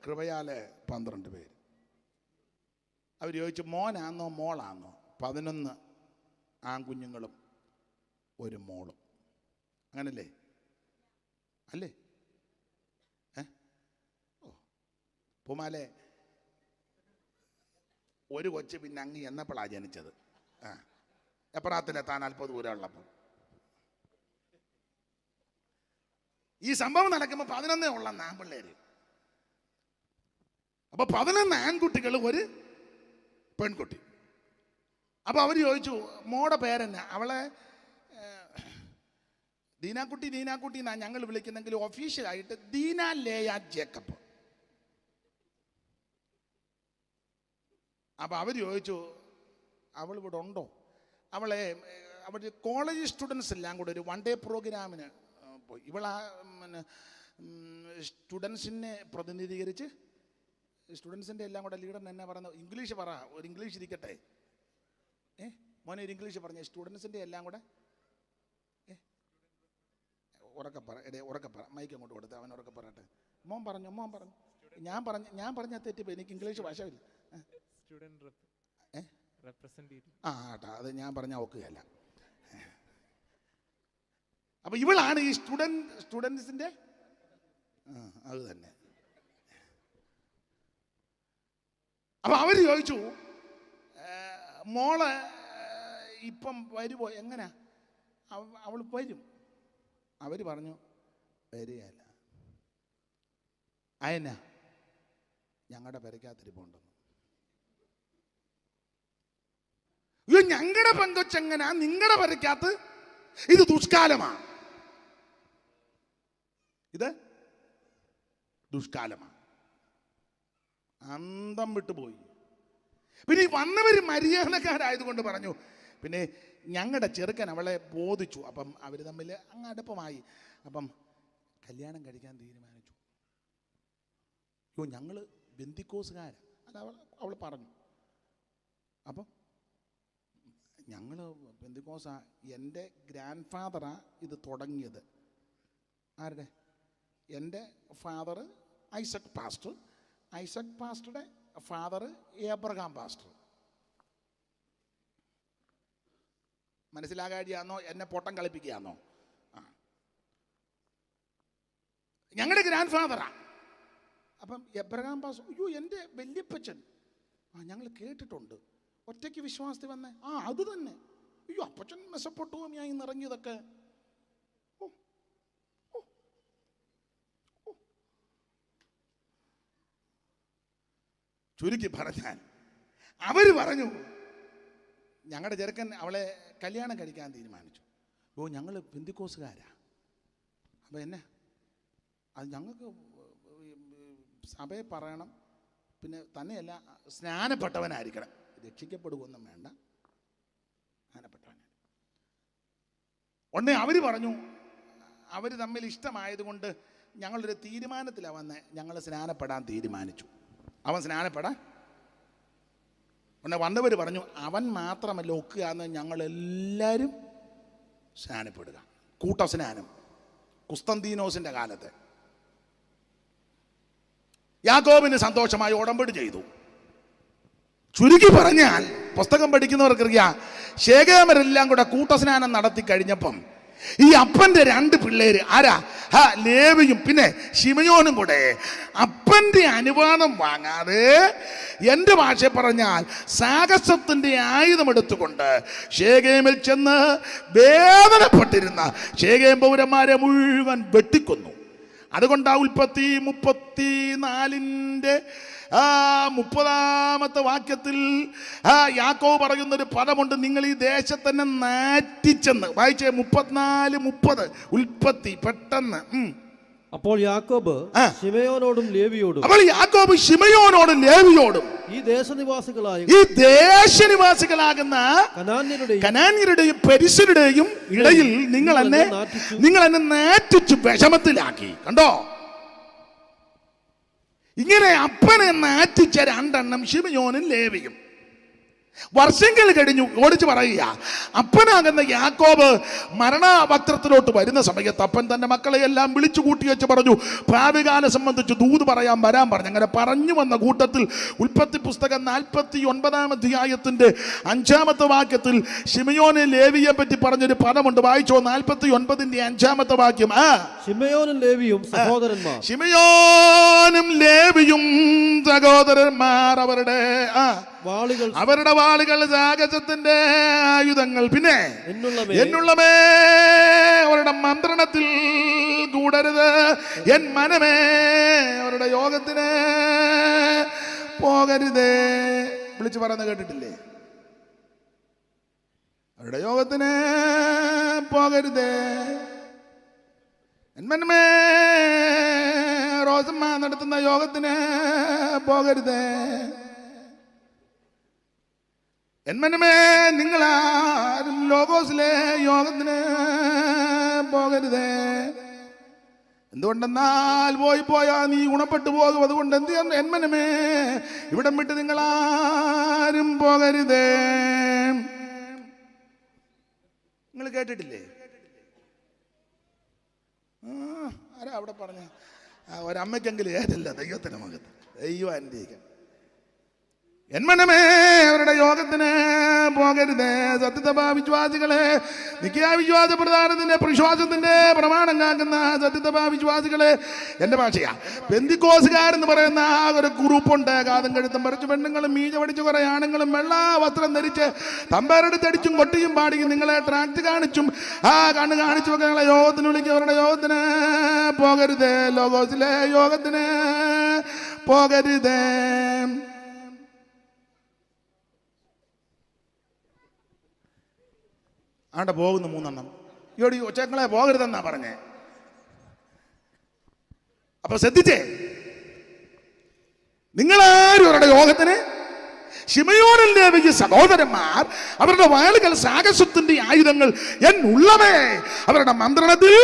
[SPEAKER 2] കൃപയാലെ 12 പേര്. അവർ ചോദിച്ചു, മോനാന്നോ മോളാന്നോ? 11 ആൺകുഞ്ഞുങ്ങളും ഒരു മോളും. അങ്ങനല്ലേ? അല്ലേ? പൂമാലെ ഒരു കൊച്ച് പിന്നെ അങ്ങ് എന്നപ്പോഴാണ് ജനിച്ചത്. എപ്പറാത്തിലെത്താൻ അല്പം ദൂരം ഉള്ളപ്പോൾ ഈ സംഭവം നടക്കുമ്പോൾ 11 ഉള്ള ആൺപിള്ളേര്. അപ്പൊ 11 ആൺകുട്ടികൾ, ഒരു പെൺകുട്ടി. അപ്പൊ അവർ ചോദിച്ചു, മോടെ പേരെന്നാ? അവളെ ദീനാക്കുട്ടി എന്നാ ഞങ്ങൾ വിളിക്കുന്നെങ്കിലും ഒഫീഷ്യലായിട്ട് ദീന ലേയ ജേക്കബ്. അപ്പൊ അവർ ചോദിച്ചു, അവൾ ഇവിടെ ഉണ്ടോ? അവളെ അവർ കോളേജ് സ്റ്റുഡൻസ് എല്ലാം കൂടെ ഒരു 1 ഡേ പ്രോഗ്രാമിന് പോയി. ഇവളാ സ്റ്റുഡൻസിനെ പ്രതിനിധീകരിച്ച്, സ്റ്റുഡൻസിൻ്റെ എല്ലാം കൂടെ ലീഡർ എന്നെ പറയുന്നത്, ഇംഗ്ലീഷ് പറ, ഒരു ഇംഗ്ലീഷ് ഇരിക്കട്ടെ. മോനെ ഒരു ഇംഗ്ലീഷ് പറഞ്ഞേ. സ്റ്റുഡൻസിൻ്റെ എല്ലാം കൂടെ ഉറക്കെ പറ. മൈക്ക് അങ്ങോട്ട് കൊടുത്ത് അവൻ ഉറക്കെ പറയട്ടെ. മോൻ പറഞ്ഞു. ഞാൻ പറഞ്ഞ തെറ്റിപ്പോ, എനിക്ക് ഇംഗ്ലീഷ് ഭാഷയില്ല. ആട്ടാ, അത് ഞാൻ പറഞ്ഞ ഒക്കുകയല്ല. അപ്പൊ ഇവളാണ് ഈ സ്റ്റുഡൻസിന്റെ അത് തന്നെ. അപ്പൊ അവര് ചോദിച്ചു, മോള് ഇപ്പം വരുമോ? എങ്ങനെ? അവൾ വരും. അവര് പറഞ്ഞു, വരികയല്ല. അയന്നാ ഞങ്ങളുടെ പെരയ്ക്കകത്തിരിപ്പുണ്ടെന്ന്. അയ്യോ, ഞങ്ങളുടെ പെങ്കൊച്ചെങ്ങനാ നിങ്ങളുടെ പെരയ്ക്കകത്ത്? ഇത് ദുഷ്കാലമാണ്. ഇത് ദുഷ്കാലമാണ്. അന്തം വിട്ടുപോയി. പിന്നെ ഈ വന്നവർ മര്യാദക്കാരായതുകൊണ്ട് പറഞ്ഞു, പിന്നെ ഞങ്ങളുടെ ചെറുക്കൻ അവളെ ബോധിച്ചു. അപ്പം അവർ തമ്മിൽ അങ്ങ് അടുപ്പമായി. അപ്പം കല്യാണം കഴിക്കാൻ തീരുമാനിച്ചു. യോ, ഞങ്ങൾ ബെന്തിക്കോസുകാരാ, അത് അവൾ പറഞ്ഞു. അപ്പം ഞങ്ങൾ ബെന്തിക്കോസാ, എൻ്റെ ഗ്രാൻഡ് ഫാദറാ ഇത് തുടങ്ങിയത്. ആരുടെ? എൻ്റെ ഫാദർ ഐസക് പാസ്റ്റർ, ഐസക് പാസ്റ്ററുടെ ഫാദർ ഏബ്രഹാം പാസ്റ്റർ. മനസ്സിലാകാഴിയാന്നോ എന്നെ പൊട്ടം കളിപ്പിക്കുകയാന്നോ? ഞങ്ങളുടെ ഗ്രാൻഡ് ഫാദറാ. അപ്പം എബ്രഹാം പാസ്റ്റർ, അയ്യോ എൻ്റെ വല്യപ്പച്ചൻ, ഞങ്ങൾ കേട്ടിട്ടുണ്ട്, ഒറ്റയ്ക്ക് വിശ്വാസത്തിൽ വന്നേ. അത് തന്നെ. അയ്യോ, അപ്പച്ചൻ മെസ്സപ്പൊട്ടോമിയായി നിറഞ്ഞതൊക്കെ. ചുരുക്കി പറഞ്ഞാൽ അവർ പറഞ്ഞു, ഞങ്ങളുടെ ചെറുക്കൻ അവളെ കല്യാണം കഴിക്കാൻ തീരുമാനിച്ചു. ഓ, ഞങ്ങൾ പെന്തിക്കോസുകാരാ. അപ്പം എന്നെ അത് ഞങ്ങൾക്ക് സഭയെ പറയണം, പിന്നെ തന്നെയല്ല സ്നാനപ്പെട്ടവനായിരിക്കണം, രക്ഷിക്കപ്പെടുകയൊന്നും വേണ്ട, സ്നാനപ്പെട്ടവനാണ്. ഉടനെ അവർ പറഞ്ഞു, അവർ തമ്മിൽ ഇഷ്ടമായതുകൊണ്ട് ഞങ്ങളൊരു തീരുമാനത്തിലാണ് വന്നത്, ഞങ്ങൾ സ്നാനപ്പെടാൻ തീരുമാനിച്ചു. അവൻ സ്നാനപ്പെടാൻ ഉടനെ വന്നവർ പറഞ്ഞു, അവൻ മാത്രമല്ല ഒക്കുക എന്ന് ഞങ്ങളെല്ലാവരും സ്നാനപ്പെടുക. കൂട്ടസ്നാനം കുസ്തന്തീനോസിൻ്റെ കാലത്ത്. യാക്കോബിന് സന്തോഷമായി ഉടമ്പടി ചെയ്തു. ചുരുക്കി പറഞ്ഞാൽ പുസ്തകം പഠിക്കുന്നവർക്കറിയാം, ശേഖേമരെല്ലാം കൂടെ കൂട്ടസ്നാനം നടത്തി കഴിഞ്ഞപ്പം ഈ അപ്പൻ്റെ 2 പിള്ളേര് ആരാ? ലേവിയും പിന്നെ ശിമയോനും കൂടെ അപ്പൻ്റെ അനുവാദം വാങ്ങാതെ, എൻ്റെ ഭാഷ പറഞ്ഞാൽ സാഹസത്തിൻ്റെ ആയുധമെടുത്തുകൊണ്ട് ശേഖേമിൽ ചെന്ന് വേദനപ്പെട്ടിരുന്ന ശേഖേം പൗരന്മാരെ മുഴുവൻ വെട്ടിക്കൊന്നു. അതുകൊണ്ടാ ഉൽപ്പത്തി 34-ന്റെ 30-ാമത്തെ വാക്യത്തിൽ യാക്കോബ് പറയുന്നൊരു പദമുണ്ട്, നിങ്ങൾ ഈ ദേശത്തന്നെ നാറ്റിച്ചെന്ന്. വായിച്ചേ, 34:30 ഉൽപ്പത്തി, പെട്ടെന്ന്.
[SPEAKER 3] അപ്പോൾ യാക്കോബ് ശിമയോനോടും ലേവിയോടും ഈ ദേശനിവാസികളാകുന്ന
[SPEAKER 2] കനാന്യരുടെയും പെരിസ്യരുടെയും ഇടയിൽ നിങ്ങൾ എന്നെ നാറ്റിച്ചു വിഷമത്തിലാക്കി. കണ്ടോ, ഇങ്ങനെ അപ്പനെ നാറ്റിച്ച 2 എണ്ണം ശിമയോനും ലേവിയും. വർഷങ്ങൾ കഴിഞ്ഞു ഓടിച്ചു പറയുക, അപ്പനാകുന്ന യാക്കോബ് മരണവക്ത്രത്തിലോട്ട് വരുന്ന സമയത്ത് അപ്പൻ തൻ്റെ മക്കളെ എല്ലാം വിളിച്ചു കൂട്ടി വെച്ച് പറഞ്ഞു, ഭാവികാലം സംബന്ധിച്ച് ദൂത് പറയാൻ വരാൻ പറഞ്ഞു. അങ്ങനെ പറഞ്ഞു വന്ന കൂട്ടത്തിൽ ഉൽപ്പത്തി പുസ്തകം 49-ാം അധ്യായത്തിൻ്റെ 5-ാമത്തെ വാക്യത്തിൽ ശിമയോനെ ലേവിയെ പറ്റി പറഞ്ഞൊരു പദമുണ്ട്. വായിച്ചോ, 49-ന്റെ 5-ാമത്തെ വാക്യം.
[SPEAKER 3] ശിമയോനും ലേവിയും സഹോദരന്മാർ.
[SPEAKER 2] ശിമയോനും ലേവിയും സഹോദരന്മാർ, അവരുടെ വാളുകൾ സാഹസത്തിന്റെ ആയുധങ്ങൾ. പിന്നെ എന്നുള്ളമേ അവരുടെ മന്ത്രണത്തിൽ കൂടരുത്, എൻ മനമേ അവരുടെ യോഗത്തിന് പോകരുതേ. വിളിച്ചു പറയുന്നത് കേട്ടിട്ടില്ലേ? അവരുടെ യോഗത്തിന് പോകരുതേ, എൻ മനമേ റോസമ്മ നടത്തുന്ന യോഗത്തിന് പോകരുതേ. എന്മനമേ, നിങ്ങളാരും ലോകോസിലെ യോഗത്തിന് പോകരുതേ. എന്തുകൊണ്ടെന്നാൽ പോയാ നീ ഗുണപ്പെട്ടു പോകും. അതുകൊണ്ട് എന്ത് ചെയ്യാൻ എന്മനമേ, ഇവിടം വിട്ട് നിങ്ങളാരും പോകരുതേ. നിങ്ങൾ കേട്ടിട്ടില്ലേ? ആരാ അവിടെ പറഞ്ഞ? ഒരമ്മയ്ക്കെങ്കിലും ഏതല്ല ദൈവത്തിന് മകത്ത്, ദൈവം അനുഗ്രഹിക്കാം. എന്മനമേ അവരുടെ യോഗത്തിന് പോകരുതേ. സത്യസഭാ വിശ്വാസികളെ, നിക്കായ വിശ്വാസ പ്രധാനത്തിന്റെ വിശ്വാസത്തിന്റെ പ്രമാണം കാക്കുന്ന സത്യസഭാ വിശ്വാസികളെ, എൻ്റെ ഭാഷയാ, പെന്തിക്കോസുകാരെന്ന് പറയുന്ന ആ ഒരു ഗ്രൂപ്പുണ്ട്. കാതും കഴുത്തും പറിച്ചു പെണ്ണുങ്ങളും മീജ പഠിച്ചു കുറെ ആണുങ്ങളും വെള്ള വസ്ത്രം ധരിച്ച് തമ്പേരെടുത്തടിച്ചും കൊട്ടിയും പാടിയും നിങ്ങളെ ട്രാക്ട് കാണിച്ചും കണ്ണ് കാണിച്ചും ഒക്കെ നിങ്ങളെ യോഗത്തിന് വിളിക്കും. അവരുടെ യോഗത്തിന് പോകരുതേ, ലോകോസിലെ യോഗത്തിന് പോകരുതേ. ആണ്ട പോകുന്നു 3 എണ്ണം. ഇവിടെ ഒച്ചങ്ങളെ പോകരുതെന്നാ പറഞ്ഞേ. അപ്പൊ ശ്രദ്ധിച്ചേ, നിങ്ങളാ എല്ലാവരും അവരുടെ യോഗത്തിന്. ശിമയോനിൽ ലേവിയ സഹോദരന്മാർ അവരുടെ വാളുകൾ സാഹസത്തിന്റെ ആയുധങ്ങൾ എന്നുള്ളവേ അവരുടെ മന്ത്രണത്തിൽ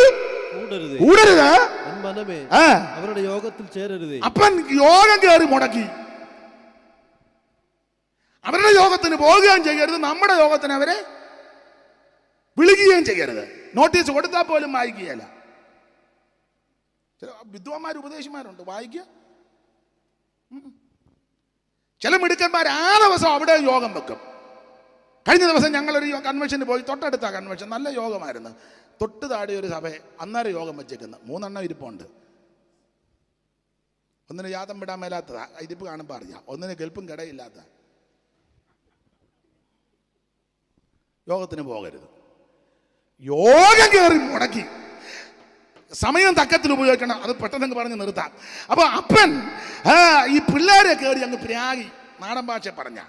[SPEAKER 2] കൂടരുത്,
[SPEAKER 3] അവരുടെ യോഗത്തിൽ ചേരരുതേ.
[SPEAKER 2] അപ്പൻ യോഗം കയറി മുടക്കി. അവരുടെ യോഗത്തിന് പോവുകയും ചെയ്യരുത്, നമ്മുടെ യോഗത്തിന് അവരെ വിളിക്കുകയും ചെയ്യരുത്. നോട്ടീസ് കൊടുത്താൽ പോലും വായിക്കുകയല്ല. ചില വിദ്വാന്മാർ ഉപദേശിമാരുണ്ട്, വായിക്കുക. ചില മിടുക്കന്മാർ ആ ദിവസം അവിടെ യോഗം വെക്കും. കഴിഞ്ഞ ദിവസം ഞങ്ങളൊരു കൺവെൻഷന് പോയി, തൊട്ടടുത്ത കൺവെൻഷൻ, നല്ല യോഗമായിരുന്നു. തൊട്ട് താഴെ ഒരു സഭ അന്നേരം യോഗം വെച്ചേക്കുന്നു. 3 എണ്ണം ഇരിപ്പുണ്ട്. ഒന്നിന് യാതം വിടാൻ മേലാത്തതാ, ഇരിപ്പ് കാണുമ്പോൾ അറിയാം. ഒന്നിന് കെൽപ്പും കിടയില്ലാത്ത. യോഗത്തിന് പോകരുത്. യോഗം കയറി മുടക്കി. സമയം തക്കത്തിൽ ഉപയോഗിക്കണം. അത് പെട്ടെന്ന് പറഞ്ഞ് നിർത്താം. അപ്പൊ അപ്പൻ ഈ പിള്ളേരെ കയറി അങ്ങ് പ്രാഗി, നാടൻ ഭാഷ പറഞ്ഞ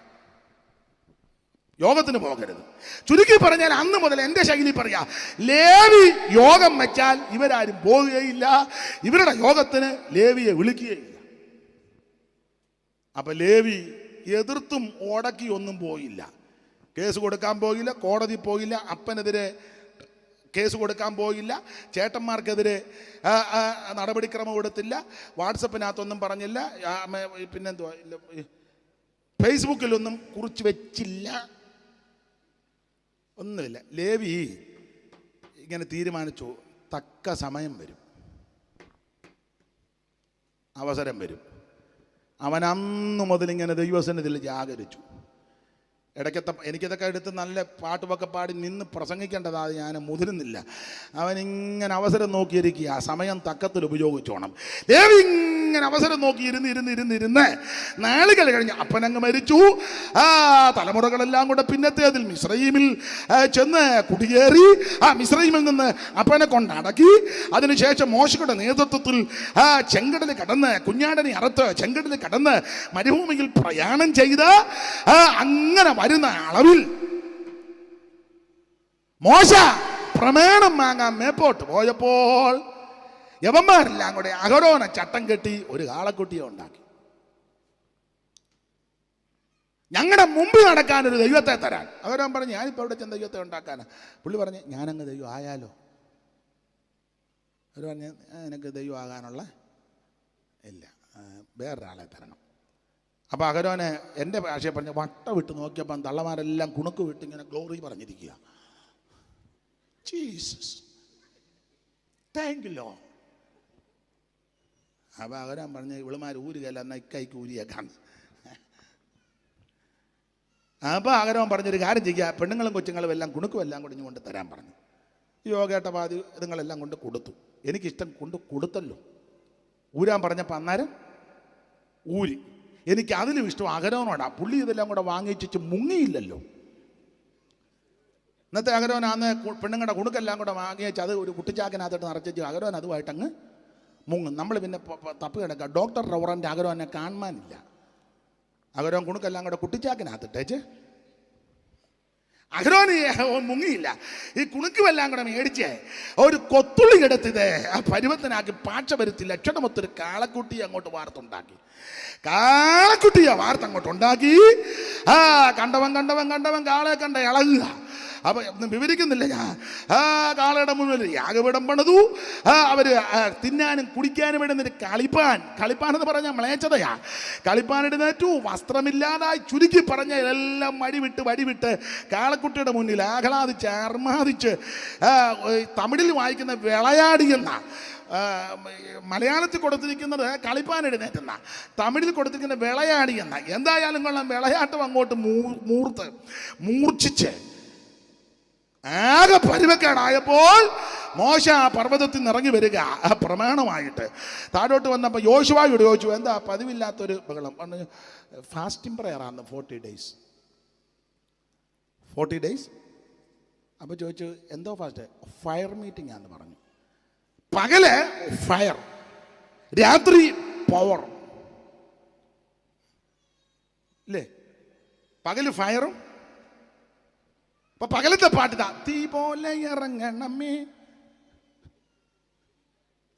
[SPEAKER 2] യോഗത്തിന് പോകരുത്. ചുരുക്കി പറഞ്ഞാൽ അന്ന് മുതൽ എൻ്റെ ശൈലി പറയാ, ലേവി യോഗം വെച്ചാൽ ഇവരാരും പോവുകയില്ല, ഇവരുടെ യോഗത്തിന് ലേവിയെ വിളിക്കുകയില്ല. അപ്പൊ ലേവി എതിർത്തും ഓടക്കി ഒന്നും പോയില്ല. കേസ് കൊടുക്കാൻ പോയില്ല, കോടതി പോയില്ല, അപ്പനെതിരെ കേസ് കൊടുക്കാൻ പോയില്ല, ചേട്ടന്മാർക്കെതിരെ നടപടിക്രമം എടുത്തില്ല, വാട്സപ്പിനകത്തൊന്നും പറഞ്ഞില്ല, പിന്നെന്തുവാ ഫേസ്ബുക്കിലൊന്നും കുറിച്ച് വെച്ചില്ല, ഒന്നുമില്ല. ലേവി ഇങ്ങനെ തീരുമാനിച്ചു, തക്ക സമയം വരും, അവസരം വരും. അവൻ അന്നു മുതൽ ഇങ്ങനെ ദൈവസന്നിധിയിൽ ജാഗരിച്ചു. ഇടയ്ക്കത്തെ എനിക്കിതൊക്കെ എടുത്ത് നല്ല പാട്ടുമൊക്കെ പാടി നിന്ന് പ്രസംഗിക്കേണ്ടതാ, ഞാൻ മുതിരുന്നില്ല. അവനിങ്ങനെ അവസരം നോക്കിയിരിക്കുക, സമയം തക്കത്തിൽ ഉപയോഗിച്ചോണം. ലേവി ഇങ്ങനെ അവസരം നോക്കി ഇരുന്ന് നാളുകൾ കഴിഞ്ഞ് അപ്പനങ്ങ് മരിച്ചു. തലമുറകളെല്ലാം കൂടെ പിന്നത്തേതിൽ മിസ്രയീമിൽ ചെന്ന് കുടിയേറി. മിസ്രയീമിൽ നിന്ന് അപ്പനെ കൊണ്ടടക്കി. അതിനുശേഷം മോശയുടെ നേതൃത്വത്തിൽ ചെങ്കടൽ കടന്ന്, കുഞ്ഞാടനെ അറുത്ത് ചെങ്കടൽ കടന്ന് മരുഭൂമിയിൽ പ്രയാണം ചെയ്ത് അങ്ങനെ വരുന്ന അളവിൽ മോശ പ്രമാണം വാങ്ങാൻ മേപ്പോട്ട് പോയപ്പോൾ യവന്മാരെല്ലാം കൂടെ അഹരോനെ ചട്ടം കെട്ടി ഒരു കാളക്കുട്ടിയെ ഉണ്ടാക്കി. ഞങ്ങളുടെ മുമ്പ് നടക്കാൻ ഒരു ദൈവത്തെ തരാൻ. അഹരോൻ പറഞ്ഞു, ഞാനിപ്പോൾ ഇവിടെ ചെന്ന് ദൈവത്തെ ഉണ്ടാക്കാനാ. പുള്ളി പറഞ്ഞ്, ഞാനങ്ങ് ദൈവം ആയാലോ? അവർ പറഞ്ഞ്, എനിക്ക് ദൈവം ആകാനുള്ള ഇല്ല, വേറൊരാളെ തരണം. അപ്പോൾ അഹരോനെ എൻ്റെ ഭാഷയെ പറഞ്ഞ് വട്ട വിട്ട് നോക്കിയപ്പം തള്ളമാരെല്ലാം കുണുക്ക് വിട്ട് ഇങ്ങനെ ഗ്ലോറി പറഞ്ഞിരിക്കുക. Jesus, thank you lord. അപ്പോൾ അഹരോൻ പറഞ്ഞ്, ഇവളുമാർ ഊരുകയല്ല, എന്നാൽ ഇക്കൈക്ക് ഊരിയേക്കാം. അപ്പോൾ അഹരോൻ പറഞ്ഞൊരു കാര്യം ചെയ്യുക, പെണ്ണുങ്ങളും കൊച്ചുങ്ങളും എല്ലാം കുണുക്കും എല്ലാം കൂടി കൊണ്ട് തരാൻ പറഞ്ഞു. യോഗേട്ട പാതി ഇതുങ്ങളെല്ലാം കൊണ്ട് കൊടുത്തു. എനിക്കിഷ്ടം കൊണ്ട് കൊടുത്തല്ലോ. ഊരാൻ പറഞ്ഞപ്പോൾ അന്നേരം ഊരി. എനിക്ക് അതിലും ഇഷ്ടം അഹരോനോടാ. പുള്ളി ഇതെല്ലാം കൂടെ വാങ്ങിച്ചു മുങ്ങിയില്ലല്ലോ. ഇന്നത്തെ അഹരോനാന്ന് പെണ്ണുങ്ങളുടെ കുണുക്കെല്ലാം കൂടെ വാങ്ങിച്ച് അത് ഒരു കുട്ടിച്ചാക്കിനകത്തോട്ട് നിറച്ചു അഹരോൻ അതുമായിട്ട് അങ്ങ് മുങ്ങും. നമ്മൾ പിന്നെ തപ്പ് കിടക്കുക. ഡോക്ടർ റവറൻ്റെ അഹരോനെ കാണാനില്ല. അഹരോൻ കുണുക്കെല്ലാം കൂടെ കുട്ടിച്ചാക്കിനകത്തിട്ടേച്ച് അഹരോന് മുങ്ങിയില്ല. ഈ കുണുക്കുമെല്ലാം കൂടെ മേടിച്ച് ഒരു കൊത്തുള്ളി എടുത്തത് ആ പരുവത്തിനാക്കി പാഴ്ച വരുത്തി ലക്ഷണമൊത്തൊരു കാളക്കുട്ടിയെ അങ്ങോട്ട് വാർത്തുണ്ടാക്കി. കാളക്കുട്ടിയെ വാർത്തങ്ങോട്ട് ഉണ്ടാക്കി. കണ്ടവൻ കാളെ കണ്ട ഇളകുക. അപ്പൊ ഒന്നും വിവരിക്കുന്നില്ല ഞാൻ. കാളയുടെ മുന്നിൽ യാഗപീഠം പണിതു. അവര് തിന്നാനും കുടിക്കാനും ഇടുന്നൊരു കളിപ്പാൻ എന്ന് പറഞ്ഞാൽ മ്ലേച്ഛതയാ. കളിപ്പാൻ ഇടുന്നേറ്റു, വസ്ത്രമില്ലാതായി. ചുരുക്കി പറഞ്ഞ എല്ലാം വടിവിട്ട് കാളക്കുട്ടിയുടെ മുന്നിൽ ആഹ്ലാദിച്ച് അർമാദിച്ച് തമിഴിൽ വായിക്കുന്ന വിളയാടി എന്ന, മലയാളത്തിൽ കൊടുത്തിരിക്കുന്നത് കളിപ്പാൻ എഴുന്നേറ്റെന്ന, തമിഴിൽ കൊടുത്തിരിക്കുന്ന വിളയാടി എന്ന. എന്തായാലും കൊള്ളാം, വിളയാട്ടം അങ്ങോട്ട് മൂർച്ഛിച്ച് ആകെ പരുവക്കേടായപ്പോൾ മോശ ആ പർവ്വതത്തിൽ നിന്ന് ഇറങ്ങി വരിക പ്രമാണമായിട്ട്. താഴോട്ട് വന്നപ്പോൾ യോശുവയോട് ചോദിച്ചു, എന്താ പതിവില്ലാത്തൊരു ബഹളം? ഫാസ്റ്റിംഗ് പ്രയറാണ് 40 days. 40 days. അപ്പോൾ ചോദിച്ചു, എന്തോ ഫാസ്റ്റ്? ഫയർ മീറ്റിംഗ് ആണെന്ന് പറഞ്ഞു. പകല് ഫയർ, രാത്രി പവർ അല്ലേ? പകല് ഫയറും. അപ്പൊ പകലത്തെ പാട്ടിതാ, തീ പോലെ ഇറങ്ങണമേ,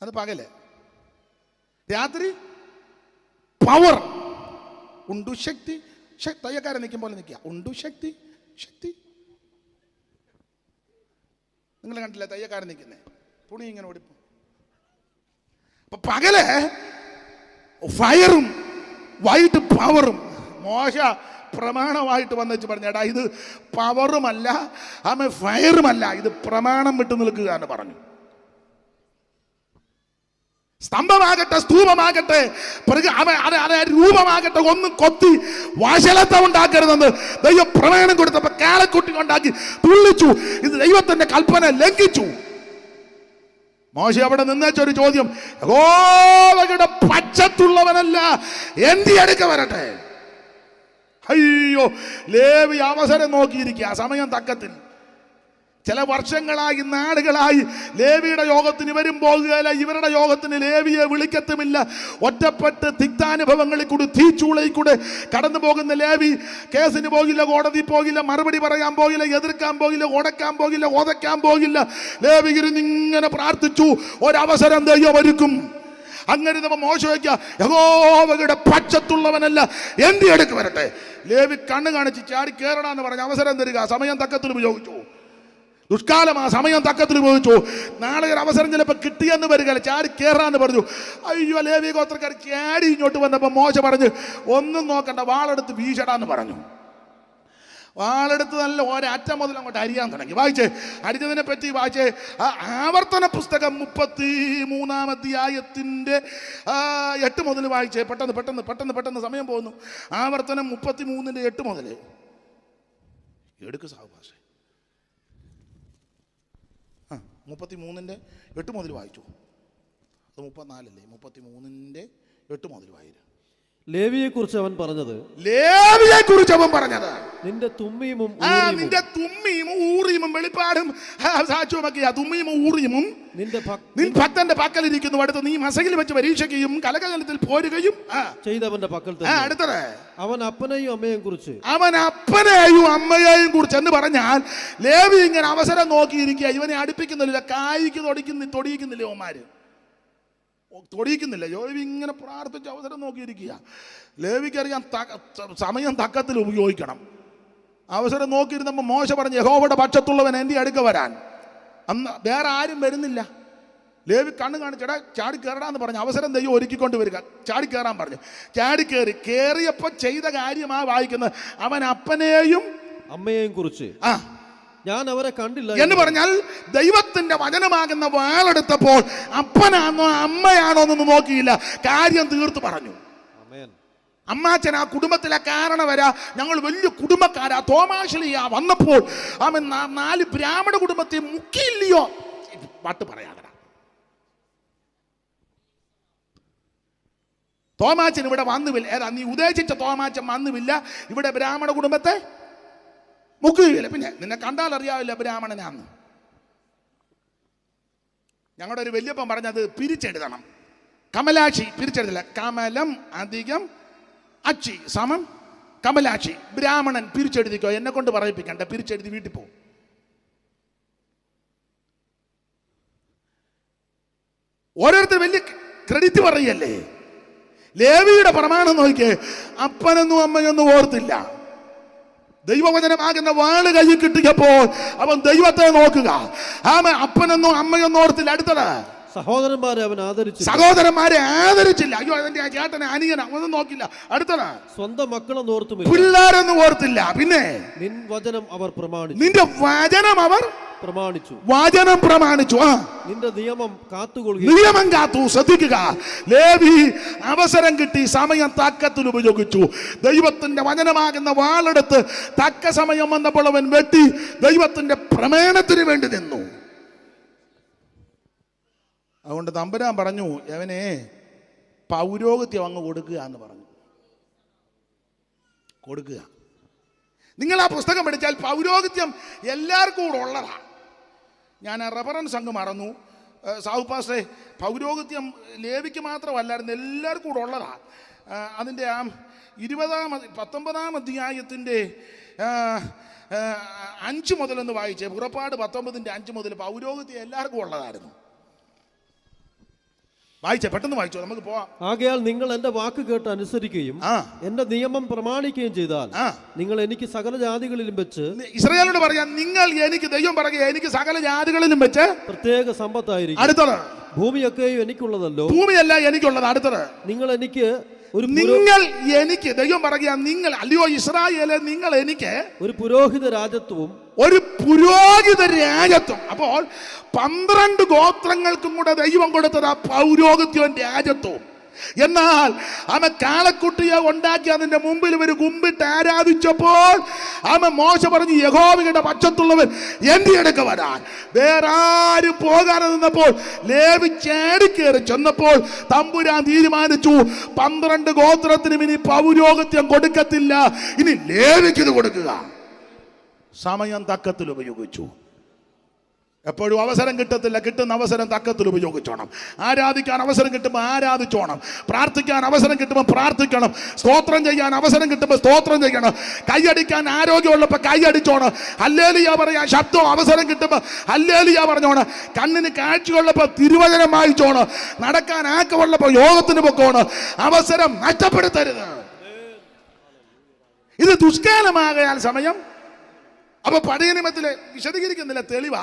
[SPEAKER 2] അത് പകല്. രാത്രി പവർ. ഉണ്ടു ശക്തി. തയ്യക്കാരൻ നിൽക്കും പോലെ നിൽക്കുക. ഉണ്ടു ശക്തി, ശക്തി. നിങ്ങൾ കണ്ടില്ല തയ്യക്കാരൻ നിൽക്കുന്നേ, തുണി ഇങ്ങനെ ഓടിപ്പോ. അപ്പൊ പകല് ഫയറും വൈകിട്ട് പവറും. മോശ പ്രമാണമായിട്ട് വന്നിച്ച് പറഞ്ഞേടാ, ഇത് പവറുമല്ല ഫയറുമല്ല, ഇത് പ്രമാണം വിട്ടു നിൽക്കുക എന്ന് പറഞ്ഞു. സ്തംഭമാകട്ടെ, സ്തൂപമാകട്ടെ, രൂപമാകട്ടെ, ഒന്നും കൊത്തി വശലത്വം ഉണ്ടാക്കരുതെന്ന് ദൈവം പ്രമാണം കൊടുത്തപ്പോ കാളക്കുട്ടി ഉണ്ടാക്കി തുള്ളിച്ചു. ഇത് ദൈവത്തിന്റെ കൽപ്പന ലംഘിച്ചു. മോശ അവിടെ നിന്നൊരു ചോദ്യം, യഹോവയുടെ പച്ചത്തുള്ളവനല്ല എന്തി അടുക്ക വരട്ടെ. അയ്യോ, ലേവി അവസരം നോക്കിയിരിക്കുക. സമയം തക്കത്തിൽ ചില വർഷങ്ങളായി, നാടുകളായി ലേവിയുടെ യോഗത്തിന് ഇവരും പോകുകയില്ല, ഇവരുടെ യോഗത്തിന് ലേവിയെ വിളിക്കത്തുമില്ല. ഒറ്റപ്പെട്ട് തിക്താനുഭവങ്ങളിൽ കൂടി, തീച്ചൂളയിൽ കൂടെ കടന്നു പോകുന്ന ലേവി കേസിന് പോകില്ല, കോടതി പോകില്ല, മറുപടി പറയാൻ പോകില്ല, എതിർക്കാൻ പോകില്ല, ഉടക്കാൻ പോകില്ല, ഉതയ്ക്കാൻ പോകില്ല. ലേവി ഇങ്ങനെ പ്രാർത്ഥിച്ചു, ഒരവസരം ദൈവം ഒരുക്കും. അങ്ങനെ നമ്മൾ മോശം യഹോവയുടെ പക്ഷത്തുള്ളവനല്ല എന്തി എടുക്ക് വരട്ടെ. ലേവി കണ്ണ് കാണിച്ച് ചാടി കയറണമെന്ന് പറഞ്ഞ് അവസരം തരിക. സമയം തക്കത്തിൽ ഉപയോഗിച്ചു. ദുഷ്കാലം ആ സമയം തക്കത്തിൽ ഉപയോഗിച്ചു. നാളെ ഒരു അവസരം ചിലപ്പോൾ കിട്ടിയെന്ന് വരിക, ചാടി കയറാന്ന് പറഞ്ഞു. അയ്യോ, ലേവി ഗോത്രക്കാർ ചാടി ഇങ്ങോട്ട് വന്നപ്പോൾ മോശ പറഞ്ഞ് ഒന്നും നോക്കണ്ട, വാളെടുത്ത് വീശടാന്ന് പറഞ്ഞു. വാളെടുത്ത് നല്ല ഒരറ്റം മുതൽ അങ്ങോട്ട് അരിയാൻ തുടങ്ങി. വായിച്ചേ, അരിഞ്ഞതിനെ പറ്റി വായിച്ചേ. ആവർത്തന പുസ്തകം 33-ാം അധ്യായത്തിൻ്റെ 8 മുതൽ വായിച്ചേ. പെട്ടെന്ന് പെട്ടെന്ന് പെട്ടെന്ന് പെട്ടെന്ന് സമയം പോകുന്നു. ആവർത്തനം 33-ന്റെ 8 മുതൽ എടുക്ക് സാവകാശം. 33-ന്റെ 8 മുതൽ വായിച്ചു. അത് 34 അല്ലേ? 33-ന്റെ 8 മുതൽ വായിച്ചു.
[SPEAKER 3] ലേവിയെ കുറിച്ച് അവൻ പറഞ്ഞത്, നിന്റെ തുമ്മിയും ഊറിയും വെളിപ്പാടും സാക്ഷ്യവുമൊക്കെയാ. തുമ്മിയും ഊറിയും നിൻ ഭക്തന്റെ പക്കലിരിക്കുന്നു, അടുത്ത് നീ മസകിൽ വെച്ച് പരീക്ഷിക്കുകയും കലകലത്തിൽ പോരുകയും ചെയ്തവന്റെ പക്കൽ. അടുത്തത് അവൻ അപ്പനെയും അമ്മയെയും കുറിച്ച് എന്ന് പറഞ്ഞാൽ ലേവി ഇങ്ങനെ അവസരം നോക്കിയിരിക്കുക. ഇവനെ അടുപ്പിക്കുന്നില്ല, കായ്ക്ക് തൊടിയിക്കുന്നില്ല, ഓമാര് തൊടിയിക്കുന്നില്ല. ലേവി ഇങ്ങനെ പ്രാർത്ഥിച്ച് അവസരം നോക്കിയിരിക്കുക. ലേവിക്കറിയാം സമയം തക്കത്തിൽ ഉപയോഗിക്കണം. അവസരം നോക്കിയിരുന്നപ്പോൾ മോശ പറഞ്ഞു, യഹോവയുടെ പക്ഷത്തുള്ളവൻ എൻ്റെ അടുക്ക വരാൻ. അന്ന് വേറെ ആരും വരുന്നില്ല. ലേവി കണ്ണ് കാണിച്ചടാ ചാടി കയറാന്ന് പറഞ്ഞു. അവസരം ദൈവം ഒരുക്കിക്കൊണ്ട് വരിക. ചാടി കയറാൻ പറഞ്ഞു. ചാടി കയറിയപ്പോൾ ചെയ്ത കാര്യമാണ് വായിക്കുന്നത്. അവൻ അപ്പനെയും അമ്മയെയും കുറിച്ച് ഞാൻ അവരെ കണ്ടില്ല എന്ന് പറഞ്ഞാൽ ദൈവത്തിന്റെ വചനമാകുന്ന വാളെടുത്തപ്പോൾ അപ്പനാണോ അമ്മയാണോ എന്നൊന്നും നോക്കിയില്ല, കാര്യം തീർത്തു പറഞ്ഞു. അമ്മാച്ചൻ ആ കുടുംബത്തിലെ കാരണം വരാ, ഞങ്ങൾ വലിയ കുടുംബക്കാരാ. തോമാശ്ലീയ വന്നപ്പോൾ അവൻ 4 ബ്രാഹ്മണ കുടുംബത്തെ മുക്കിയില്ലയോ? പാട്ട് പറയാകട. തോമാച്ചൻ ഇവിടെ വന്നുമില്ല. ഏതാ നീ ഉദ്ദേശിച്ച തോമാച്ചൻ വന്നുമില്ല. ഇവിടെ ബ്രാഹ്മണ കുടുംബത്തെ മുക്കുകയില്ല. പിന്നെ നിന്നെ കണ്ടാൽ അറിയാവില്ല ബ്രാഹ്മണനാന്ന്. ഞങ്ങളുടെ ഒരു വല്യപ്പൻ പറഞ്ഞത് പിരിച്ചെഴുതണം. കമലാക്ഷി പിരിച്ചെഴുതില്ല. കമലം അധികം അച്ചി സമം കമലാക്ഷി. ബ്രാഹ്മണൻ പിരിച്ചെഴുതിക്കോ, എന്നെ കൊണ്ട് പറയിപ്പിക്കണ്ട. പിരിച്ചെഴുതി വീട്ടിൽ പോകും. ഓരോരുത്തർ വലിയ ക്രെഡിറ്റ് പറയല്ലേ. ലേവിയുടെ പ്രമാണം നോക്കിയേ, അപ്പനൊന്നും അമ്മയൊന്നും ഓർത്തില്ല. ദൈവവചനമാകുന്ന വാള് കയ്യിൽ കിട്ടിയപ്പോൾ അവൻ ദൈവത്തെ നോക്കുക. അപ്പനൊന്നും അമ്മയൊന്നും ഓർത്തില്ല. അടുത്തത് സഹോദരന്മാരെ ആദരിച്ചില്ല. അയ്യോ, അതിന്റെ ചേട്ടനെ അനിയന ഒന്നും നോക്കില്ല. അടുത്തത് സ്വന്തം മക്കളൊന്നും ഓർത്തുമില്ല, പിള്ളേരൊന്നും ഓർത്തില്ല. പിന്നെ നിന്റെ വചനം അവർ പ്രമാണിച്ചു. നിന്റെ നിയമം കാത്തു. ശ്രദ്ധിക്കുക, ലേവി അവസരം കിട്ടി, സമയം തക്കത്തിൽ ഉപയോഗിച്ചു. ദൈവത്തിന്റെ വചനമാകുന്ന വാളെടുത്ത് തക്ക സമയം വന്നപ്പോൾ അവൻ വെട്ടി ദൈവത്തിന്റെ പ്രമാണത്തിന് വേണ്ടി നിന്നു. അതുകൊണ്ട് തമ്പുരാൻ പറഞ്ഞു, അവനെ പൗരോഹിത്യം അങ്ങ് കൊടുക്കുക എന്ന് പറഞ്ഞു. കൊടുക്കുക. നിങ്ങൾ ആ പുസ്തകം പഠിച്ചാൽ പൗരോഹിത്യം എല്ലാവർക്കും കൂടെ ഉള്ളതാണ്. ഞാൻ ആ റെഫറൻസ് അങ്ങ് മറന്നു. സാഹു പാസ്റ്റേ, പൗരോഹിത്യം ലേവിക്ക് മാത്രമല്ലായിരുന്നു, എല്ലാവർക്കും കൂടെ ഉള്ളതാണ്. അതിൻ്റെ ആ 19-ാം അധ്യായത്തിൻ്റെ 5 മുതലൊന്ന് വായിച്ചേ. പുറപ്പാട് 19-ന്റെ 5 മുതൽ. പൗരോഹിത്യം എല്ലാവർക്കും ഉള്ളതായിരുന്നു.
[SPEAKER 2] വായിച്ചേ, പെട്ടെന്ന് വായിച്ചോ, നമുക്ക് പോവാം.
[SPEAKER 3] ആകയാൽ നിങ്ങൾ എന്റെ വാക്ക് കേട്ട് അനുസരിക്കുകയും
[SPEAKER 2] ആ
[SPEAKER 3] എന്റെ നിയമം പ്രമാണിക്കുകയും ചെയ്താൽ
[SPEAKER 2] ആ
[SPEAKER 3] നിങ്ങൾ എനിക്ക് സകല ജാതികളിലും വെച്ച്
[SPEAKER 2] ഇസ്രായേലിനോട് പറയാം, നിങ്ങൾ എനിക്ക്, ദൈവം പറയുക, എനിക്ക് സകല ജാതികളിലും വെച്ച്
[SPEAKER 3] പ്രത്യേക സമ്പത്തായിരിക്കും.
[SPEAKER 2] അടുത്തത്,
[SPEAKER 3] ഭൂമിയൊക്കെയും എനിക്കുള്ളതല്ലോ.
[SPEAKER 2] ഭൂമിയല്ല എനിക്കുള്ളത്. അടുത്തത്,
[SPEAKER 3] നിങ്ങൾ എനിക്ക് ഒരു
[SPEAKER 2] നിങ്ങൾ എനിക്ക്, ദൈവം പറയുക, നിങ്ങൾ, അല്ലയോ ഇസ്രായേല്, നിങ്ങൾ എനിക്ക്
[SPEAKER 3] ഒരു പുരോഹിത രാജത്വവും
[SPEAKER 2] ഒരു പുരോഹിത രാജത്വം. അപ്പോൾ 12 ഗോത്രങ്ങൾക്കും കൂടെ ദൈവം കൊടുത്തത് ആ പൗരോഹിത്യവും രാജത്വവും. എന്നാൽ അവൻ കാളക്കുട്ടിയെ ഉണ്ടാക്കി അതിന്റെ മുമ്പിൽ ഒരു കുമ്പിട്ട് ആരാധിച്ചപ്പോൾ അവൻ മോശ പറഞ്ഞു, യഹോവയുടെ പക്ഷത്തുള്ളവൻ എന്റെ അടുക്ക വരാൻ. വേറെ ആരും പോകാതെ നിന്നപ്പോൾ ലേവി ചാടിക്കേറി ചെന്നപ്പോൾ തമ്പുരാൻ തീരുമാനിച്ചു, 12 ഗോത്രത്തിനും ഇനി പൗരോഹിത്യം കൊടുക്കത്തില്ല, ഇനി ലേവിക്ക് ഇത് കൊടുക്കുക. സമയം തക്കത്തിൽ ഉപയോഗിച്ചു. എപ്പോഴും അവസരം കിട്ടത്തില്ല, കിട്ടുന്ന അവസരം തക്കത്തിൽ ഉപയോഗിച്ചോണം. ആരാധിക്കാൻ അവസരം കിട്ടുമ്പോൾ ആരാധിച്ചോണം. പ്രാർത്ഥിക്കാൻ അവസരം കിട്ടുമ്പോൾ പ്രാർത്ഥിക്കണം. സ്തോത്രം ചെയ്യാൻ അവസരം കിട്ടുമ്പോൾ സ്തോത്രം ചെയ്യണം. കൈയടിക്കാൻ ആരോഗ്യമുള്ളപ്പോൾ കൈയടിച്ചോണം. ഹല്ലേലൂയ പറയാൻ ശബ്ദം അവസരം കിട്ടുമ്പോൾ ഹല്ലേലൂയ പറഞ്ഞോണം. കണ്ണിന് കാഴ്ചയുള്ളപ്പോൾ തിരുവചനം വായിച്ചോണം. നടക്കാൻ ആക്കമുള്ളപ്പോൾ യോഗത്തിന് പൊക്കോണം. അവസരം നഷ്ടപ്പെടുത്തരുത്. ഇത് ദുഷ്കാലമാകയാൽ സമയം. അപ്പൊ പഴയ നിയമത്തിലെ വിശദീകരിക്കുന്നില്ല, തെളിവാ.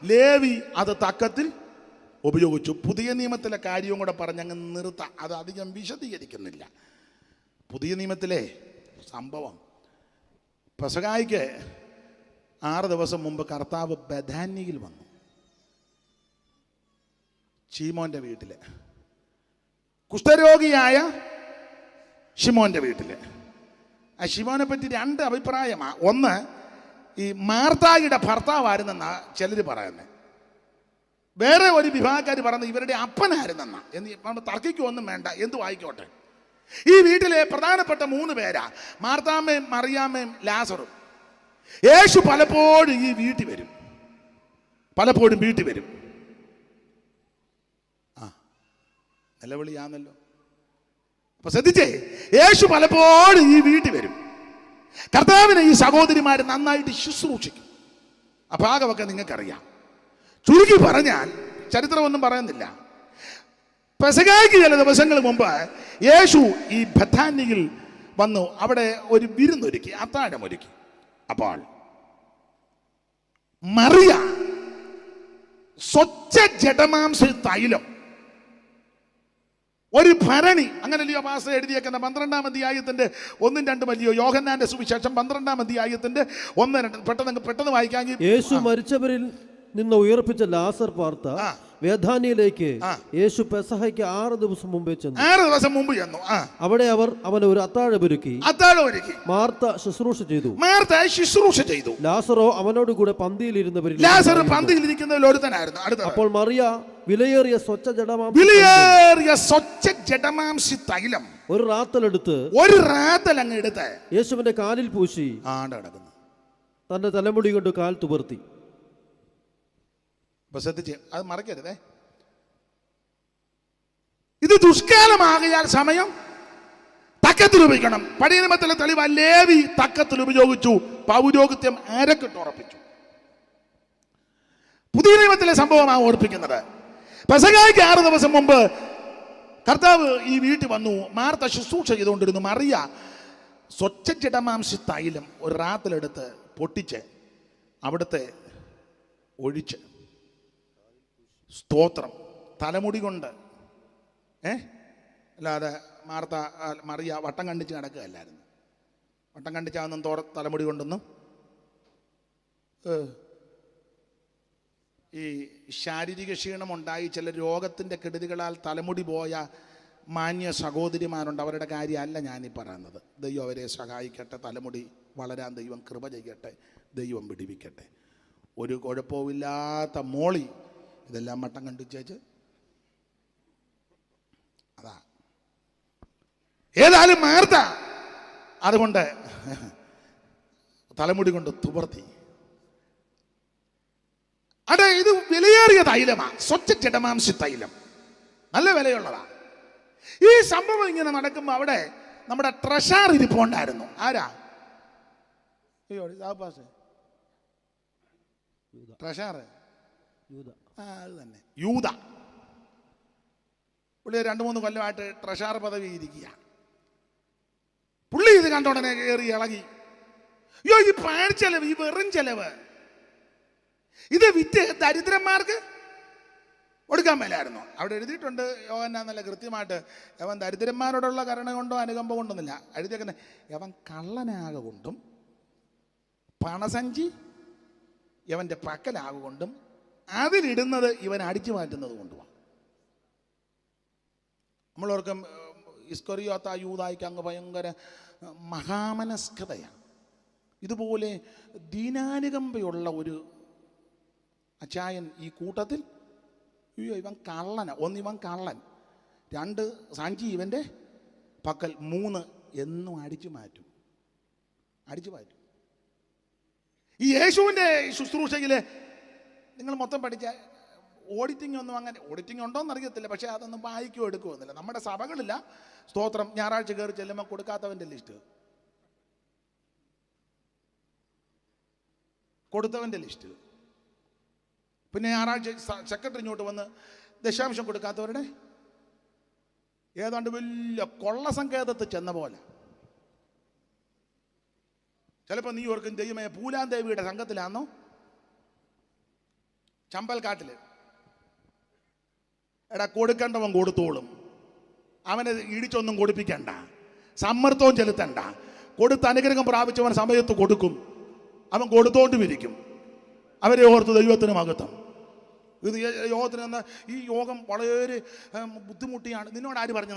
[SPEAKER 2] ലേവി അത് തക്കത്തിൽ ഉപയോഗിച്ചു. പുതിയ നിയമത്തിലെ കാര്യവും കൂടെ പറഞ്ഞങ്ങ് നിർത്താം, അത് അധികം വിശദീകരിക്കുന്നില്ല. പുതിയ നിയമത്തിലെ സംഭവം, പെസഹായ്ക്ക് 6 ദിവസം മുമ്പ് കർത്താവ് ബഥാന്യയിൽ വന്നു. ശീമോന്റെ വീട്ടില്, കുഷ്ഠരോഗിയായ ശിമോന്റെ വീട്ടില്. ആ ശിമോനെ പറ്റി 2 അഭിപ്രായമാണ്. ഒന്ന്, ഈ മാർത്തായുടെ ഭർത്താവായിരുന്നെന്നാ ചിലർ പറയുന്നത്. വേറെ ഒരു വിഭാഗക്കാർ പറയുന്നത് ഇവരുടെ അപ്പനായിരുന്നെന്നാ. എന്ന് തർക്കിക്കൊന്നും വേണ്ട, എന്തു വായിക്കോട്ടെ. ഈ വീട്ടിലെ പ്രധാനപ്പെട്ട 3 പേരാ, മാർത്താമ്മയും മറിയാമ്മയും ലാസറും. യേശു പലപ്പോഴും ഈ വീട്ടിൽ വരും, പലപ്പോഴും വീട്ടിൽ വരും. ആ നിലവിളിയാന്നല്ലോ. അപ്പൊ ശ്രദ്ധിച്ചേ, യേശു പലപ്പോഴും ഈ വീട്ടിൽ വരും. കർത്താവിനെ ഈ സഹോദരിമാർ നന്നായിട്ട് ശുശ്രൂഷിക്കും. ആ ഭാഗമൊക്കെ നിങ്ങൾക്കറിയാം. ചുരുക്കി പറഞ്ഞാൽ, ചരിത്രമൊന്നും പറയുന്നില്ല, പെസഹായ്ക്ക് ചില ദിവസങ്ങൾ മുമ്പ് യേശു ഈ ബഥാന്യയിൽ വന്നു. അവിടെ ഒരു വിരുന്നൊരുക്കി, അത്താഴമൊരുക്കി. അപ്പോൾ മറിയ സ്വച്ഛ ജഡമാംസ തൈലം ഒരു ഭരണി, അങ്ങനല്ലയോ പാസ്റ്റർ എഴുതിയേക്കുന്ന 12-ാം അധ്യായത്തിന്റെ 1-2 മതിയോ? യോഹന്നാന്റെ സുവിശേഷം 12-ാം അധ്യായത്തിന്റെ 1-2 പെട്ടെന്ന് വായിക്കാമെങ്കിൽ,
[SPEAKER 3] യേശു മരിച്ചവരിൽ നിന്ന് ഉയർപ്പിച്ച ലാസർ പാർത്ത വേദാനിയിലേക്ക് യേശു പെസഹയ്ക്ക് 6 ദിവസം മുമ്പേ ചെന്നു.
[SPEAKER 2] 6 ദിവസം മുമ്പ് ചെന്നു.
[SPEAKER 3] അവിടെ അവർ അവന് ഒരു അത്താഴമൊരുക്കി. മാർത്ത ശുശ്രൂഷ ചെയ്തു. ലാസറോ അവനോട് കൂടെ പന്തിയിലിരുന്നവരിൽ
[SPEAKER 2] ഒരുത്തനായിരുന്നു.
[SPEAKER 3] അപ്പോൾ മറിയ വിലയേറിയ സ്വച്ഛ
[SPEAKER 2] ജഡമാംസി തൈലം
[SPEAKER 3] ഒരു റാത്തലെടുത്ത്
[SPEAKER 2] അങ്ങ് എടുത്ത്
[SPEAKER 3] യേശുവിന്റെ കാലിൽ പൂശി തന്റെ തലമുടി കൊണ്ട് കാൽ തുവർത്തി.
[SPEAKER 2] ശ്രദ്ധിച്ച്, അത് മറക്കരുതേ. ഇത് ദുഷ്കാലമാകയാൽ സമയം തക്കത്തിൽ ഉപയോഗിക്കണം. പഴയ നിയമത്തിലെ തെളിവ്, ലേവി തക്കത്തിൽ ഉപയോഗിച്ചു, പൗരോഹിത്യം അരക്കിട്ട് ഉറപ്പിച്ചു. പുതിയ നിയമത്തിലെ സംഭവമാണ് ഓർപ്പിക്കുന്നത്. പെസഹായ്ക്ക് 6 ദിവസം മുമ്പ് കർത്താവ് ഈ വീട്ടിൽ വന്നു. മാർത്ത ശുശ്രൂഷ ചെയ്തുകൊണ്ടിരുന്നു. മറിയ സ്വച്ഛ ജഡമാംസി തൈലം ഒരു റാത്തിലെടുത്ത് പൊട്ടിച്ച് അവിടുത്തെ ഒഴിച്ച്, സ്തോത്രം, തലമുടി കൊണ്ട്, അല്ലാതെ മറിയ വട്ടം കണ്ടിച്ച് നടക്കുകയല്ലായിരുന്നു. വട്ടം കണ്ടിച്ചാന്നും തലമുടി കൊണ്ടൊന്നും ഈ ശാരീരിക ക്ഷീണമുണ്ടായി ചില രോഗത്തിൻ്റെ കെടുതികളാൽ തലമുടി പോയ മാന്യ സഹോദരിമാരുണ്ട്. അവരുടെ കാര്യമല്ല ഞാനീ പറയുന്നത്. ദൈവം അവരെ സഹായിക്കട്ടെ, തലമുടി വളരാൻ ദൈവം കൃപ ചെയ്യട്ടെ, ദൈവം പിടിപ്പിക്കട്ടെ. ഒരു കുഴപ്പമില്ലാത്ത മോളി ഇതെല്ലാം മട്ടം കണ്ടിച്ചേച്ച് അതാ. ഏതായാലും മാർത്ത അതുകൊണ്ട് തലമുടി കൊണ്ട് തുവർത്തി. അതെ, ഇത് വിലയേറിയ തൈലമാ, സ്വച്ഛ ജഡമാംസി തൈലം, നല്ല വിലയുള്ളതാ. ഈ സംഭവം ഇങ്ങനെ നടക്കുമ്പോൾ അവിടെ നമ്മുടെ ട്രഷാർ ഇരിപ്പുണ്ടായിരുന്നു. ആരാ? ട്രഷാർ, അത് തന്നെ, യൂദ. പുള്ളി 2-3 കൊല്ലമായിട്ട് ട്രഷറർ പദവി ഇരിക്കുക. പുള്ളി ഇത് കണ്ടോടനെ കയറി ഇളകി. അയ്യോ, ഈ പാഴ്ചെലവ്, ഈ വെറും ചെലവ്, ഇത് വിറ്റ് ദരിദ്രന്മാർക്ക് കൊടുക്കാൻ മേലായിരുന്നു. അവിടെ എഴുതിയിട്ടുണ്ട് യോഹന്നാൻ നല്ല കൃത്യമായിട്ട്, അവൻ ദരിദ്രന്മാരോടുള്ള കരുണ കൊണ്ടോ അനുകമ്പ കൊണ്ടൊന്നുമില്ല എഴുതിയേക്കുന്നത്. അവൻ കള്ളനാകൊണ്ടും പണസഞ്ചി ഇവൻ്റെ പക്കലാകൊണ്ടും അതിലിടുന്നത് ഇവൻ അടിച്ചു മാറ്റുന്നത് കൊണ്ടുമാണ്. നമ്മളോർക്കും ഇസ്കറിയോത്ത യൂദായിക്ക് അങ്ങ് ഭയങ്കര മഹാമനസ്കതയാണ്. ഇതുപോലെ ദീനാനുകമ്പയുള്ള ഒരു അച്ചായൻ ഈ കൂട്ടത്തിൽ, അയ്യോ ഇവൻ കള്ളനാ, ഇവൻ കള്ളൻ, 2 സഞ്ചി ഇവൻ്റെ പക്കൽ, 3 എന്നും അടിച്ചു മാറ്റും. ഈ യേശുവിൻ്റെ ശുശ്രൂഷയിൽ നിങ്ങൾ മൊത്തം പഠിച്ച ഓഡിറ്റിംഗ് ഒന്നും, അങ്ങനെ ഓഡിറ്റിംഗ് ഉണ്ടോയെന്ന് അറിയത്തില്ല, പക്ഷേ അതൊന്നും വായിക്കുകയോ എടുക്കുകയൊന്നുമില്ല. നമ്മുടെ സഭകളില്ല. സ്തോത്രം, ഞായറാഴ്ച കയറി ചെല്ലുമ്പോൾ കൊടുക്കാത്തവൻ്റെ ലിസ്റ്റ്, കൊടുത്തവൻ്റെ ലിസ്റ്റ്, പിന്നെ ഞായറാഴ്ച സെക്രട്ടറി ഇങ്ങോട്ട് വന്ന് ദശാംശം കൊടുക്കാത്തവരുടെ ഏതാണ്ട് വലിയ കൊള്ളസങ്കേതത്തിൽ ചെന്ന പോലെ. ചിലപ്പോൾ നീ ഓർക്കും, ദൈവമേ പൂലാൻ ദേവിയുടെ സംഘത്തിലാണോ ചമ്പൽക്കാട്ടിൽ? എടാ, കൊടുക്കേണ്ടവൻ കൊടുത്തോളും, അവനെ ഇടിച്ചൊന്നും കൊടുപ്പിക്കണ്ട, സമ്മർദ്ദവും ചെലുത്തണ്ട. കൊടുത്ത് അനുഗ്രഹം പ്രാപിച്ചവൻ സമയത്ത് കൊടുക്കും, അവൻ കൊടുത്തോണ്ടും ഇരിക്കും. അവരെ ഓർത്ത് ദൈവത്തിന് മഹത്വം. ഇത് യോഗത്തിന് നിന്ന് ഈ യോഗം വളരെ ബുദ്ധിമുട്ടിയാണ്. നിന്നോട് ആര് പറഞ്ഞ്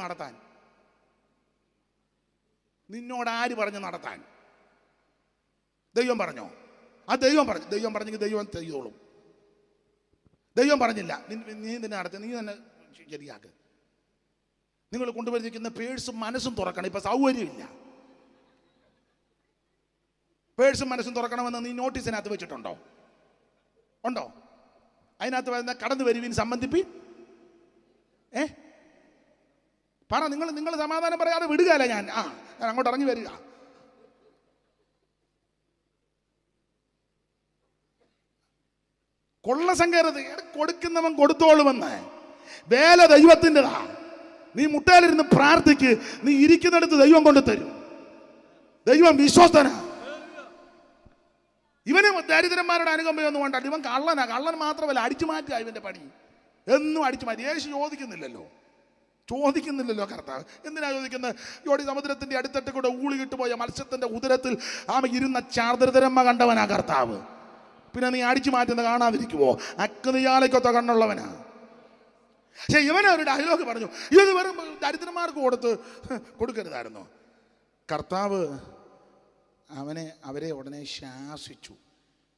[SPEAKER 2] നടത്താൻ? ദൈവം പറഞ്ഞോ? ദൈവം പറഞ്ഞെങ്കിൽ ദൈവം ചെയ്തോളും. ദൈവം പറഞ്ഞില്ല, നീ തന്നെ നടത്തി, നീ തന്നെ ശരിയാക്ക്. നിങ്ങൾ കൊണ്ടുവരിക്കുന്ന പേഴ്സും മനസ്സും തുറക്കണം. ഇപ്പം സൗകര്യമില്ല. പേഴ്സും മനസ്സും തുറക്കണമെന്ന് നീ നോട്ടീസിനകത്ത് വെച്ചിട്ടുണ്ടോ? ഉണ്ടോ? അതിനകത്ത് വരുന്ന കടന്നു വരുവീൻ സംബന്ധിപ്പിൻ. പറ, നിങ്ങൾ സമാധാനം പറയാതെ വിടുകയല്ല. ഞാൻ അങ്ങോട്ട് ഇറങ്ങി വരിക. കൊള്ളസങ്കേതത്തിൽ കൊടുക്കുന്നവൻ കൊടുത്തോളുമെന്ന്. വേല ദൈവത്തിൻ്റെതാ. നീ മുട്ടയിലിരുന്ന് പ്രാർത്ഥിക്ക്, നീ ഇരിക്കുന്നിടത്ത് ദൈവം കൊണ്ട് തരും. ദൈവം വിശ്വസ്തനാ. ഇവന് ദരിദ്രന്മാരുടെ അനുകമ്പയൊന്നും വേണ്ട. ഇവൻ കള്ളനാ. കള്ളൻ മാത്രമല്ല, അടിച്ചു മാറ്റുക ഇവൻ്റെ പണി. എന്നും അടിച്ചു മാറ്റി. യേശു ചോദിക്കുന്നില്ലല്ലോ കർത്താവ്. എന്തിനാ ചോദിക്കുന്നത്? യോടി സമുദ്രത്തിൻ്റെ അടിത്തട്ട് കൂടെ ഊളികിട്ട് പോയ മത്സ്യത്തിൻ്റെ ഉദരത്തിൽ ഇരുന്ന ദരിദ്രന്മ കണ്ടവനാ കർത്താവ്. പിന്നെ നീ അടിച്ചു മാറ്റുന്ന കാണാതിരിക്കുവോ? അഗ്നിയാലയ്ക്കൊത്ത കണ്ണുള്ളവനാ. പക്ഷെ ഇവനൊരു ഡയലോഗ് പറഞ്ഞു, ഇത് വെറും ദരിദ്രന്മാർക്ക് കൊടുക്കരുതായിരുന്നു. കർത്താവ് അവരെ ഉടനെ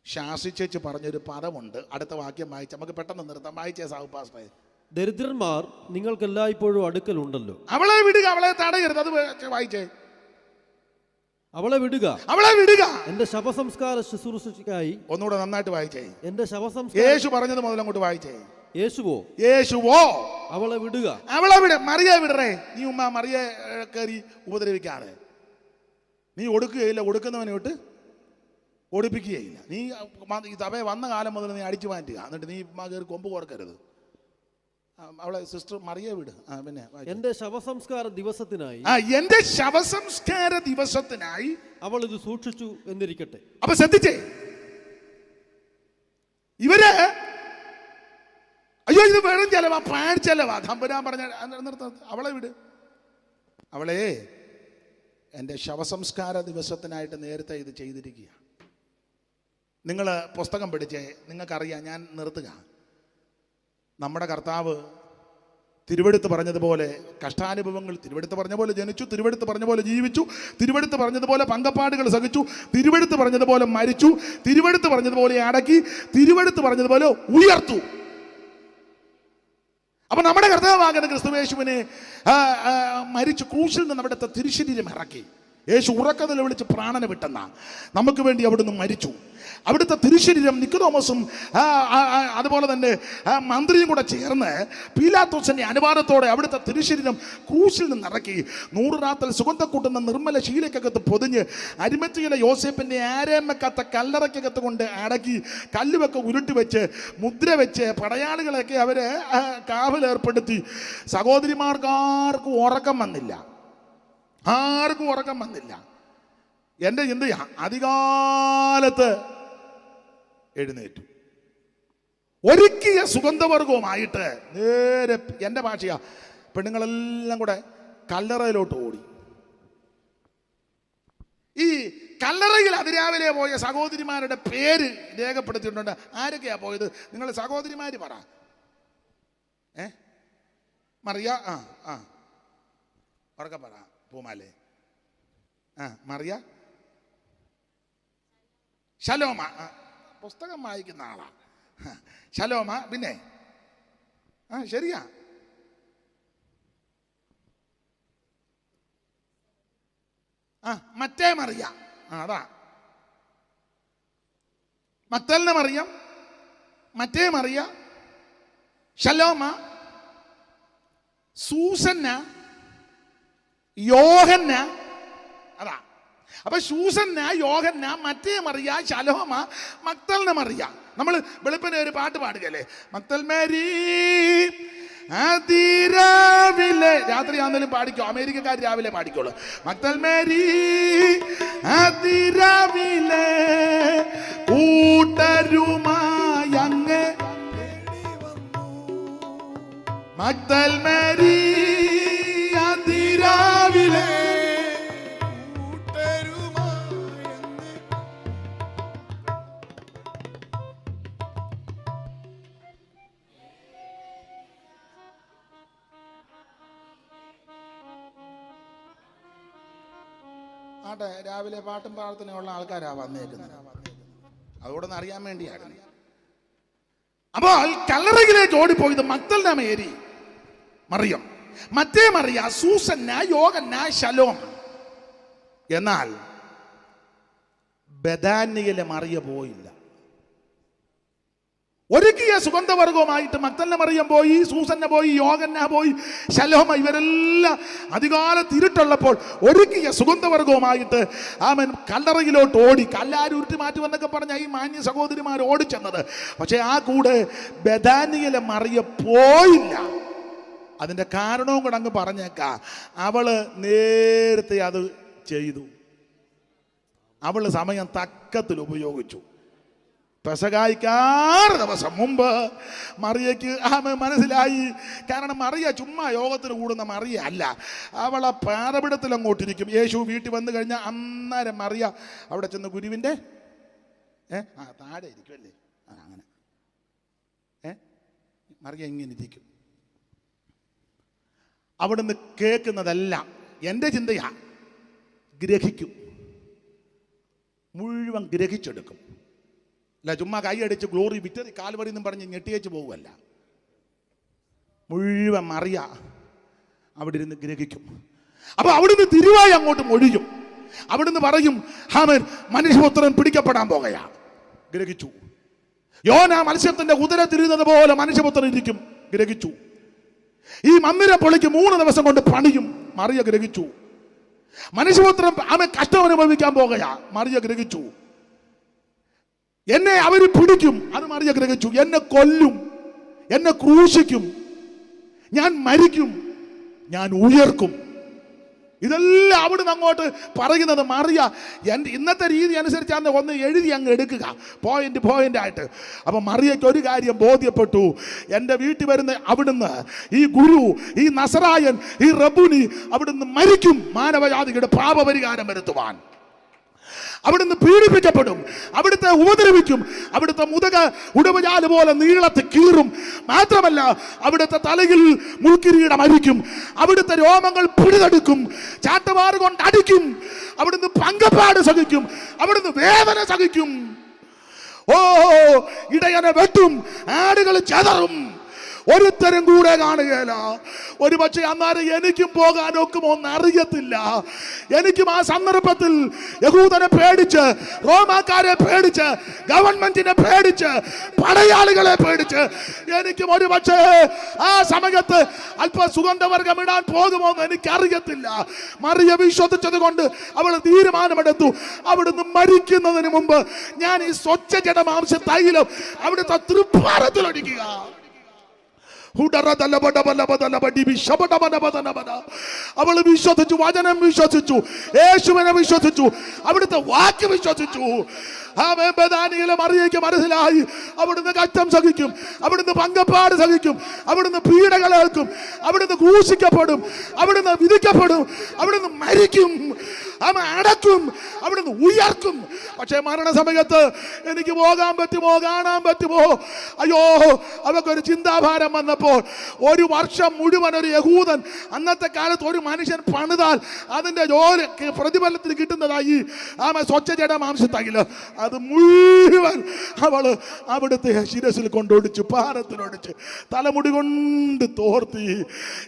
[SPEAKER 2] ശാസിച്ചു പറഞ്ഞൊരു പദമുണ്ട്. അടുത്ത വാക്യം വായിച്ച് നമുക്ക് പെട്ടെന്ന് നിർത്താം. വായിച്ചേ സാഹു പാസ്റ്റേ.
[SPEAKER 3] ദരിദ്രന്മാർ നിങ്ങൾക്ക് എല്ലായ്പ്പോഴും അടുക്കലുണ്ടല്ലോ.
[SPEAKER 2] അവളെ വിടുക, അവളെ തടയരുത്. അത് വായിച്ചേ.
[SPEAKER 3] അവളെ വിടുക. എന്റെ ശവസംസ്കാര ശുശ്രൂഷയ്ക്കായി.
[SPEAKER 2] ഒന്നുകൂടെ നന്നായിട്ട് വായിച്ചേ.
[SPEAKER 3] എന്റെ ശവസംസ്കാര.
[SPEAKER 2] യേശു പറഞ്ഞത് മുതൽ അങ്ങോട്ട് വായിച്ചേ.
[SPEAKER 3] യേശുവോ അവളെ വിടുക.
[SPEAKER 2] മറിയെ വിടറേ. നീ മറിയെ കയറി ഉപദ്രവിക്കാതെ. നീ ഒടുക്കുകയില്ല, ഒടുക്കുന്നവനെ വിട്ട് ഒടിപ്പിക്കുകയില്ല. നീ ഈ സഭയെ വന്ന കാലം മുതൽ നീ അടിച്ചു മാറ്റുക. എന്നിട്ട് നീ കയറി കൊമ്പ് കോർക്കരുത്. അവളെ സിസ്റ്റർ മറിയെ വിട്. പിന്നെ
[SPEAKER 3] എന്റെ ശവസംസ്കാര ദിവസത്തിനായി അവൾ ഇത് സൂക്ഷിച്ചു എന്നിരിക്കട്ടെ.
[SPEAKER 2] അപ്പൊ ശ്രദ്ധിച്ചേ, ഇവര് അയ്യോ ഇത് വെറും ചെലവാ, പാഴ്ചെലവാ. തമ്പുരാൻ പറഞ്ഞ അവളെ വിട്. അവളെ എൻ്റെ ശവസംസ്കാര ദിവസത്തിനായിട്ട് നേരത്തെ ഇത് ചെയ്തിരിക്കുക. നിങ്ങൾ പുസ്തകം പഠിച്ചേ, നിങ്ങൾക്കറിയാം. ഞാൻ നിർത്തുക. നമ്മുടെ കർത്താവ് തിരുവെടുത്ത് പറഞ്ഞതുപോലെ കഷ്ടാനുഭവങ്ങൾ, തിരുവെടുത്ത് പറഞ്ഞ പോലെ ജനിച്ചു, തിരുവെടുത്ത് പറഞ്ഞ പോലെ ജീവിച്ചു, തിരുവെടുത്ത് പറഞ്ഞതുപോലെ പങ്കപ്പാടുകൾ സഹിച്ചു, തിരുവെടുത്ത് പറഞ്ഞതുപോലെ മരിച്ചു, തിരുവെടുത്ത് പറഞ്ഞതുപോലെ അടക്കി, തിരുവെടുത്ത് പറഞ്ഞതുപോലെ ഉയർത്തു. അപ്പൊ നമ്മുടെ കർത്താവാകുന്ന ക്രിസ്തുയേശുവിനെ മരിച്ചു ക്രൂശിൽ നിന്ന് അവിടുത്തെ തിരുശരീരം ഇറക്കി. യേശു ഉറക്കത്തിൽ വിളിച്ച് പ്രാണനെ വിട്ടെന്ന. നമുക്ക് വേണ്ടി അവിടുന്ന് മരിച്ചു. അവിടുത്തെ തിരുശരീരം നിക്കോദോമസും അതുപോലെ തന്നെ മന്ത്രിയും കൂടെ ചേർന്ന് പീലാത്തോസിന്റെ അനുവാദത്തോടെ അവിടുത്തെ തിരുശരീരം ക്രൂശിൽ നിന്ന് ഇറക്കി 100 റാത്തൽ സുഗന്ധം കൂട്ടുന്ന നിർമ്മല ശീലക്കകത്ത് പൊതിഞ്ഞ് അരിമത്തിയിലെ യോസേപ്പിന്റെ ആരേമ്മക്കത്തെ കല്ലറക്കകത്ത് കൊണ്ട് അടക്കി കല്ലുവൊക്കെ ഉരുട്ടി വെച്ച് മുദ്ര വെച്ച് പടയാളികളെയൊക്കെ അവര് കാവലേർപ്പെടുത്തി. സഹോദരിമാർക്കാർക്കും ഉറക്കം വന്നില്ല, ആർക്കും ഉറക്കം വന്നില്ല. എൻ്റെ ചിന്തയാ, അധികാലത്ത് എഴുന്നേറ്റു. ഒരുക്കിയ സുഗന്ധവർഗവുമായിട്ട് നേരെ, എൻ്റെ ഭാഷയാ, പെണ്ണുങ്ങളെല്ലാം കൂടെ കല്ലറയിലോട്ട് ഓടി. ഈ കല്ലറയിൽ അതിരാവിലെ പോയ സഹോദരിമാരുടെ പേര് രേഖപ്പെടുത്തിയിട്ടുണ്ട്. ആരൊക്കെയാ പോയത്? നിങ്ങൾ സഹോദരിമാര് പറ. മറിയ, ഉറക്കെ പറ പൂമാലേ. മറിയ, ശലോമ, പുസ്തകം വായിക്കുന്ന ആളാ. ശലോമ, പിന്നെ ശരിയാ, മറ്റേ മറിയ, അതാ മഗ്ദലന മറിയം, മറ്റേ മറിയ, ശലോമ, സൂസന്ന, യോഹന്ന, അതാ. അപ്പൊ സൂസന്ന, യോഹന്ന, മറ്റേ മറിയ, ശലോമ, മഗ്ദലന മറിയ. നമ്മൾ വെളുപ്പിന് ഒരു പാട്ട് പാടുകയല്ലേ, മഗ്ദൽ മേരി അതിരാവിലെ, രാത്രി ആണെങ്കിലും പാടിക്കോ, അമേരിക്കക്കാർ രാവിലെ പാടിക്കോളൂ. മഗ്ദൽ മേരി അതിരാവിലെ കൂട്ടരുമായി അങ്ങ്, മഗ്ദൽ മേരി അതിരാവിലെ ആട്ടെ. രാവിലെ പാട്ടും പ്രാർത്ഥനയുള്ള ആൾക്കാരാ വന്നേക്കുന്നത്, അതുകൊണ്ടൊന്ന് അറിയാൻ വേണ്ടിയാണ്. അപ്പോൾ കല്ലറയിലേക്ക് ഓടിപ്പോയത് മഗ്ദലന മേരി മറിയം, മറ്റേ മറിയ, സൂസന്ന, യോഹന്ന, ശലോമ. എന്നാൽ ബഥാന്യയിലെ മറിയ പോയില്ല. ഒരുക്കിയ സുഗന്ധവർഗവുമായിട്ട് മഗ്ദലന മറിയം പോയി, സൂസന്ന പോയി, യോഹന്ന പോയി, ശലോമ, ഇവരെല്ലാം അധികാലത്ത് ഇരുട്ടുള്ളപ്പോൾ ഒരുക്കിയ സുഗന്ധവർഗവുമായിട്ട് അവൻ കല്ലറയിലോട്ട് ഓടി. കല്ലാരും ഉരുട്ടി മാറ്റുമെന്നൊക്കെ പറഞ്ഞ ഈ മാന്യ സഹോദരിമാർ ഓടിച്ചെന്നത്. പക്ഷെ ആ കൂടെ ബഥാന്യയിലെ മറിയ പോയില്ല. അതിൻ്റെ കാരണവും കൂടെ അങ്ങ് പറഞ്ഞേക്കാം. അവള് നേരത്തെ അത് ചെയ്തു. അവള് സമയം തക്കത്തിൽ ഉപയോഗിച്ചു. പെസഹായ്ക്കാറ് ദിവസം മുമ്പ് മറിയയ്ക്ക് മനസ്സിലായി. കാരണം മറിയ ചുമ്മാ യോഗത്തിന് കൂടുന്ന മറിയ അല്ല, അവളെ പാറപിടത്തിൽ അങ്ങോട്ടിരിക്കും. യേശു വീട്ടിൽ വന്നു കഴിഞ്ഞാൽ അന്നേരം മറിയ അവിടെ ചെന്ന് ഗുരുവിൻ്റെ താഴെ ഇരിക്കുമല്ലേ, അങ്ങനെ മറിയ ഇങ്ങനെ ഇരിക്കും. അവിടുന്ന് കേൾക്കുന്നതെല്ലാം എൻ്റെ ചിന്തയാ, ഗ്രഹിക്കും, മുഴുവൻ ഗ്രഹിച്ചെടുക്കും. അല്ല ചുമ്മാ കൈയടിച്ച് ഗ്ലോറി വിറ്ററി കാൽവറി എന്നും പറഞ്ഞ് ഞെട്ടിയേച്ച് പോകുമല്ല. മുഴുവൻ മറിയ അവിടെ ഇരുന്ന് ഗ്രഹിക്കും. അപ്പൊ അവിടുന്ന് തിരുവായി അങ്ങോട്ട് മൊഴിയും. അവിടുന്ന് പറയും, ഹാമൻ മനുഷ്യപുത്രൻ പിടിക്കപ്പെടാൻ പോകയാ. ഗ്രഹിച്ചു. യോന മത്സ്യത്തിന്റെ ഉദര തിരിയുന്നത് പോലെ മനുഷ്യപുത്രൻ ഇരിക്കും. ഗ്രഹിച്ചു. ഈ മന്ദിരം പൊളിക്ക് 3 ദിവസം കൊണ്ട് പണിയും. മറിയ ഗ്രഹിച്ചു. മനുഷ്യപുത്രൻ അവൻ കഷ്ടം അനുഭവിക്കാൻ പോകയാ. മറിയ ഗ്രഹിച്ചു. എന്നെ അവർ പിടിക്കും, അത് മറിയ ഗ്രഹിച്ചു. എന്നെ കൊല്ലും, എന്നെ ക്രൂശിക്കും, ഞാൻ മരിക്കും, ഞാൻ ഉയർക്കും. ഇതെല്ലാം അവിടുന്ന് അങ്ങോട്ട് പറയുന്നത് മറിയ എൻ്റെ ഇന്നത്തെ രീതി അനുസരിച്ചാണ് ഒന്ന് എഴുതി അങ്ങ് എടുക്കുക, പോയിന്റ് ആയിട്ട്. അപ്പം മറിയയ്ക്ക് ഒരു കാര്യം ബോധ്യപ്പെട്ടു. എൻ്റെ വീട്ടിൽ വരുന്ന അവിടുന്ന്, ഈ ഗുരു, ഈ നസറായൻ, ഈ റബ്ബുനി അവിടുന്ന് മരിക്കും, മാനവജാതിയുടെ പാപപരിഹാരം വരുത്തുവാൻ. അവിടുന്ന് പീഡിപ്പിക്കപ്പെടും, അവിടുത്തെ ഉപദ്രവിക്കും, അവിടുത്തെ മുതക ഉടമജാല് പോലെ നീളത്തിൽ കീറും. മാത്രമല്ല അവിടുത്തെ തലയിൽ മുൾക്കിരീടം അരിക്കും, അവിടുത്തെ രോമങ്ങൾ പിടിതെടുക്കും, ചാട്ടവാറ് കൊണ്ട് അടിക്കും, അവിടുന്ന് പങ്കപ്പാട് സഹിക്കും, അവിടുന്ന് വേദന സഹിക്കും. ഓ ഇടയനെ വെട്ടും, ആടുകൾ ചെതറും. ഒരുത്തരും കൂടെ കാണുകയില്ല. ഒരു പക്ഷേ അന്നേരം എനിക്കും പോകാനൊക്കുമോ എന്നറിയത്തില്ല. എനിക്കും ആ സന്ദർഭത്തിൽ യഹൂദനെ പേടിച്ച്, റോമാക്കാരെ പേടിച്ച്, ഗവൺമെന്റിനെ പേടിച്ച്, പടയാളികളെ പേടിച്ച് എനിക്കും ഒരു പക്ഷേ ആ സമയത്ത് അല്പ സുഗന്ധവർഗം ഇടാൻ പോകുമോ എന്ന് എനിക്കറിയത്തില്ല. മറിയ വിശ്വസിച്ചത് കൊണ്ട് അവൾ തീരുമാനമെടുത്തു. അവിടുന്ന് മരിക്കുന്നതിന് മുമ്പ് ഞാൻ ഈ സ്വച്ഛ ജഡമാംസ തൈലം അവിടുത്തെ തൃപ്പാരത്തിലൊഴിക്കുക. അവൾ വിശ്വസിച്ചു, വചനം വിശ്വസിച്ചു, യേശുവിനെ വിശ്വസിച്ചു, അവിടുത്തെ വാക്ക് വിശ്വസിച്ചു. മറിയയ്ക്ക് മനസ്സിലായി അവിടുന്ന് കഷ്ടം സഹിക്കും, അവിടുന്ന് പങ്കപ്പാട് സഹിക്കും, അവിടുന്ന് പീഡകളേൽക്കും, അവിടുന്ന് ക്രൂശിക്കപ്പെടും, അവിടുന്ന് വിധിക്കപ്പെടും, അവിടുന്ന് മരിക്കും, അടക്കും, അവിടുന്ന് ഉയർക്കും. പക്ഷേ മരണസമയത്ത് എനിക്ക് പോകാൻ പറ്റുമോ, കാണാൻ പറ്റുമോ? അയ്യോ, അവക്കൊരു ചിന്താഭാരം വന്നപ്പോൾ ഒരു വർഷം മുഴുവൻ ഒരു യഹൂദൻ, അന്നത്തെ കാലത്ത് ഒരു മനുഷ്യൻ പണിതാൽ അതിൻ്റെ ജോലി പ്രതിഫലത്തിന് കിട്ടുന്നതായി സ്വച്ഛ ജഡമാംസത്തൈലം. അത് മുഴുവൻ അവള് അവിടുത്തെ ശിരസിൽ കൊണ്ടൊടിച്ചു, പാരത്തിലൊടിച്ച്, തലമുടി കൊണ്ട് തോർത്തി.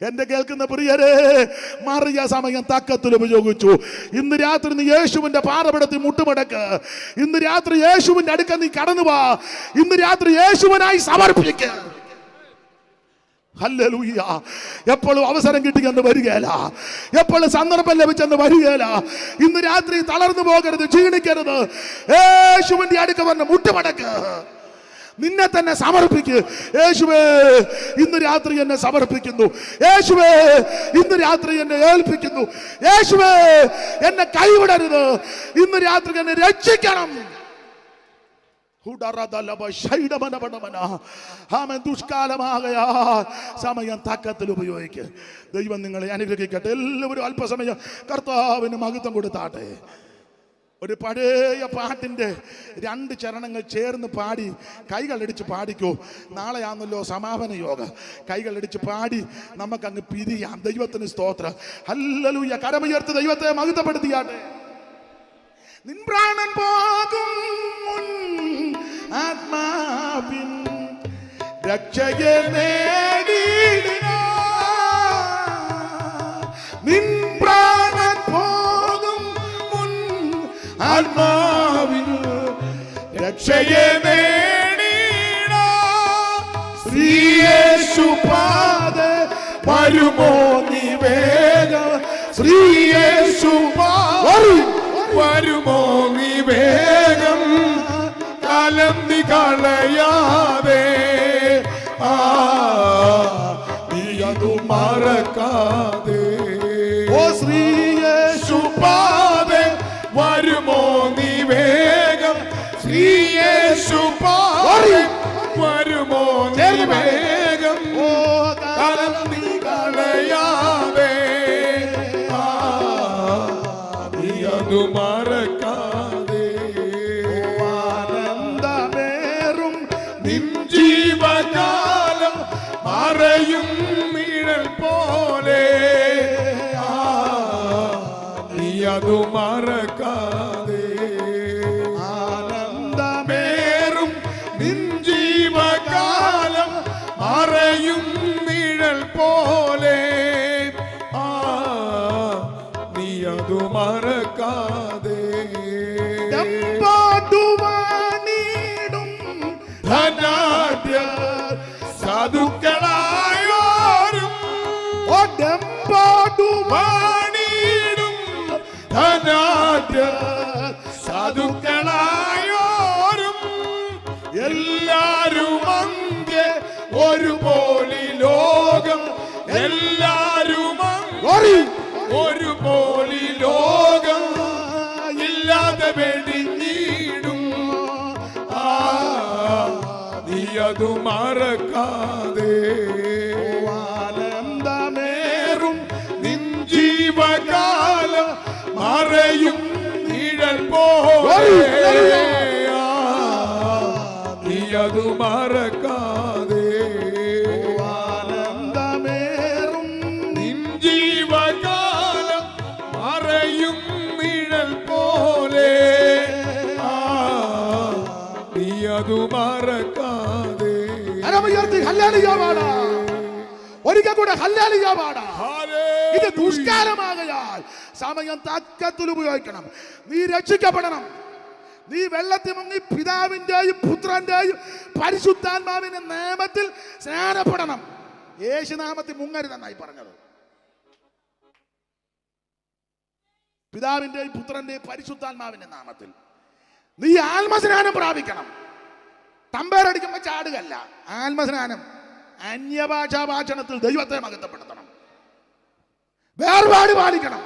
[SPEAKER 2] എന്റെ കേൾക്കുന്ന പ്രിയരെ, മറിയ സമയം തക്കത്തിൽ ഉപയോഗിച്ചു. ഇന്ന് രാത്രി നീ യേശുവിന്റെ പാറപടത്തിൽ മുട്ടുമടക്ക്. ഇന്ന് രാത്രി യേശുവിന്റെ അടുക്ക നീ കടന്നു വാ. ഇന്ന് രാത്രി യേശുവിനായി സമർപ്പിക്ക. ഹല്ലേലൂയ. എപ്പോഴും അവസരം കിട്ടിയെന്ന് വരികയില്ല, എപ്പോഴും സന്ദർഭം ലഭിച്ചെന്ന് വരികയില്ല. ഇന്ന് രാത്രി തളർന്നു പോകരുത്, ക്ഷീണിക്കരുത്. യേശുവിന്റെ അടുക്ക വന്ന് മുട്ടുമടക്ക്, നിന്നെ തന്നെ സമർപ്പിക്ക്. യേശുവേ, ഇന്ന് രാത്രി എന്നെ സമർപ്പിക്കുന്നു. യേശുവേ, ഇന്ന് രാത്രി എന്നെ ഏൽപ്പിക്കുന്നു. യേശുവേ, എന്നെ കൈവിടരുത്. ഇന്ന് രാത്രി എന്നെ രക്ഷിക്കണം. ദുഷ്കാലമാകയാ സമയം തക്കത്തിൽ ഉപയോഗിക്കുക. ദൈവം നിങ്ങളെ അനുഗ്രഹിക്കട്ടെ. എല്ലാവരും അല്പസമയം കർത്താവിന് മഹത്വം കൊടുത്താട്ടെ. ഒരു പഴയ പാട്ടിൻ്റെ 2 ചരണങ്ങൾ ചേർന്ന് പാടി കൈകളടിച്ച് പാടിക്കോ. നാളെയാണല്ലോ സമാപന യോഗ. കൈകളടിച്ച് പാടി നമുക്കങ്ങ് പിരിയാം. ദൈവത്തിന് സ്തോത്രം. ഹല്ലേലൂയ. കരമുയർത്തി ദൈവത്തെ മഹത്വപ്പെടുത്തിയാട്ടെ. നിൻ പ്രാണൻ പോകും മുൻ ആത്മാവിൻ രക്ഷയെ നേടിയിടാ. നിൻ പ്രാണൻ പോകും മുൻ ആത്മാവിൻ രക്ഷയെ നേടിയിടാ. ശ്രീയേശുപാദേ വരുമോ നീ വേഗം. ശ്രീയേശുപാദേ വരുമോ നീ വേഗം. കാലം നീ കളയാതെ, നീ അതു മറക്കാതെ. ഓ ശ്രീയേശുപാദേ വരുമോ നീ വേഗം. ശ്രീയേശുപാദേ വരുമോ നീ വേഗം. കാലം നീ കളയാതെ, നീ അതു മറക്കാതെ. ആനന്ദമേറും നിൻ ജീവകാലം മറയും നിഴൽ പോലെ, നീ അതു മറക്കാതെ. ആനന്ദമേറും നിൻ ജീവകാലം മറയും നിഴൽ പോലെ, നീ അതു മറക്കാതെ. പാടുവാണിടും ധനാഢ്യ സാധുക്കളായോരും, പാടുവാണിടും ധനാഢ്യ സാധുക്കളായോരും, എല്ലാരും അങ്കെ ഒരുപോലെ ലോകം. എല്ലാരും ഒരുപോലെ ലോകം ഇല്ലാതെ വെടിഞ്ഞിടും. നീ അതു മറക്കാതെ. ആനന്ദമേറും നിൻ ജീവകാലം മറയും നിഴൽ പോലെ, നീ അതു മറക്കാതെ. ആനന്ദമേറും നിൻ ജീവകാലം മറയും നിഴൽ പോലെ, നീ അതു മറക്കാതെ. ഹല്ലേലൂയ. ഒരിക്കൽ കൂടെ ഹല്ലേലൂയ പാടാം.
[SPEAKER 4] ഹല്ലേലൂയ.
[SPEAKER 2] ഇത് ദുഷ്കാലമാകയാൽ സമയം തക്കത്തിൽ ഉപയോഗിക്കണം. നീ രക്ഷിക്കപ്പെടണം. നീ വെള്ളത്തിൽ മുങ്ങി പിതാവിന്റെയും പുത്രന്റെയും പരിശുദ്ധാത്മാവിന്റെ നാമത്തിൽ സ്നാനപ്പെടണം. യേശുനാമത്തിൽ മുങ്ങരുതെന്നായി പറഞ്ഞത്. പിതാവിന്റെയും പുത്രന്റെയും പരിശുദ്ധാത്മാവിന്റെ നാമത്തിൽ നീ ആത്മസ്നാനം പ്രാപിക്കണം. തമ്പേറടിക്കുമ്പോൾ ചാടുകല്ല. ആത്മസ്നാനം, അന്യഭാഷാ ഭാഷണത്തിൽ ദൈവത്തെ മഹത്വപ്പെടുത്തണം. വേർപാട് പാലിക്കണം.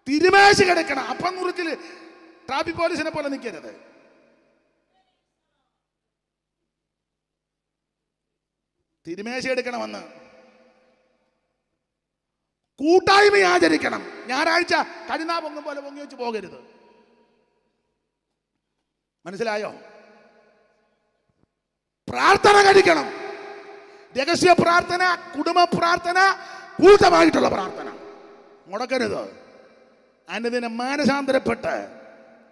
[SPEAKER 2] തിരുമേശ കിടക്കണം. അപ്പം മുറുക്കില് ട്രാഫിക് പോലീസിനെ പോലെ നിൽക്കരുത്. തിരുമേശ എടുക്കണമെന്ന് കൂട്ടായ്മ ആചരിക്കണം. ഞായറാഴ്ച കരുനാ പൊങ്ങും പോലെ പൊങ്ങി വെച്ച് പോകരുത്. മനസ്സിലായോ? പ്രാർത്ഥന കഴിക്കണം. രഹസ്യ പ്രാർത്ഥന, കുടുംബ പ്രാർത്ഥന, കൂട്ടമായിട്ടുള്ള പ്രാർത്ഥന മുടക്കരുത്. അനുദിനം മാനസാന്തരപ്പെട്ട്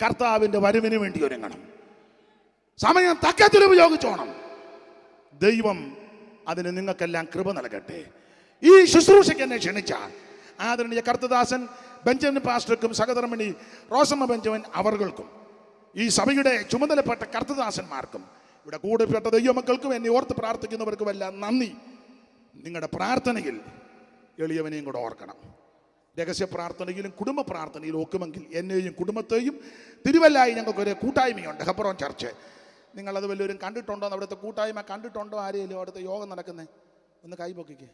[SPEAKER 2] കർത്താവിന്റെ വരവിന് വേണ്ടി ഒരുങ്ങണം. സമയം തക്കത്തിൽ ഉപയോഗിച്ചോണം. ദൈവം അതിന് നിങ്ങൾക്കെല്ലാം കൃപ നൽകട്ടെ. ഈ ശുശ്രൂഷയ്ക്ക് എന്നെ ക്ഷണിച്ച ആദരണീയ കർത്തദാസൻ ബെഞ്ചമിൻ പാസ്റ്റർക്കും സഹധർമ്മിണി റോസമ്മ ബെഞ്ചമിൻ അവർകൾക്കും ഈ സഭയുടെ ചുമതലപ്പെട്ട കർത്തദാസന്മാർക്കും ഇവിടെ കൂടെപ്പെട്ട ദൈവമക്കൾക്കും എന്നെ ഓർത്ത് പ്രാർത്ഥിക്കുന്നവർക്കും എല്ലാം നന്ദി. നിങ്ങളുടെ പ്രാർത്ഥനയിൽ എളിയവനെയും കൂടെ ഓർക്കണം. രഹസ്യ പ്രാർത്ഥനയിലും കുടുംബ പ്രാർത്ഥനയിലും ഒക്കുമെങ്കിൽ എന്നെയും കുടുംബത്തെയും തിരുവല്ലായി ഞങ്ങൾക്കൊരു കൂട്ടായ്മയുണ്ട്, ഹെബ്രോൻ ചർച്ച്. നിങ്ങളത് വല്ലവരും കണ്ടിട്ടുണ്ടോ? അവിടുത്തെ കൂട്ടായ്മ കണ്ടിട്ടുണ്ടോ? ആരെയും അവിടുത്തെ യോഗം നടക്കുന്നത് ഒന്ന് കൈപൊക്കിക്ക്.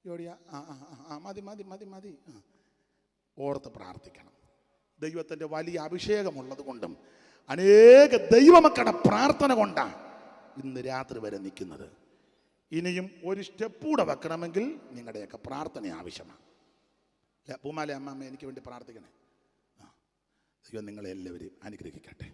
[SPEAKER 2] യോടിയാ മതി മതി മതി മതി. ഓർത്ത് പ്രാർത്ഥിക്കണം. ദൈവത്തിൻ്റെ വലിയ അഭിഷേകമുള്ളത് കൊണ്ടും അനേക ദൈവമക്കളുടെ പ്രാർത്ഥന കൊണ്ടാണ് ഇന്ന് രാത്രി വരെ നിൽക്കുന്നത്. ഇനിയും ഒരു സ്റ്റെപ്പ് കൂടെ വെക്കണമെങ്കിൽ നിങ്ങളുടെയൊക്കെ പ്രാർത്ഥന ആവശ്യമാണ്. പൂമാല അമ്മ എനിക്ക് വേണ്ടി പ്രാർത്ഥിക്കണേ. ദൈവം നിങ്ങളെല്ലാവരെയും അനുഗ്രഹിക്കട്ടെ.